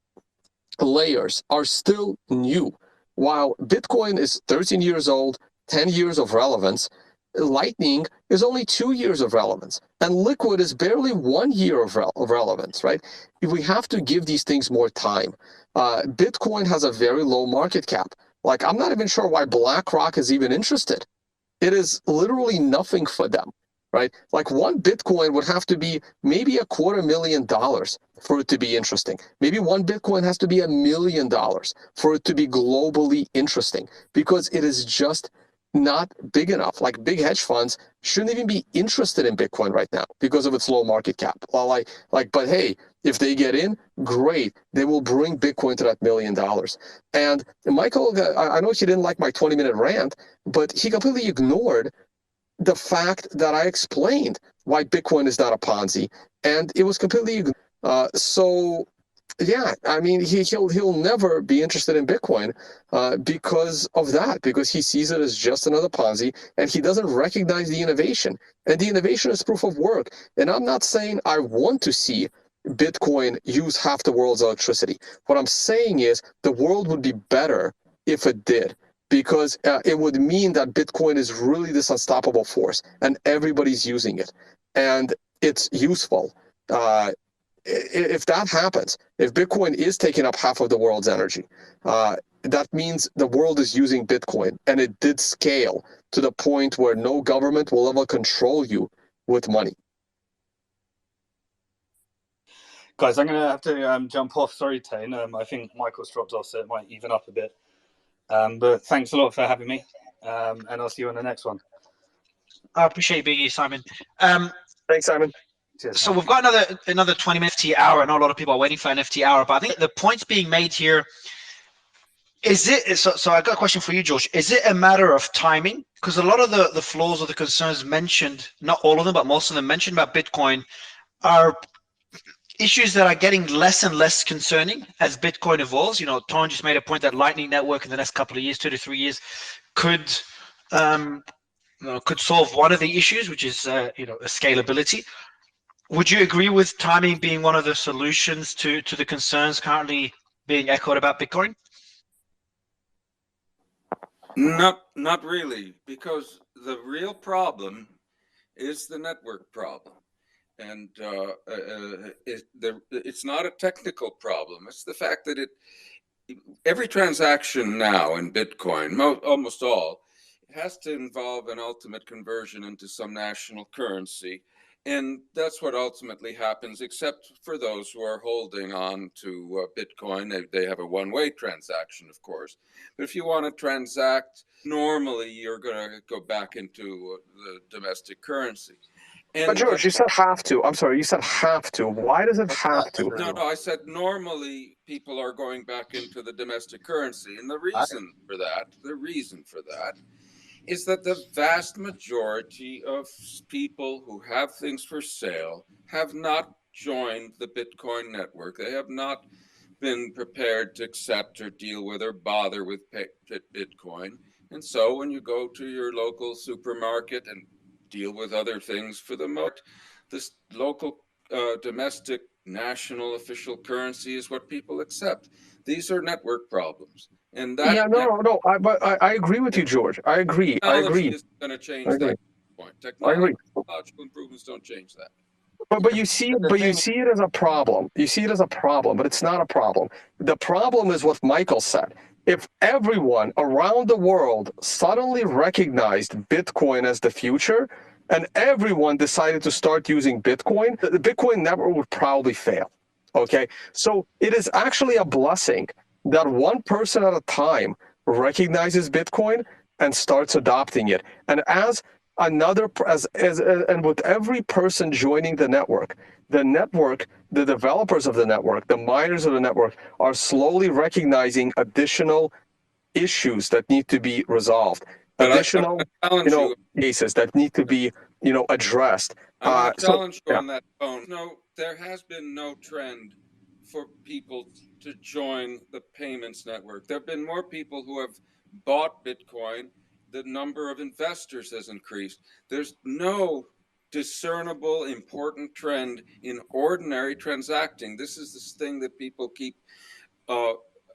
layers are still new. While Bitcoin is 13 years old, 10 years of relevance, Lightning is only 2 years of relevance, and Liquid is barely 1 year of relevance, right? We have to give these things more time. Bitcoin has a very low market cap. Like, I'm not even sure why BlackRock is even interested. It is literally nothing for them, right? Like, one Bitcoin would have to be maybe $250,000 for it to be interesting. Maybe one Bitcoin has to be $1 million for it to be globally interesting because it is just not big enough. Like, big hedge funds shouldn't even be interested in Bitcoin right now because of its low market cap. Well, but hey, if they get in, great. They will bring Bitcoin to that $1 million. And Michael, I know he didn't like my 20-minute rant, but he completely ignored the fact that I explained why Bitcoin is not a Ponzi, and it was completely ignored. So yeah, I mean, he'll never be interested in Bitcoin because of that, because he sees it as just another Ponzi, and he doesn't recognize the innovation. And the innovation is proof of work. And I'm not saying I want to see Bitcoin use half the world's electricity. What I'm saying is the world would be better if it did, because it would mean that Bitcoin is really this unstoppable force, and everybody's using it, and it's useful. If that happens, if Bitcoin is taking up half of the world's energy, that means the world is using Bitcoin, and it did scale to the point where no government will ever control you with money.
Guys, I'm going to have to jump off. Sorry, Tane. I think Michael's dropped off, so it might even up a bit. But thanks a lot for having me, and I'll see you on the next one.
I appreciate being here, Simon.
Thanks, Simon.
So we've got another 20 minutes FT hour. I know a lot of people are waiting for an FT hour, but I think the points being made here, is it, so I got a question for you, George. Is it a matter of timing? Because a lot of the flaws or the concerns mentioned, not all of them, but most of them mentioned about Bitcoin are issues that are getting less and less concerning as Bitcoin evolves. Tone just made a point that Lightning Network in the next couple of years, 2 to 3 years, could solve one of the issues, which is scalability. Would you agree with timing being one of the solutions to the concerns currently being echoed about Bitcoin?
Not really, because the real problem is the network problem. And it's not a technical problem. It's the fact that every transaction now in Bitcoin, almost all, it has to involve an ultimate conversion into some national currency. And that's what ultimately happens, except for those who are holding on to Bitcoin. They have a one-way transaction, of course. But if you want to transact, normally you're going to go back into the domestic currency.
But George, you said have to. I'm sorry, you said have to. Why does it have to?
No, I said normally people are going back into the domestic currency. And the reason for that is that the vast majority of people who have things for sale have not joined the Bitcoin network. They have not been prepared to accept or deal with or bother with Bitcoin. And so when you go to your local supermarket and deal with other things for the most, this local domestic national official currency is what people accept. These are network problems. And that
I agree with you, George. I agree.
Technology is going to change that point. Technological improvements don't change that.
But you see it as a problem. You see it as a problem, but it's not a problem. The problem is what Michael said. If everyone around the world suddenly recognized Bitcoin as the future, and everyone decided to start using Bitcoin, the Bitcoin network would probably fail. Okay, so it is actually a blessing that one person at a time recognizes Bitcoin and starts adopting it. And and with every person joining the network, the developers of the network, the miners of the network are slowly recognizing additional issues that need to be resolved, additional cases that need to be addressed.
I want to challenge you on that phone. No, there has been no trend for people to join the payments network. There have been more people who have bought Bitcoin. The number of investors has increased. There's no discernible important trend in ordinary transacting. This is this thing that people keep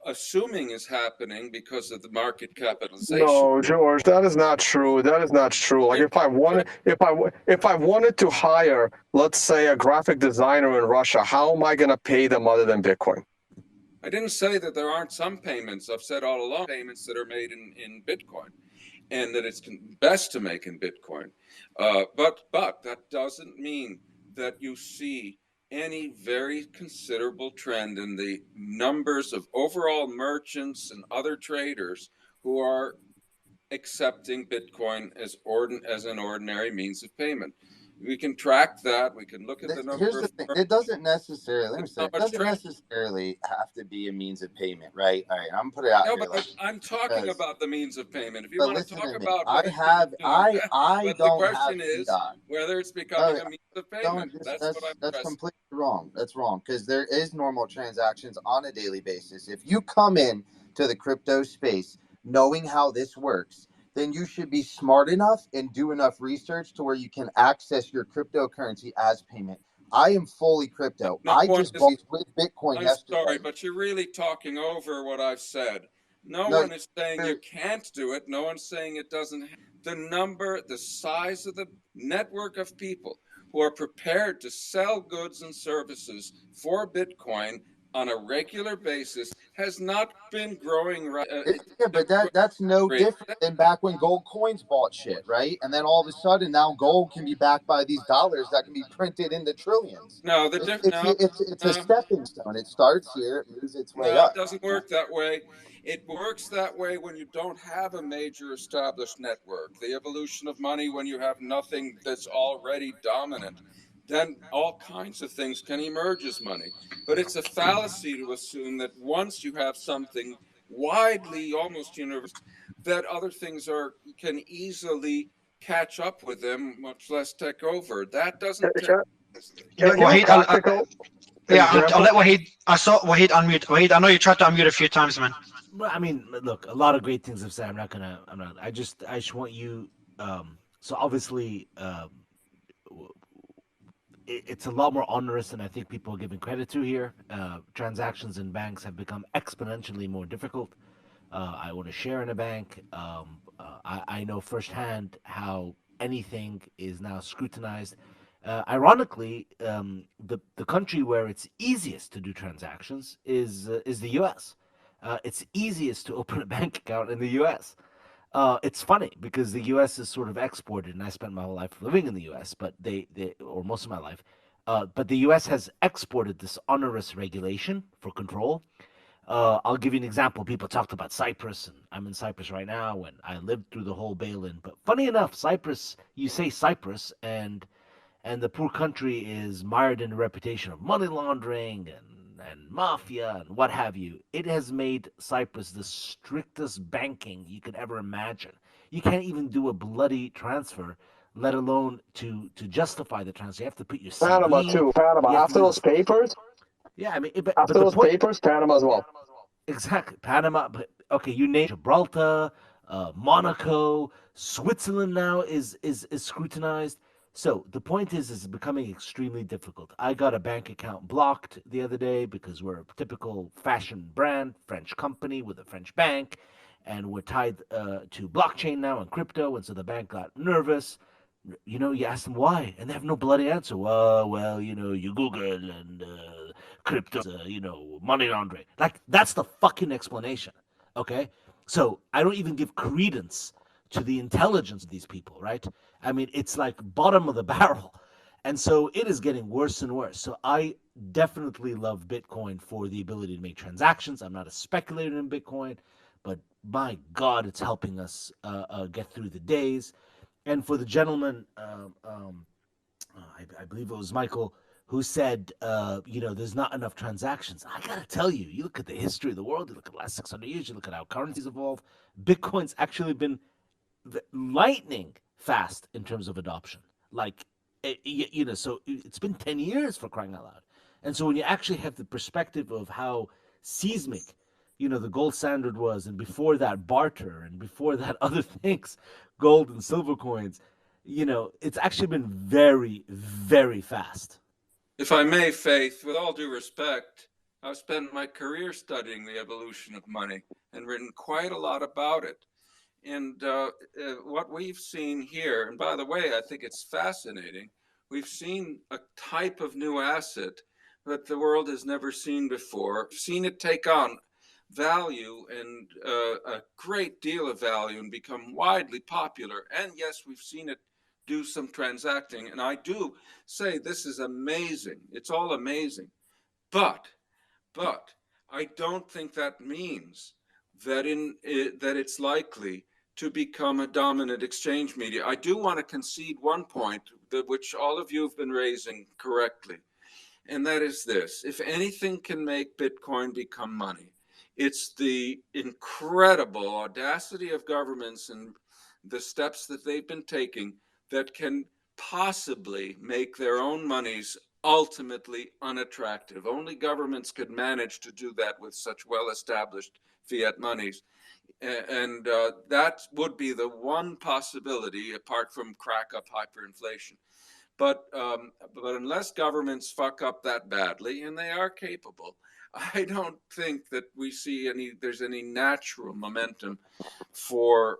assuming is happening because of the market capitalization.
No, George, that is not true. That is not true. Like if I wanted to hire, let's say, a graphic designer in Russia, how am I going to pay them other than Bitcoin?
I didn't say that there aren't some payments. I've said all along payments that are made in Bitcoin, and that it's best to make in Bitcoin. But that doesn't mean that you see any very considerable trend in the numbers of overall merchants and other traders who are accepting Bitcoin as an ordinary means of payment. We can track that. We can look at the number.
Here's the thing. It doesn't necessarily. It doesn't necessarily have to be a means of payment, right? All right, I'm put it out here.
But I'm talking about the means of payment. If you want to talk about,
I don't
the question
have
is whether it's becoming a means of payment.
That's completely wrong. That's wrong because there is normal transactions on a daily basis. If you come in to the crypto space knowing how this works, then you should be smart enough and do enough research to where you can access your cryptocurrency as payment. I am fully crypto. I just bought with Bitcoin yesterday.
Sorry, but you're really talking over what I've said. No one is saying you can't do it. No one's saying it doesn't. The size of the network of people who are prepared to sell goods and services for Bitcoin on a regular basis has not been growing.
But that's no different than back when gold coins bought shit, right? And then all of a sudden now gold can be backed by these dollars that can be printed in the trillions.
No,
it's a stepping stone. It starts here, it moves its way
up.
No,
it doesn't work that way. It works that way when you don't have a major established network. The evolution of money when you have nothing that's already dominant. Then all kinds of things can emerge as money. But it's a fallacy to assume that once you have something widely, almost universal, that other things can easily catch up with them, much less take over. That doesn't.
Wahid, I'll let Wahid. I saw Wahid unmute. Wahid, I know you tried to unmute a few times, man.
I mean, look, a lot of great things have said. I just want you. So obviously, it's a lot more onerous than I think people are giving credit to here. Transactions in banks have become exponentially more difficult. I want to share in a bank. I know firsthand how anything is now scrutinized. Ironically, the country where it's easiest to do transactions is the U.S. It's easiest to open a bank account in the U.S. It's funny because the U.S. is sort of exported, and I spent my whole life living in the U.S., but or most of my life, but the U.S. has exported this onerous regulation for control. I'll give you an example. People talked about Cyprus, and I'm in Cyprus right now, and I lived through the whole bail-in. But funny enough, Cyprus, you say Cyprus, and and the poor country is mired in a reputation of money laundering and mafia and what have you. It has made Cyprus the strictest banking you could ever imagine. You can't even do a bloody transfer, let alone to justify the transfer. You have to put your CV.
Panama too. Panama. After those papers.
Yeah, I mean, but
after
the
those
point,
papers, Panama as well.
Exactly, Panama. But okay, you name Gibraltar, Monaco, Switzerland now is scrutinized. So the point is it's becoming extremely difficult. I got a bank account blocked the other day because we're a typical fashion brand, French company with a French bank, and we're tied to blockchain now and crypto, and so the bank got nervous. You ask them why, and they have no bloody answer. Well, you Google and crypto, money laundering. Like, that's the fucking explanation, okay? So I don't even give credence to the intelligence of these people, right? I mean, it's like bottom of the barrel. And so it is getting worse and worse. So I definitely love Bitcoin for the ability to make transactions. I'm not a speculator in Bitcoin, but my God, it's helping us get through the days. And for the gentleman, I believe it was Michael, who said, there's not enough transactions. I got to tell you, you look at the history of the world, you look at the last 600 years, you look at how currencies evolve, Bitcoin's actually been lightning fast in terms of adoption. Like, so it's been 10 years for crying out loud. And so when you actually have the perspective of how seismic, the gold standard was, and before that barter, and before that other things, gold and silver coins, it's actually been very, very fast.
If I may, Faith, with all due respect, I've spent my career studying the evolution of money and written quite a lot about it. And what we've seen here, and by the way, I think it's fascinating, we've seen a type of new asset that the world has never seen before. We've seen it take on value and a great deal of value and become widely popular. And yes, we've seen it do some transacting. And I do say this is amazing. It's all amazing. But I don't think that means that that it's likely to become a dominant exchange media. I do want to concede one point which all of you have been raising correctly, and that is this. If anything can make Bitcoin become money, it's the incredible audacity of governments and the steps that they've been taking that can possibly make their own monies ultimately unattractive. Only governments could manage to do that with such well-established fiat monies. And that would be the one possibility apart from crack up hyperinflation. But unless governments fuck up that badly, and they are capable, I don't think that there's any natural momentum for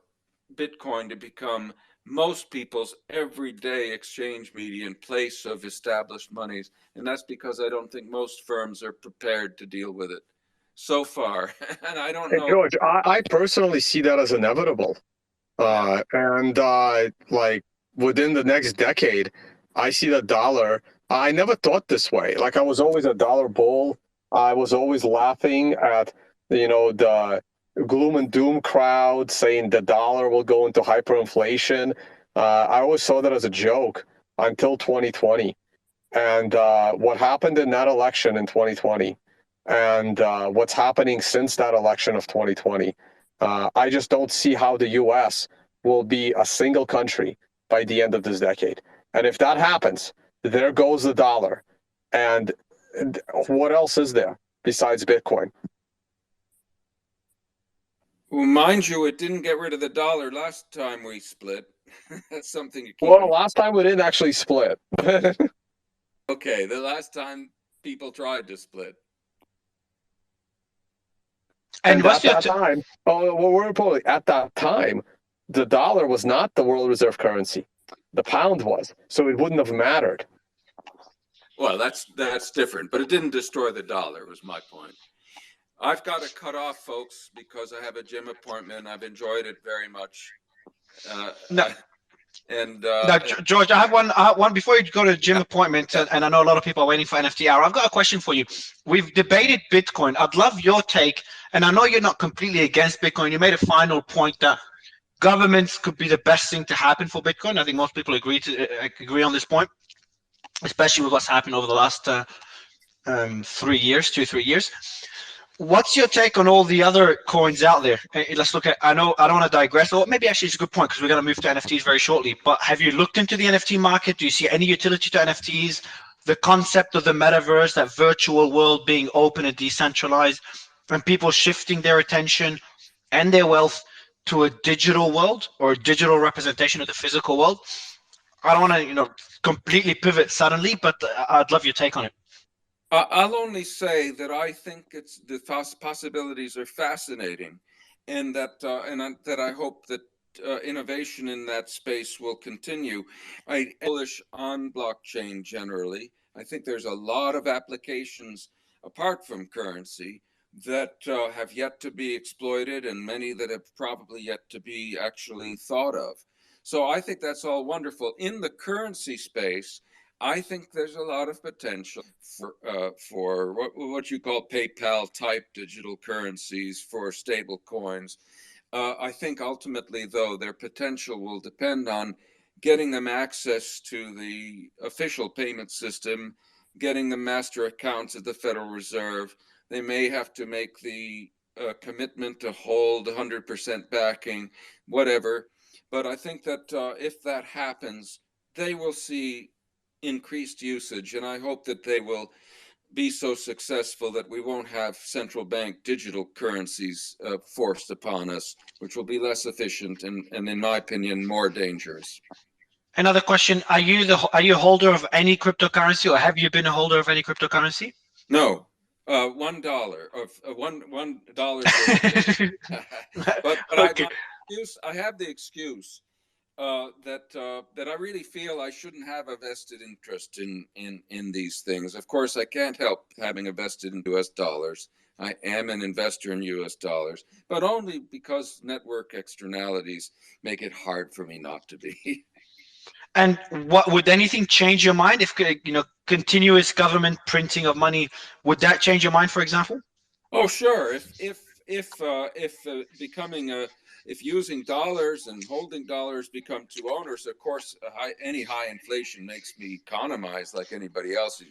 Bitcoin to become most people's everyday exchange media in place of established monies. And that's because I don't think most firms are prepared to deal with it so far. And I don't know.
George, I personally see that as inevitable. Like within the next decade, I see the dollar. I never thought this way. Like, I was always a dollar bull. I was always laughing at, the gloom and doom crowd saying the dollar will go into hyperinflation. I always saw that as a joke until 2020. And what happened in that election in 2020 and what's happening since that election of 2020, I just don't see how the U.S. will be a single country by the end of this decade. And if that happens, there goes the dollar. And what else is there besides Bitcoin?
Well, mind you, it didn't get rid of the dollar last time we split. That's something you keep.
Well, last time we didn't actually split.
Okay, the last time people tried to split.
And at that time, at that time, the dollar was not the world reserve currency. The pound was, so it wouldn't have mattered.
Well, that's different, but it didn't destroy the dollar, was my point. I've got to cut off, folks, because I have a gym appointment. I've enjoyed it very much.
Now, George, I have one before you go to the gym appointment, and I know a lot of people are waiting for NFT hour. I've got a question for you. We've debated Bitcoin. I'd love your take, and I know you're not completely against Bitcoin. You made a final point that governments could be the best thing to happen for Bitcoin. I think most people agree on this point. especially with what's happened over the last 3 years, 2-3 years. What's your take on all the other coins out there? Let's look at, I know I don't want to digress, or maybe actually it's a good point because we're going to move to NFTs very shortly, but have you looked into the NFT market? Do you see any utility to NFTs? The concept of the metaverse, that virtual world being open and decentralized, and people shifting their attention and their wealth to a digital world or a digital representation of the physical world. I don't want to, completely pivot suddenly, but I'd love your take on it.
I'll only say that I think the possibilities are fascinating, and that I hope that innovation in that space will continue. I'm bullish on blockchain generally. I think there's a lot of applications apart from currency that have yet to be exploited, and many that have probably yet to be actually thought of. So I think that's all wonderful. In the currency space, I think there's a lot of potential for what you call PayPal type digital currencies for stable coins. I think ultimately, though, their potential will depend on getting them access to the official payment system, getting them master accounts at the Federal Reserve. They may have to make the commitment to hold 100% backing, whatever. But I think that if that happens, they will see increased usage, and I hope that they will be so successful that we won't have central bank digital currencies forced upon us, which will be less efficient and in my opinion, more dangerous.
Another question: Are you a holder of any cryptocurrency, or have you been a holder of any cryptocurrency?
No, $1 of $1. But okay. I have the excuse that I really feel I shouldn't have a vested interest in these things. Of course, I can't help having a vested in US dollars. I am an investor in US dollars, but only because network externalities make it hard for me not to be.
And what would anything change your mind if continuous government printing of money, would that change your mind, for example?
Oh, sure. If using dollars and holding dollars become too onerous, of course, any high inflation makes me economize like anybody else.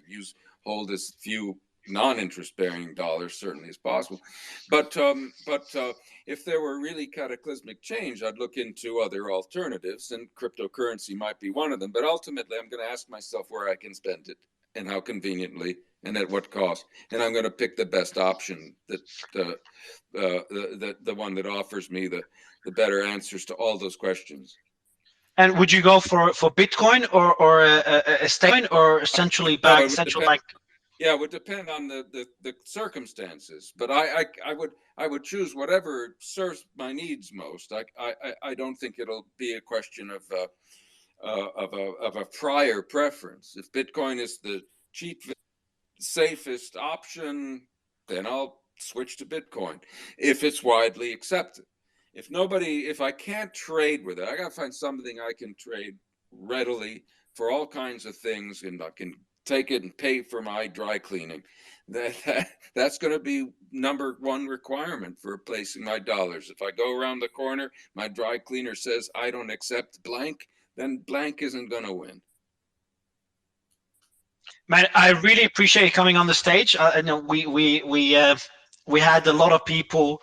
Hold as few non-interest bearing dollars certainly as possible. But if there were really cataclysmic change, I'd look into other alternatives, and cryptocurrency might be one of them. But ultimately, I'm going to ask myself where I can spend it and how conveniently and at what cost, and I'm going to pick the best option, that the one that offers me the better answers to all those questions.
And would you go for Bitcoin or a stablecoin or central bank?
Yeah, it would depend on the circumstances, but I would choose whatever serves my needs most. I don't think it'll be a question of a prior preference. If Bitcoin is the cheapest, safest option, then I'll switch to Bitcoin if it's widely accepted. If I can't trade with it, I gotta find something I can trade readily for all kinds of things, and I can take it and pay for my dry cleaning. That's going to be number one requirement for replacing my dollars. If I go around the corner, my dry cleaner says I don't accept blank, then blank isn't going to win.
Man, I really appreciate you coming on the stage. We had a lot of people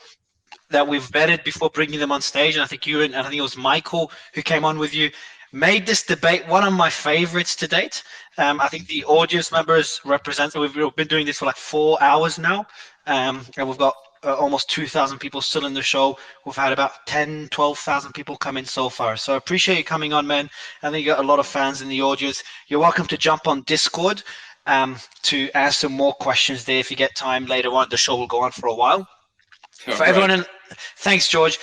that we've vetted before bringing them on stage, and I think you and I think it was Michael who came on with you, made this debate one of my favorites to date. I think the audience members represent. We've been doing this for like 4 hours now, and we've got almost 2,000 people still in the show. We've had about 12,000 people come in so far. So I appreciate you coming on, man. I think you got a lot of fans in the audience. You're welcome to jump on Discord to ask some more questions there if you get time later on. The show will go on for a while. For everyone, thanks, George.